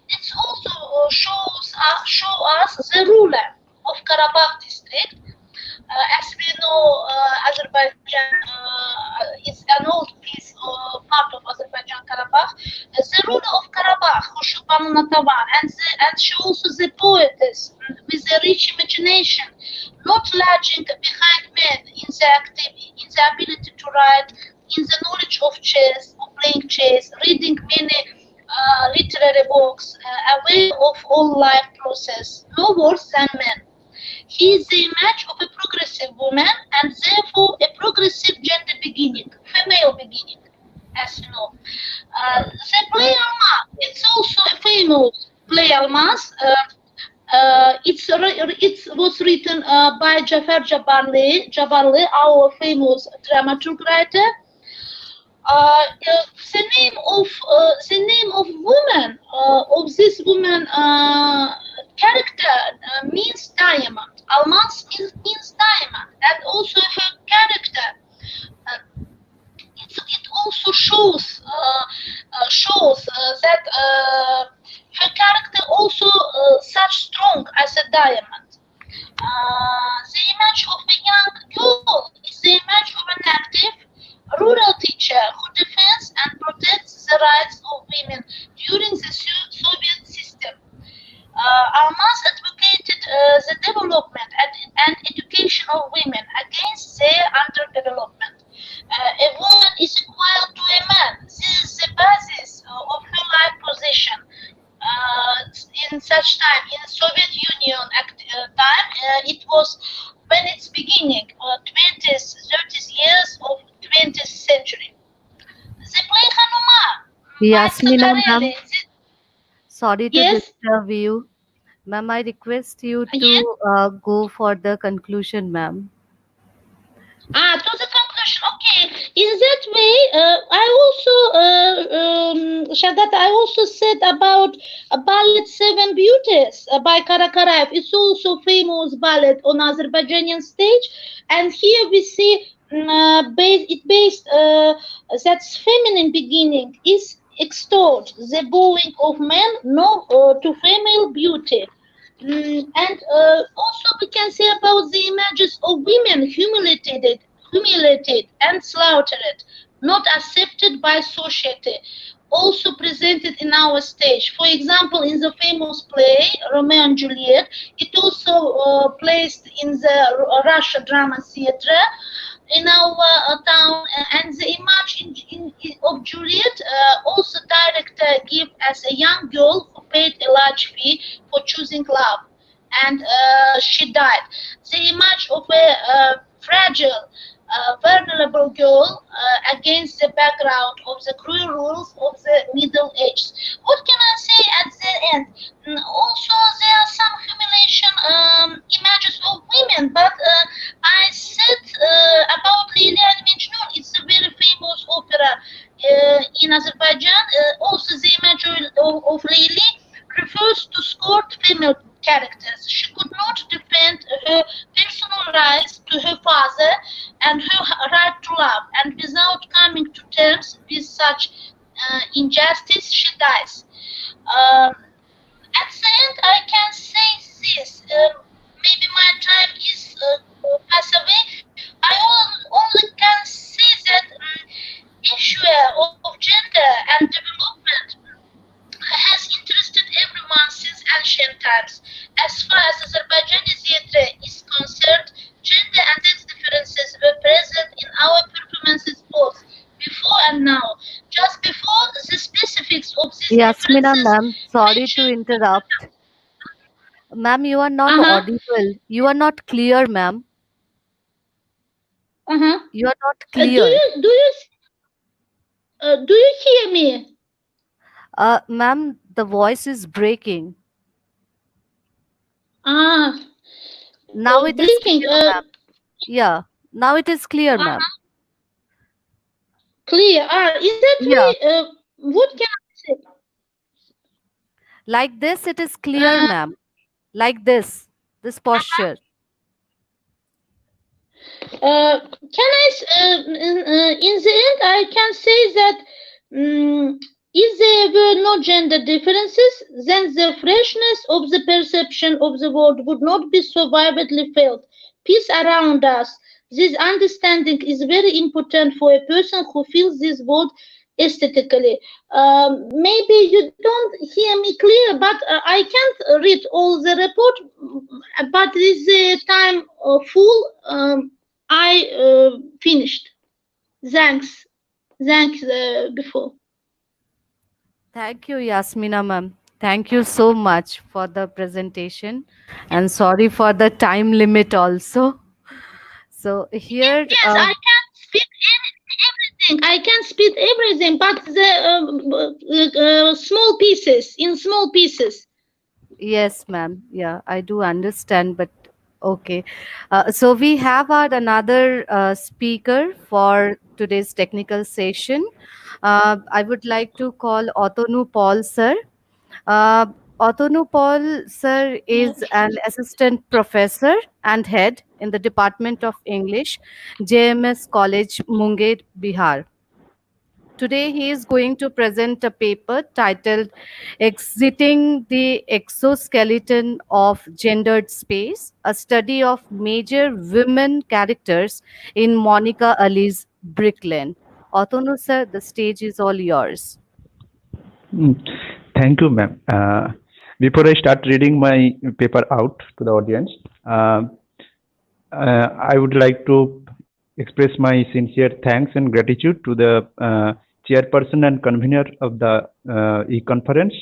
It also show us the ruler of Karabakh district. As we know, Azerbaijan is an old piece part of Azerbaijan Karabakh. The ruler of Karabakh, Khurshud Banu Natavar, and she also the poetess with a rich imagination, not lagging behind men in the ability to write, in the knowledge of chess, of playing chess, reading many literary books, aware of all life process, no worse than men. He is the image of a progressive woman and therefore a progressive gender beginning, female beginning, as you know. The play Almas, it's also a famous play Almas. It was written by Jafar Jabarli, our famous dramaturg writer. The name of woman of this woman character means diamond. Almas means diamond, and also her character. It also shows that her character also such strong as a diamond. The image of a young girl is the image of an active rural teacher who defends and protects the rights of women during the Soviet system. Almas advocated the development and education of women against their underdevelopment. A woman is equal to a man. This is the basis of her life position. In such time, in Soviet Union time, it was when it's beginning, 20th, 30th years of 20th century. The play Hanuma. Yasmina ma'am, sorry to Yes. disturb you. Ma'am, I request you Yes. to go for the conclusion, ma'am. To the conclusion. Okay. In that way, I also, Shadat, I also said about a ballet Seven Beauties by Karakaraev. It's also famous ballet on Azerbaijani stage, and here we see that's feminine beginning is extolled, the bowing of men no to female beauty. And also we can say about the images of women humiliated and slaughtered, not accepted by society, also presented in our stage. For example, in the famous play Romeo and Juliet, it also placed in the Russia drama theater in our town, and the image of Juliet also director give as a young girl who paid a large fee for choosing love, and she died. The image of a fragile, vulnerable girl against the background of the cruel rules of the Middle Ages. What can I say at the end? Also, there are some humiliation images of women, but I said about Leyla and Mejnun. It's a very famous opera in Azerbaijan. Also, the image of Leyla refers to scorned female characters. She could not defend her personal rights to her father and her right to love, and without coming to terms with such injustice, she dies. At the end, I can say this. Maybe my time is pass away. I only can say that issue of gender and development has interested everyone since ancient times. As far as Azerbaijani theatre is concerned, gender and sex differences were present in our performances both before and now. Just before, the specifics of these Yasmina differences ma'am, sorry to mentioned. interrupt. Ma'am, you are not audible. You are not clear, ma'am. You are not clear. Do you hear me? Ma'am, the voice is breaking. Now it is Breaking. clear, ma'am. Yeah, Now it is clear, ma'am. Clear. In that Yeah. way, what can I say? Like this, it is clear, ma'am. Like this posture. Can I, in the end, I can say that if there were no gender differences, then the freshness of the perception of the world would not be so vividly felt. Peace around us. This understanding is very important for a person who feels this world aesthetically. Maybe you don't hear me clear, but I can't read all the report, but this time full. I finished. Thanks. Thanks before. Thank you, Yasmina ma'am. Thank you so much for the presentation, and sorry for the time limit also. So here, Yes, I can speak everything. I can speak everything, but the small pieces, in small pieces. yes, ma'am. Yeah, I do understand, but okay. So we have our another speaker for today's technical session. I would like to call Otonu Paul, sir. Uh, Otonu Paul, sir, is an assistant professor and head in the Department of English, JMS College, Munger, Bihar. Today, he is going to present a paper titled Exiting the Exoskeleton of Gendered Space, a study of major women characters in Monica Ali's Bricklane. Otonu, sir, the stage is all yours. Thank you, ma'am. Before I start reading my paper out to the audience, I would like to express my sincere thanks and gratitude to the chairperson and convener of the e-conference.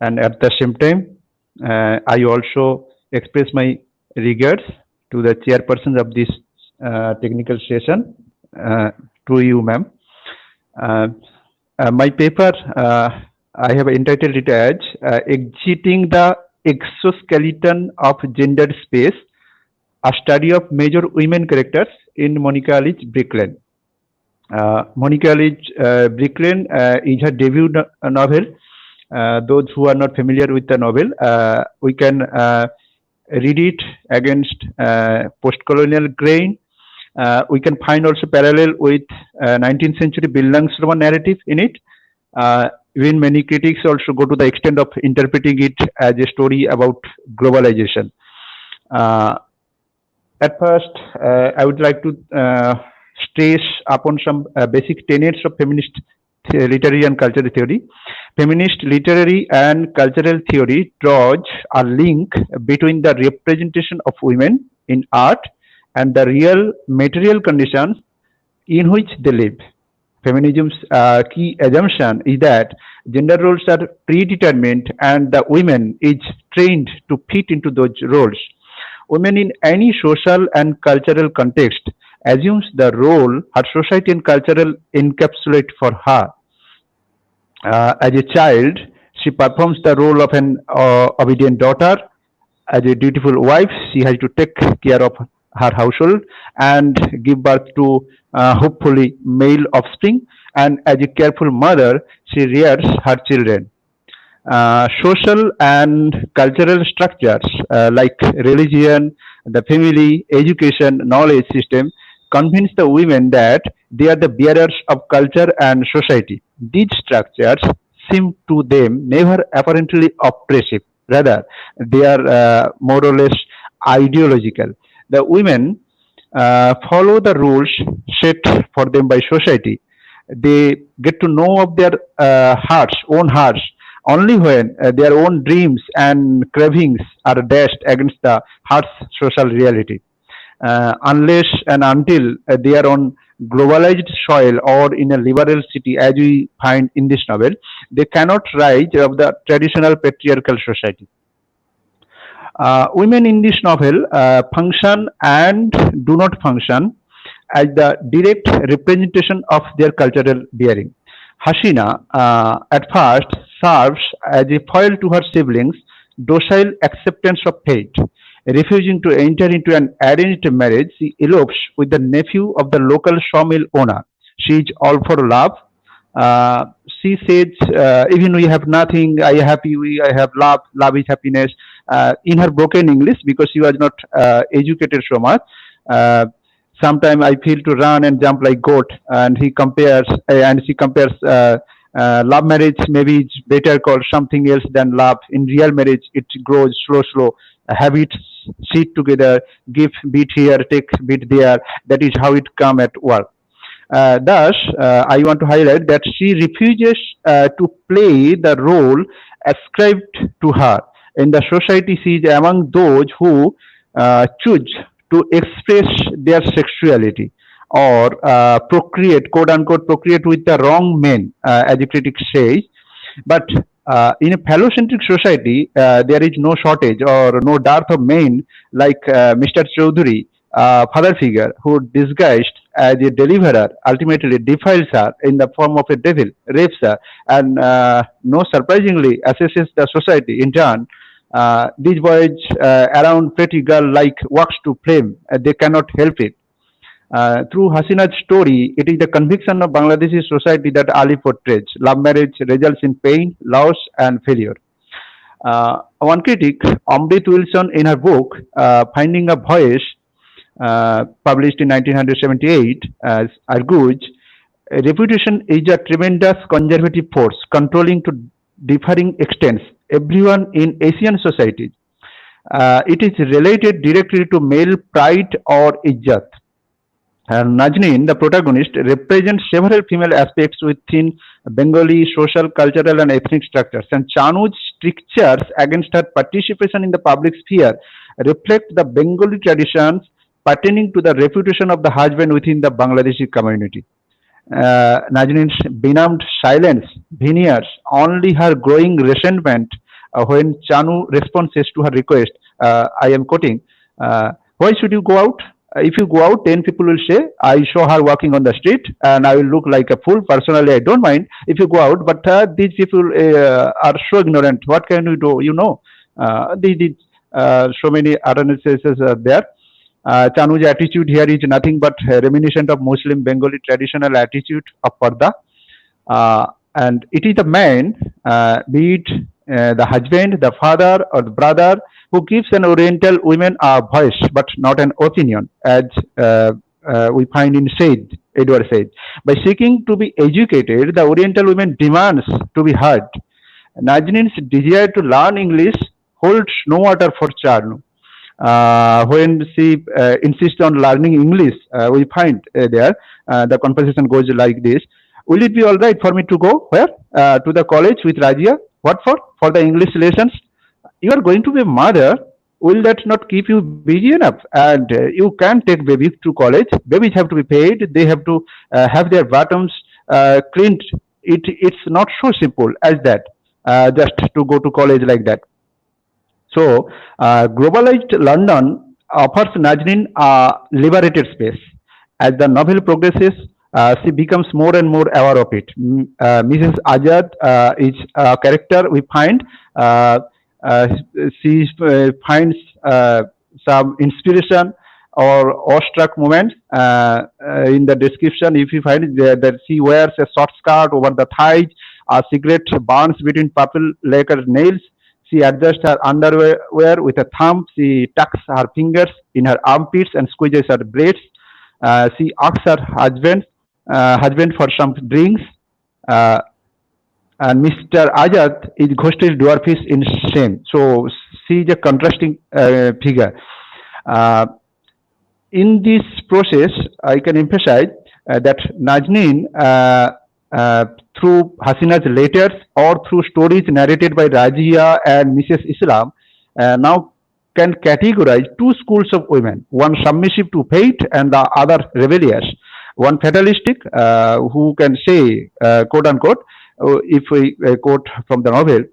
And at the same time, I also express my regards to the chairperson of this technical session, to you, ma'am. My paper, I have entitled it as Exiting the Exoskeleton of Gendered Space, a study of major women characters in Monica Ali's Bricklane. Monica Ali's Bricklane is her debut novel. Those who are not familiar with the novel, we can read it against post-colonial grain. We can find also parallel with 19th century Bildungsroman narrative in it. Even many critics also go to the extent of interpreting it as a story about globalization. At first, I would like to stress upon some basic tenets of feminist literary and cultural theory. Feminist literary and cultural theory draws a link between the representation of women in art and the real material conditions in which they live. Feminism's key assumption is that gender roles are predetermined and the women is trained to fit into those roles. Women in any social and cultural context assumes the role her society and cultural encapsulate for her. As a child, she performs the role of an obedient daughter. As a dutiful wife, she has to take care of her household and give birth to hopefully male offspring. And as a careful mother, she rears her children. Social and cultural structures like religion, the family, education, knowledge system convince the women that they are the bearers of culture and society. These structures seem to them never apparently oppressive. Rather, they are more or less ideological. The women follow the rules set for them by society. They get to know of their own hearts, only when their own dreams and cravings are dashed against the harsh social reality. Unless and until they are on globalized soil or in a liberal city, as we find in this novel, they cannot rise of the traditional patriarchal society. Women in this novel function and do not function as the direct representation of their cultural bearing. Hasina, at first, serves as a foil to her siblings' docile acceptance of fate. Refusing to enter into an arranged marriage, she elopes with the nephew of the local sawmill owner. She is all for love. Uh, she says, even we have nothing, I happy, I have love, love is happiness. In her broken English, because she was not educated so much. Uh, Sometimes I feel to run and jump like goat, and he compares and she compares love marriage maybe it's better called something else than love. In real marriage, it grows slow. Habits sit together, give bit here, take bit there. That is how it come at work. Thus, I want to highlight that she refuses to play the role ascribed to her in the society. She is among those who choose to express their sexuality or procreate, quote unquote, procreate with the wrong men, as a critic says. But in a phallocentric society, there is no shortage or no dearth of men like Mr. Chaudhary, father figure who, disguised as a deliverer, ultimately defiles her in the form of a devil, rapes her, and no surprisingly assesses the society in turn. These boys around pretty girl like walks to flame. They cannot help it. Through Hasina's story, it is the conviction of Bangladeshi society that Ali portrays. Love marriage results in pain, loss, and failure. One critic, Amrit Wilson, in her book Finding a Voice, published in 1978, argues reputation is a tremendous conservative force controlling to differing extents everyone in Asian societies. It is related directly to male pride or izzat. And Najnin, the protagonist, represents several female aspects within Bengali social, cultural, and ethnic structures. And Chanu's strictures against her participation in the public sphere reflect the Bengali traditions pertaining to the reputation of the husband within the Bangladeshi community. Najnin's benumbed silence veneers only her growing resentment when Chanu responds to her request. I am quoting, why should you go out? If you go out, 10 people will say, I saw her walking on the street and I will look like a fool. Personally, I don't mind if you go out, but these people are so ignorant. What can we do? You know, so many utterances are there. Chanu's attitude here is nothing but reminiscent of Muslim Bengali traditional attitude of Parda. And it is the man, be it the husband, the father, or the brother, who gives an Oriental woman a voice but not an opinion, as we find in Edward Said. By seeking to be educated, the Oriental woman demands to be heard. Najnin's desire to learn English holds no water for Chanu. When she insists on learning English, we find there the conversation goes like this. Will it be all right for me to go? Where? To the college with Rajia. What for? For the English lessons. You are going to be a mother. Will that not keep you busy enough? And you can take babies to college. Babies have to be paid. They have to have their bottoms cleaned. It's not so simple as that, just to go to college like that. So, globalized London offers Najnin a liberated space. As the novel progresses, she becomes more and more aware of it. Mrs. Azad is a character we find. She finds some inspiration or awestruck moments in the description. If you find that she wears a short skirt over the thighs, a cigarette burns between purple lacquer nails. She adjusts her underwear with a thumb. She tucks her fingers in her armpits and squeezes her braids. She asks her husband for some drinks. And Mr. Azad is ghostly dwarfish in shame. So she is a contrasting figure. In this process, I can emphasize that Najnin, through Hasina's letters or through stories narrated by Rajia and Mrs. Islam, now can categorize two schools of women, one submissive to fate and the other rebellious. One fatalistic, who can say, quote unquote, if we quote from the novel,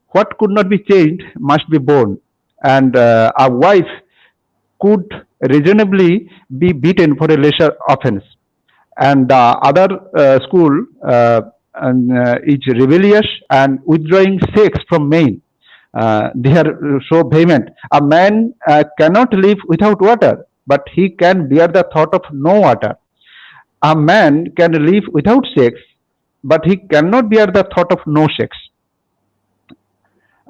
what could not be changed must be borne. And a wife could reasonably be beaten for a lesser offense. And the other school is rebellious and withdrawing sex from men. They are so vehement. A man cannot live without water, but he can bear the thought of no water. A man can live without sex, but he cannot bear the thought of no sex.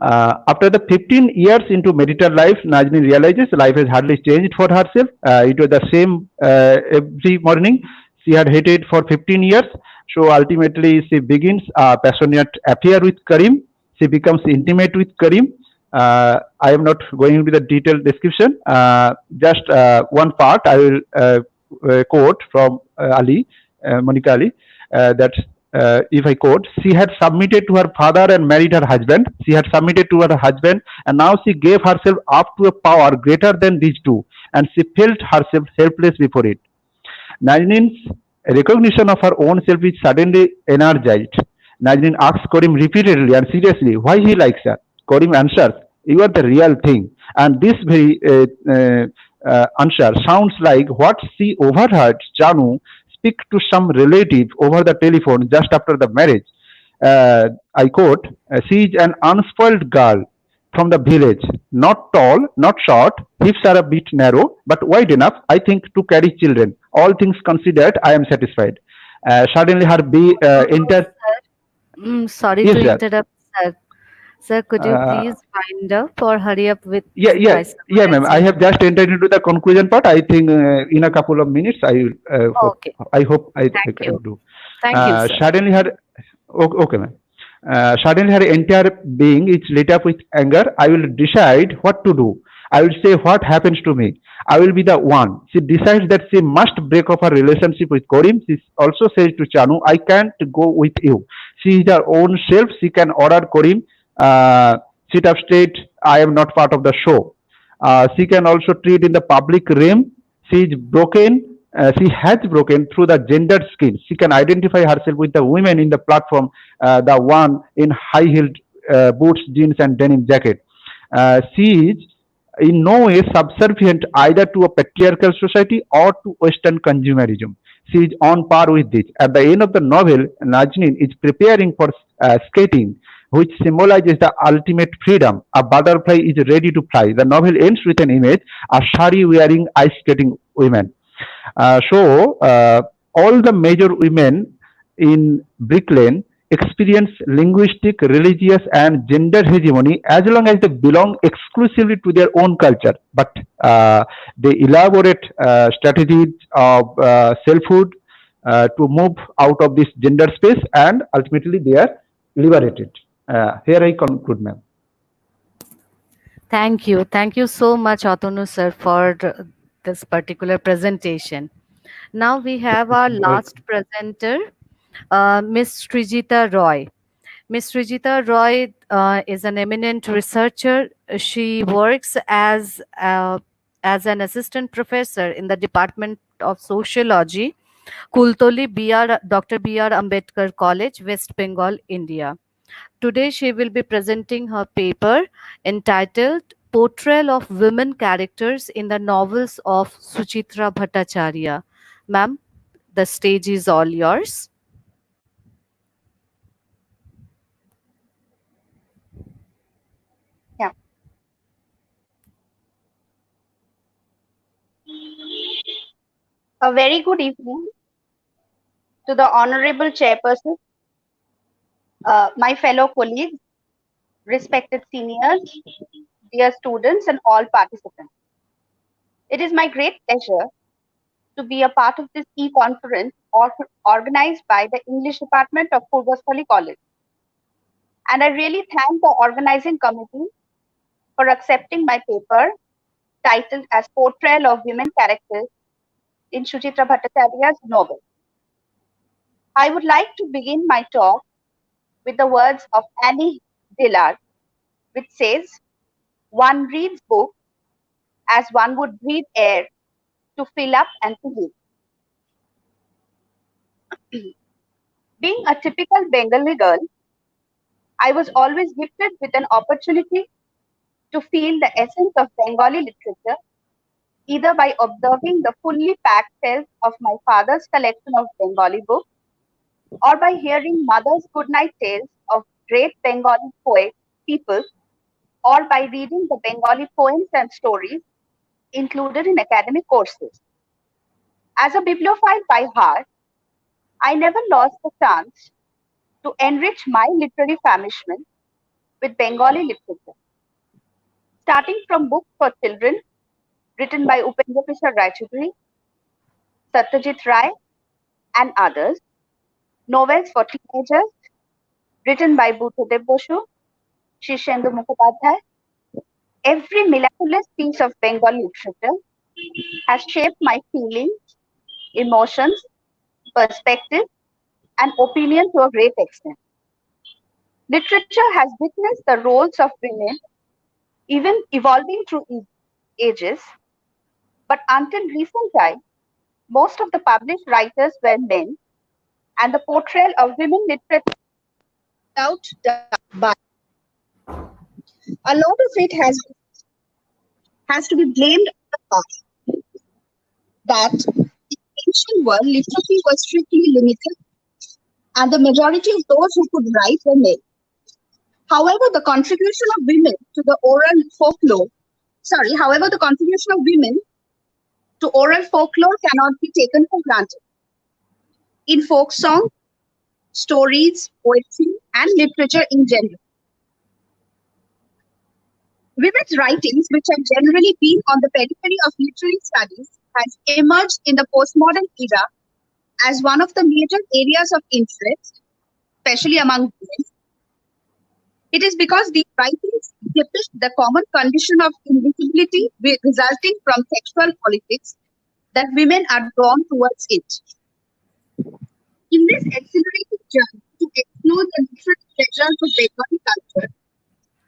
After the 15 years into marital life, Najni realizes life has hardly changed for herself. It was the same every morning. She had hated for 15 years. So ultimately, she begins a passionate affair with Karim. She becomes intimate with Karim. I am not going into the detailed description. Just one part I will quote from Monica Ali, that if I quote, she had submitted to her father and married her husband. She had submitted to her husband, and now she gave herself up to a power greater than these two, and she felt herself helpless before it. Najnin's recognition of her own self is suddenly energized. Najnin asks Karim repeatedly and seriously why he likes her. Karim answers, "You are the real thing." And this very answer sounds like what she overheard Janu speak to some relative over the telephone just after the marriage. I quote, "She is an unspoiled girl from the village, not tall, not short, hips are a bit narrow, but wide enough, I think, to carry children. All things considered, I am satisfied." Suddenly her Sorry yes, to sir. interrupt, sir. Sir, could you Uh, please wind up or hurry up with yeah, ma'am. I have just entered into the conclusion part. I think in a couple of minutes, Okay. I hope I Thank can you. do. Thank you, sir. Suddenly her, okay, ma'am. Suddenly her entire being is lit up with anger. I will decide what to do. I will say what happens to me. I will be the one. She decides that she must break off her relationship with Karim. She also says to Chanu, "I can't go with you." She is her own self. She can order Karim, sit up straight. I am not part of the show. She can also treat in the public realm. She is broken. She has broken through the gendered skin. She can identify herself with the women in the platform, the one in high-heeled boots, jeans, and denim jacket. She is in no way subservient either to a patriarchal society or to Western consumerism. She is on par with this. At the end of the novel, Najnin is preparing for skating, which symbolizes the ultimate freedom. A butterfly is ready to fly. The novel ends with an image, a sari wearing ice skating women. All the major women in Brick Lane experience linguistic, religious, and gender hegemony as long as they belong exclusively to their own culture. But they elaborate strategies of selfhood to move out of this gender space, and ultimately they are liberated. Here I conclude, ma'am. Thank you. Thank you so much, Atanu sir, for this particular presentation. Now we have our last presenter, Miss Srijita Roy. Miss Srijita Roy is an eminent researcher. She works as an assistant professor in the Department of Sociology, Kultoli Dr. B.R. Ambedkar College, West Bengal, India. Today she will be presenting her paper entitled Portrayal of Women Characters in the Novels of Suchitra Bhattacharya. Ma'am, the stage is all yours. A very good evening to the Honorable Chairperson, my fellow colleagues, respected seniors, dear students, and all participants. It is my great pleasure to be a part of this e-conference organized by the English Department of Purbasthali College. And I really thank the organizing committee for accepting my paper titled as Portrayal of Women Characters in Suchitra Bhattacharya's novel. I would like to begin my talk with the words of Annie Dillard, which says, "One reads books as one would breathe air to fill up and to live." Being a typical Bengali girl, I was always gifted with an opportunity to feel the essence of Bengali literature, either by observing the fully packed shelves of my father's collection of Bengali books, or by hearing mother's goodnight tales of great Bengali poet people or by reading the Bengali poems and stories included in academic courses. As a bibliophile by heart, I never lost the chance to enrich my literary famishment with Bengali literature, starting from books for children written by Upendra Prasad Raichaudhuri, Satyajit Ray, and others, novels for teenagers written by Buddhadev Bosu, Shishendu Mukhopadhyay. Every miraculous piece of Bengali literature has shaped my feelings, emotions, perspective, and opinion to a great extent. Literature has witnessed the roles of women even evolving through ages, but until recent time, most of the published writers were men, and the portrayal of women literature without doubt, but a lot of it has to be blamed on the fact that in the ancient world, literacy was strictly limited, and the majority of those who could write were men. However, the contribution of women to the oral folklore cannot be taken for granted. In folk song, stories, poetry, and literature in general, women's writings, which have generally been on the periphery of literary studies, has emerged in the postmodern era as one of the major areas of interest, especially among women. It is because these writings depict the common condition of invisibility resulting from sexual politics that women are drawn towards it. In this exhilarating journey to explore the literary treasures of Bengali culture,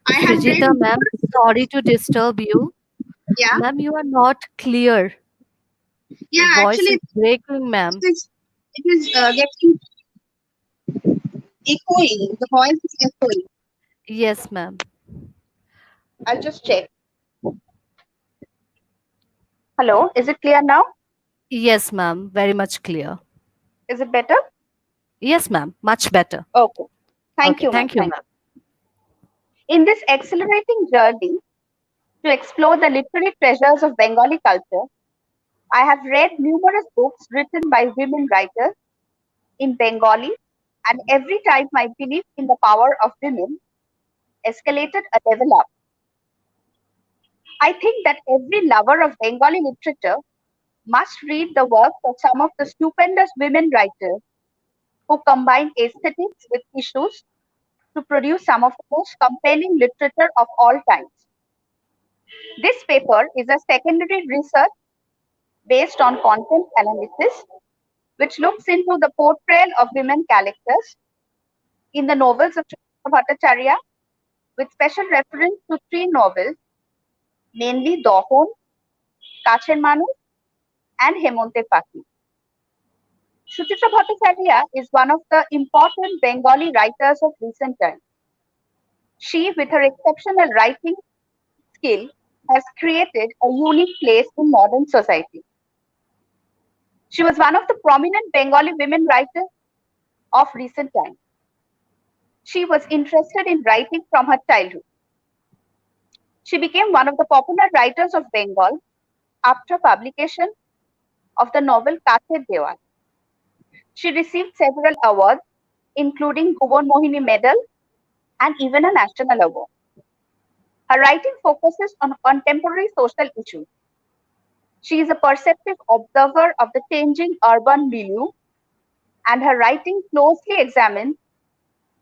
I have Srijita, read ma'am, sorry to disturb you. Yeah, Ma'am, you are not clear. yeah. Voice Actually, is breaking, ma'am. it is getting echoing. The voice is echoing. Yes, ma'am. I'll just check. Hello, is it clear now? Yes, ma'am. Very much clear. Is it better? Yes, ma'am. Much better. Okay. Thank Okay, you, ma'am. thank you, Thank ma'am. you. In this exhilarating journey to explore the literary treasures of Bengali culture, I have read numerous books written by women writers in Bengali, and every time my belief in the power of women escalated a level up. I think that every lover of Bengali literature must read the works of some of the stupendous women writers who combine aesthetics with issues to produce some of the most compelling literature of all times. This paper is a secondary research based on content analysis, which looks into the portrayal of women characters in the novels of Suchitra Bhattacharya, with special reference to 3 novels, mainly Dohon, Kachen Manu, and Hemonte Paki. Suchitra Bhattacharya is one of the important Bengali writers of recent times. She, with her exceptional writing skill, has created a unique place in modern society. She was one of the prominent Bengali women writers of recent times. She was interested in writing from her childhood. She became one of the popular writers of Bengal after publication of the novel Kacher Dewal. She received several awards, including Bhuban Mohini Medal and even a national award. Her writing focuses on contemporary social issues. She is a perceptive observer of the changing urban milieu, and her writing closely examines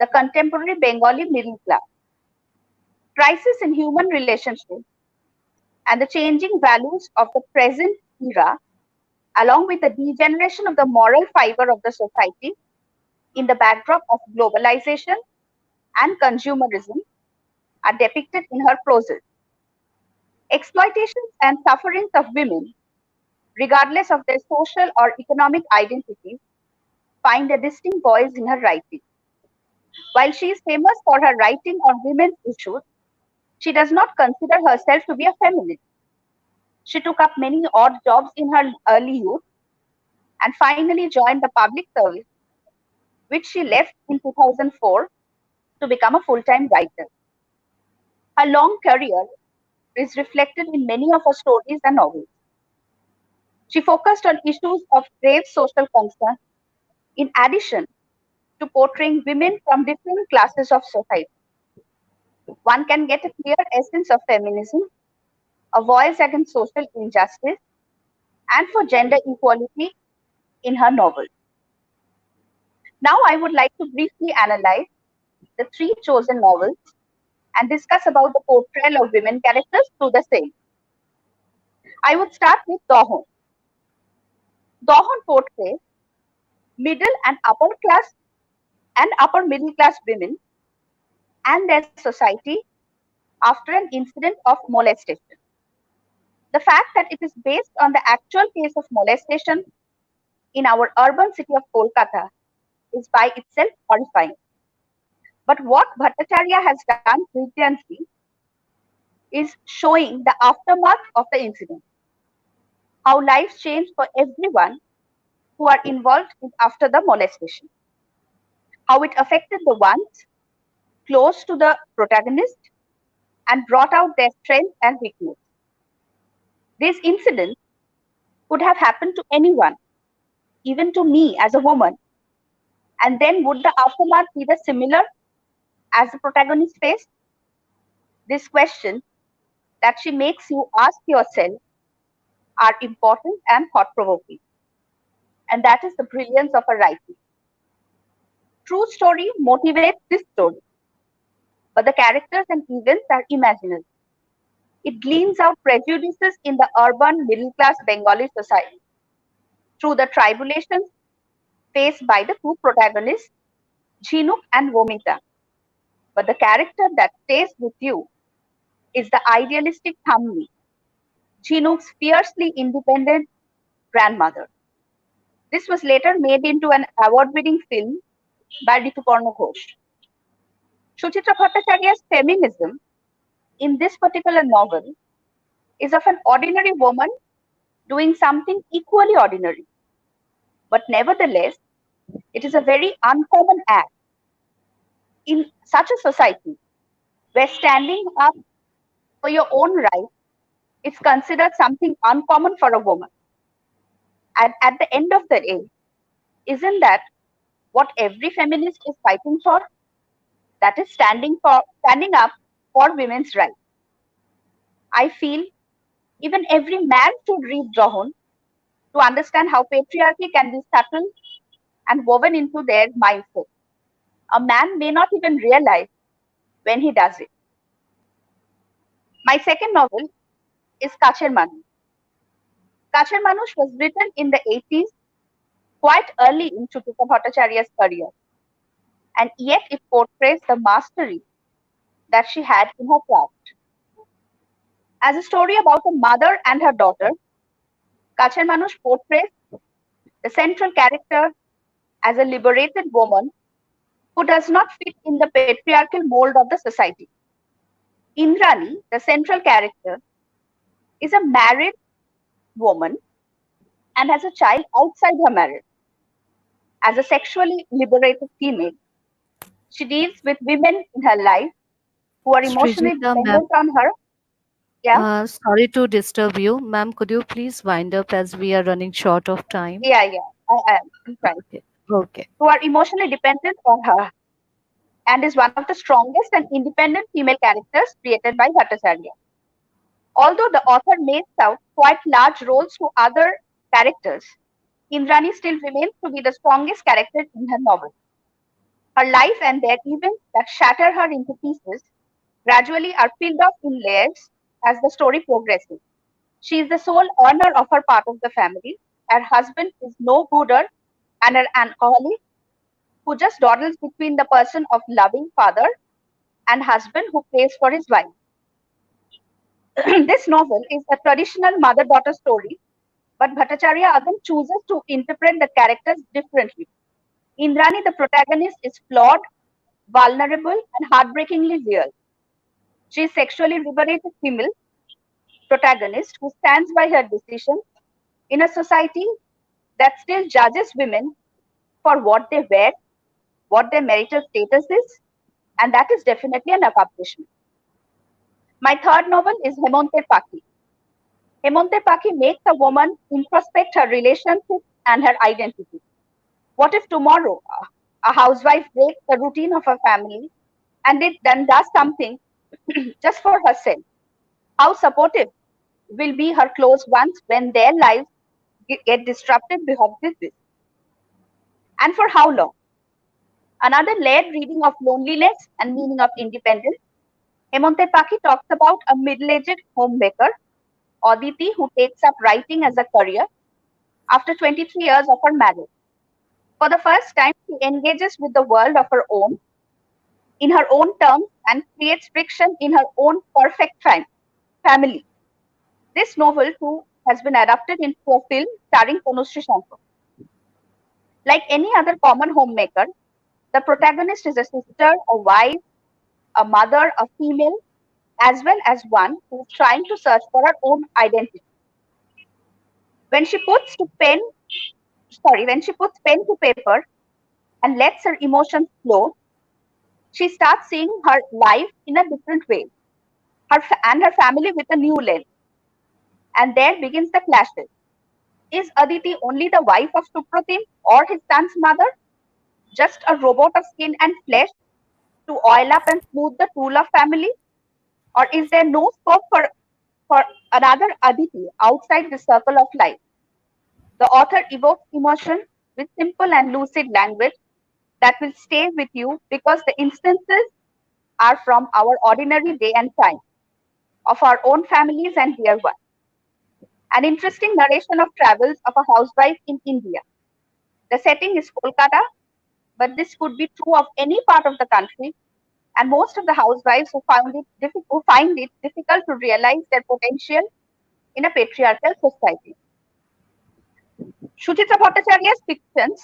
the contemporary Bengali middle class, crisis in human relationships, and the changing values of the present era, along with the degeneration of the moral fiber of the society in the backdrop of globalization and consumerism, are depicted in her prose. Exploitations and sufferings of women, regardless of their social or economic identities, find a distinct voice in her writing. While she is famous for her writing on women's issues, she does not consider herself to be a feminist. She took up many odd jobs in her early youth and finally joined the public service, which she left in 2004 to become a full-time writer. Her long career is reflected in many of her stories and novels. She focused on issues of grave social concern, in addition to portraying women from different classes of society. One can get a clear essence of feminism, a voice against social injustice, and for gender equality in her novel. Now I would like to briefly analyze the three chosen novels and discuss about the portrayal of women characters through the same. I would start with Dohon. Dohon portrays middle and upper middle class women and their society after an incident of molestation. The fact that it is based on the actual case of molestation in our urban city of Kolkata is by itself horrifying. But what Bhattacharya has done brilliantly is showing the aftermath of the incident, how lives change for everyone who are involved after the molestation, how it affected the ones close to the protagonist and brought out their strength and weakness. This incident could have happened to anyone, even to me as a woman. And then would the aftermath be the similar as the protagonist faced? These questions that she makes you ask yourself are important and thought-provoking. And that is the brilliance of her writing. True story motivates this story, but the characters and events are imaginary. It gleans out prejudices in the urban middle-class Bengali society through the tribulations faced by the two protagonists, Jhinuk and Vomita. But the character that stays with you is the idealistic Thammi, Jhinuk's fiercely independent grandmother. This was later made into an award-winning film by Rituparna Ghosh. Suchitra Bhattacharya's feminism in this particular novel is of an ordinary woman doing something equally ordinary. But nevertheless, it is a very uncommon act in such a society where standing up for your own right is considered something uncommon for a woman. And at the end of the day, isn't that what every feminist is fighting for? That is standing up for women's rights. I feel even every man should read Dohon to understand how patriarchy can be subtle and woven into their mindset. A man may not even realize when he does it. My second novel is Kacher Manush. Kacher Manush was written in the 80s, quite early in Suchitra Bhattacharya's career, and yet it portrays the mastery that she had in her craft. As a story about a mother and her daughter, Kacher Manush portrays the central character as a liberated woman who does not fit in the patriarchal mold of the society. Indrani, the central character, is a married woman and has a child outside her marriage. As a sexually liberated female, she deals with women in her life who are emotionally Srijita, dependent on her. Yeah, sorry to disturb you. Ma'am, could you please wind up as we are running short of time? yeah, I am. I'm trying. Okay. Who are emotionally dependent on her and is one of the strongest and independent female characters created by Bhattacharya. Although the author makes out quite large roles to other characters, Indrani still remains to be the strongest character in her novel. Her life and their events that shatter her into pieces gradually are peeled off in layers as the story progresses. She is the sole earner of her part of the family. Her husband is no gooder and an alcoholic who just dawdles between the person of loving father and husband who prays for his wife. This novel is a traditional mother-daughter story, but Bhattacharya again chooses to interpret the characters differently. Indrani, the protagonist, is flawed, vulnerable, and heartbreakingly real. She is a sexually liberated female protagonist who stands by her decision in a society that still judges women for what they wear, what their marital status is, and that is definitely an accomplishment. My third novel is Hemonte Paki. Hemonte Paki makes a woman introspect her relationship and her identity. What if tomorrow a housewife breaks the routine of her family and it then does something just for herself? How supportive will be her close ones when their lives get disrupted because of this? And for how long? Another layered reading of loneliness and meaning of independence. Hemonte Paki talks about a middle-aged homemaker, Aditi, who takes up writing as a career after 23 years of her marriage. For the first time, she engages with the world of her own, in her own terms, and creates friction in her own perfect family. This novel, too, has been adapted into a film starring Tanushree Shankar. Like any other common homemaker, the protagonist is a sister, a wife, a mother, a female, as well as one who is trying to search for her own identity. When she puts pen to paper and lets her emotions flow, she starts seeing her life in a different way, and her family with a new lens. And there begins the clashes. Is Aditi only the wife of Supratim or his son's mother? Just a robot of skin and flesh to oil up and smooth the tool of family? Or is there no scope for another Aditi outside the circle of life? The author evokes emotion with simple and lucid language that will stay with you because the instances are from our ordinary day and time, of our own families and dear ones. An interesting narration of travels of a housewife in India. The setting is Kolkata, but this could be true of any part of the country, and most of the housewives who find it difficult to realize their potential in a patriarchal society. Suchitra Bhattacharya's fictions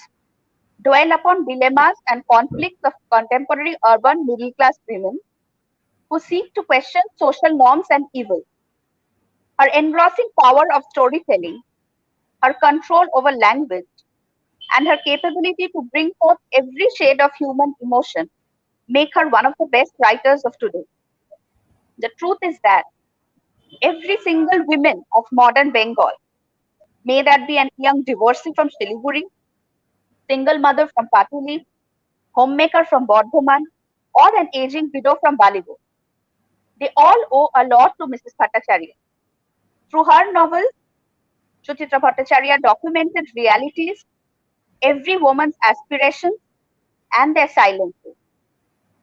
dwell upon dilemmas and conflicts of contemporary urban middle-class women who seek to question social norms and evil. Her engrossing power of storytelling, her control over language, and her capability to bring forth every shade of human emotion make her one of the best writers of today. The truth is that every single woman of modern Bengal, may that be an young divorcee from Siliguri, single mother from Patuli, homemaker from Bardhaman, or an aging widow from Baligo, they all owe a lot to Mrs. Bhattacharya. Through her novels, Suchitra Bhattacharya documented realities, every woman's aspirations, and their silences.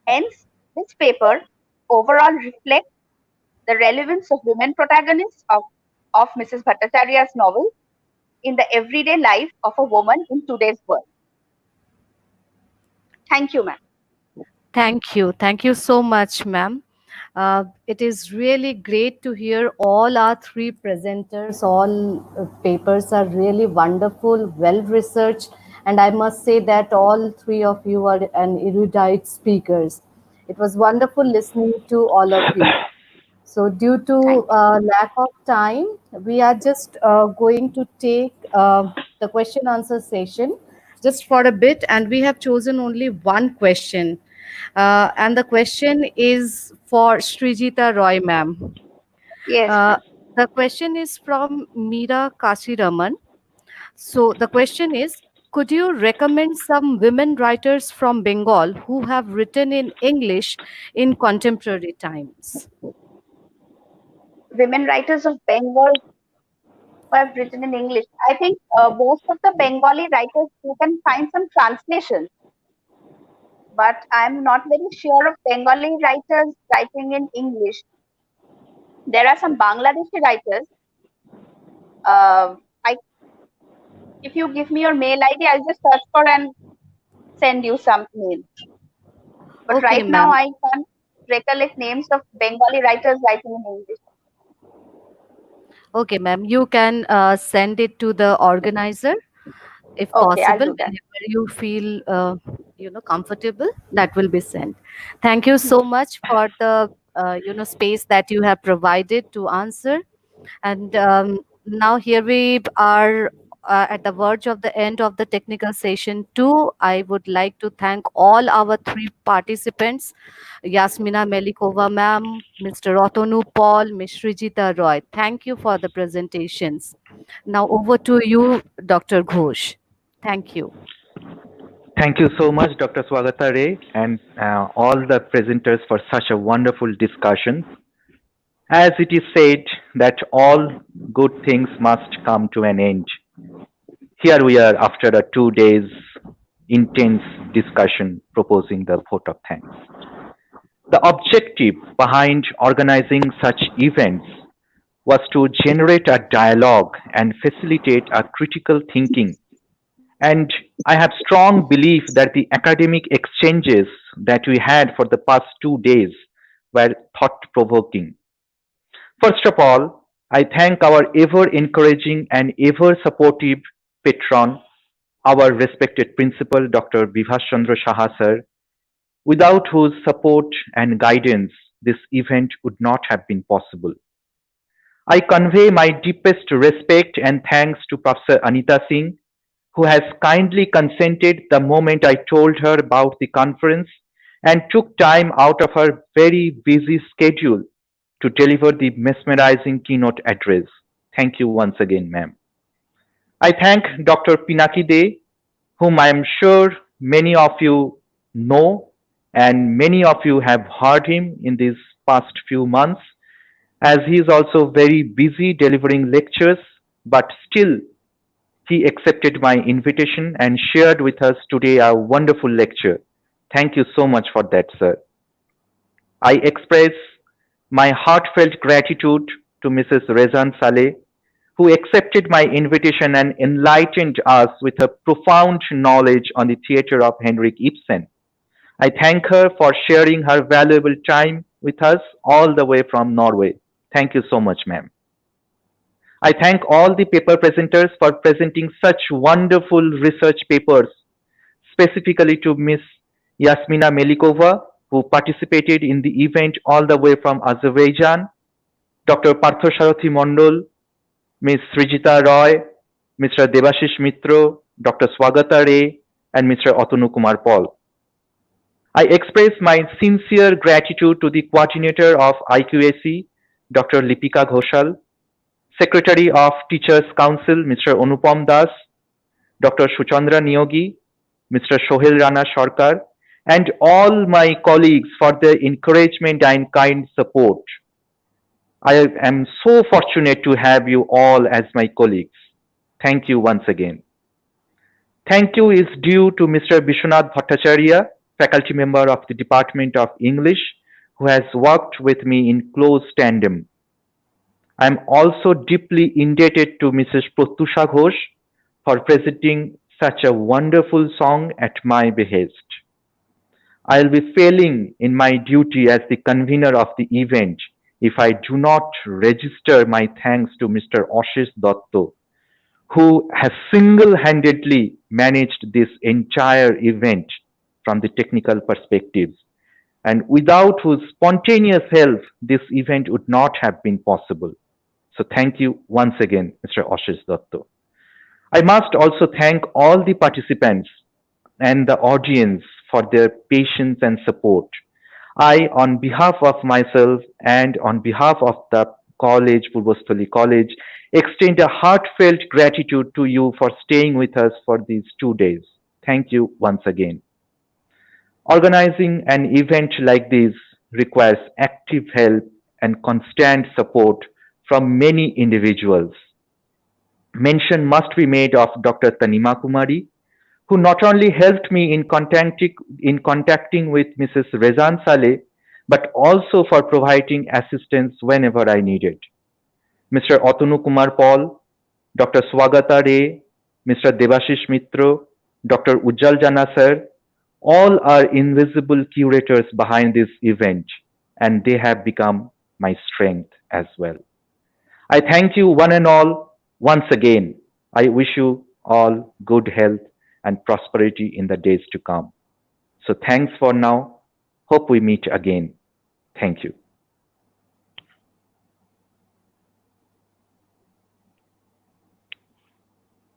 Hence, this paper overall reflects the relevance of women protagonists of Mrs. Bhattacharya's novel in the everyday life of a woman in today's world. Thank you, ma'am. Thank you. Thank you so much, ma'am. It is really great to hear all our three presenters. All papers are really wonderful, well researched, and I must say that all three of you are an erudite speakers. It was wonderful listening to all of you. So due to lack of time, we are just going to take the question answer session just for a bit, and we have chosen only one question. And the question is for Srijita Roy, ma'am. Yes. The question is from Meera Kasiraman. So the question is, could you recommend some women writers from Bengal who have written in English in contemporary times? Women writers of Bengal who have written in English. I think most of the Bengali writers, you can find some translations, but I'm not very sure of Bengali writers writing in English. There are some Bangladeshi writers. If you give me your mail ID, I'll just search for and send you some mail. But Okay, right now, ma'am. I can't recollect names of Bengali writers writing in English. Okay, ma'am. You can send it to the organizer if Okay, I'll possible. do that. Whenever you feel comfortable, that will be sent. Thank you so much for the space that you have provided to answer. And now here we are at the verge of the end of the technical session too. I would like to thank all our three participants, Yasmina Melikova ma'am, Mr. Otonu Paul, Ms. Srijita Roy. Thank you for the presentations. Now over to you, Dr. Ghosh. Thank you. Thank you so much, Dr. Swagata Ray, and all the presenters for such a wonderful discussion. As it is said that all good things must come to an end. Here we are after a 2 days intense discussion proposing the vote of thanks. The objective behind organizing such events was to generate a dialogue and facilitate a critical thinking. And I have strong belief that the academic exchanges that we had for the past 2 days were thought-provoking. First of all, I thank our ever encouraging and ever supportive patron, our respected principal, Dr. Bibhas Chandra Saha sir, without whose support and guidance this event would not have been possible. I convey my deepest respect and thanks to Professor Anita Singh, who has kindly consented the moment I told her about the conference and took time out of her very busy schedule to deliver the mesmerizing keynote address. Thank you once again, ma'am. I thank Dr. Pinaki De, whom I am sure many of you know and many of you have heard him in these past few months, as he is also very busy delivering lectures, but still he accepted my invitation and shared with us today a wonderful lecture. Thank you so much for that, sir. I express my heartfelt gratitude to Mrs. Rezan Saleh, who accepted my invitation and enlightened us with her profound knowledge on the theatre of Henrik Ibsen. I thank her for sharing her valuable time with us all the way from Norway. Thank you so much, ma'am. I thank all the paper presenters for presenting such wonderful research papers, specifically to Ms. Yasmina Melikova, who participated in the event all the way from Azerbaijan, Dr. Parthasarathi Mondol, Ms. Srijita Roy, Mr. Debashish Mitro, Dr. Swagata Ray, and Mr. Otonu Kumar Paul. I express my sincere gratitude to the coordinator of IQAC, Dr. Lipika Ghoshal, Secretary of Teachers Council, Mr. Anupam Das, Dr. Shuchandra Niyogi, Mr. Sohel Rana Sarkar, and all my colleagues for their encouragement and kind support. I am so fortunate to have you all as my colleagues. Thank you once again. Thank you is due to Mr. Vishwanath Bhattacharya, faculty member of the Department of English, who has worked with me in close tandem. I am also deeply indebted to Mrs. Pratyusha Ghosh for presenting such a wonderful song at my behest. I will be failing in my duty as the convener of the event if I do not register my thanks to Mr. Ashish Dotto, who has single-handedly managed this entire event from the technical perspectives, and without whose spontaneous help, this event would not have been possible. So thank you once again, Mr. Ashish Dotto. I must also thank all the participants and the audience for their patience and support. I, on behalf of myself and on behalf of the college, Purbasthali College, extend a heartfelt gratitude to you for staying with us for these 2 days. Thank you once again. Organizing an event like this requires active help and constant support from many individuals. Mention must be made of Dr. Tanima Kumari, who not only helped me in contacting with Mrs. Rezan Saleh, but also for providing assistance whenever I needed. Mr. Otonu Kumar Paul, Dr. Swagata Ray, Mr. Debashish Mitro, Dr. Ujjal Jana sir, all are invisible curators behind this event, and they have become my strength as well. I thank you one and all once again. I wish you all good health and prosperity in the days to come. So thanks for now. Hope we meet again. Thank you.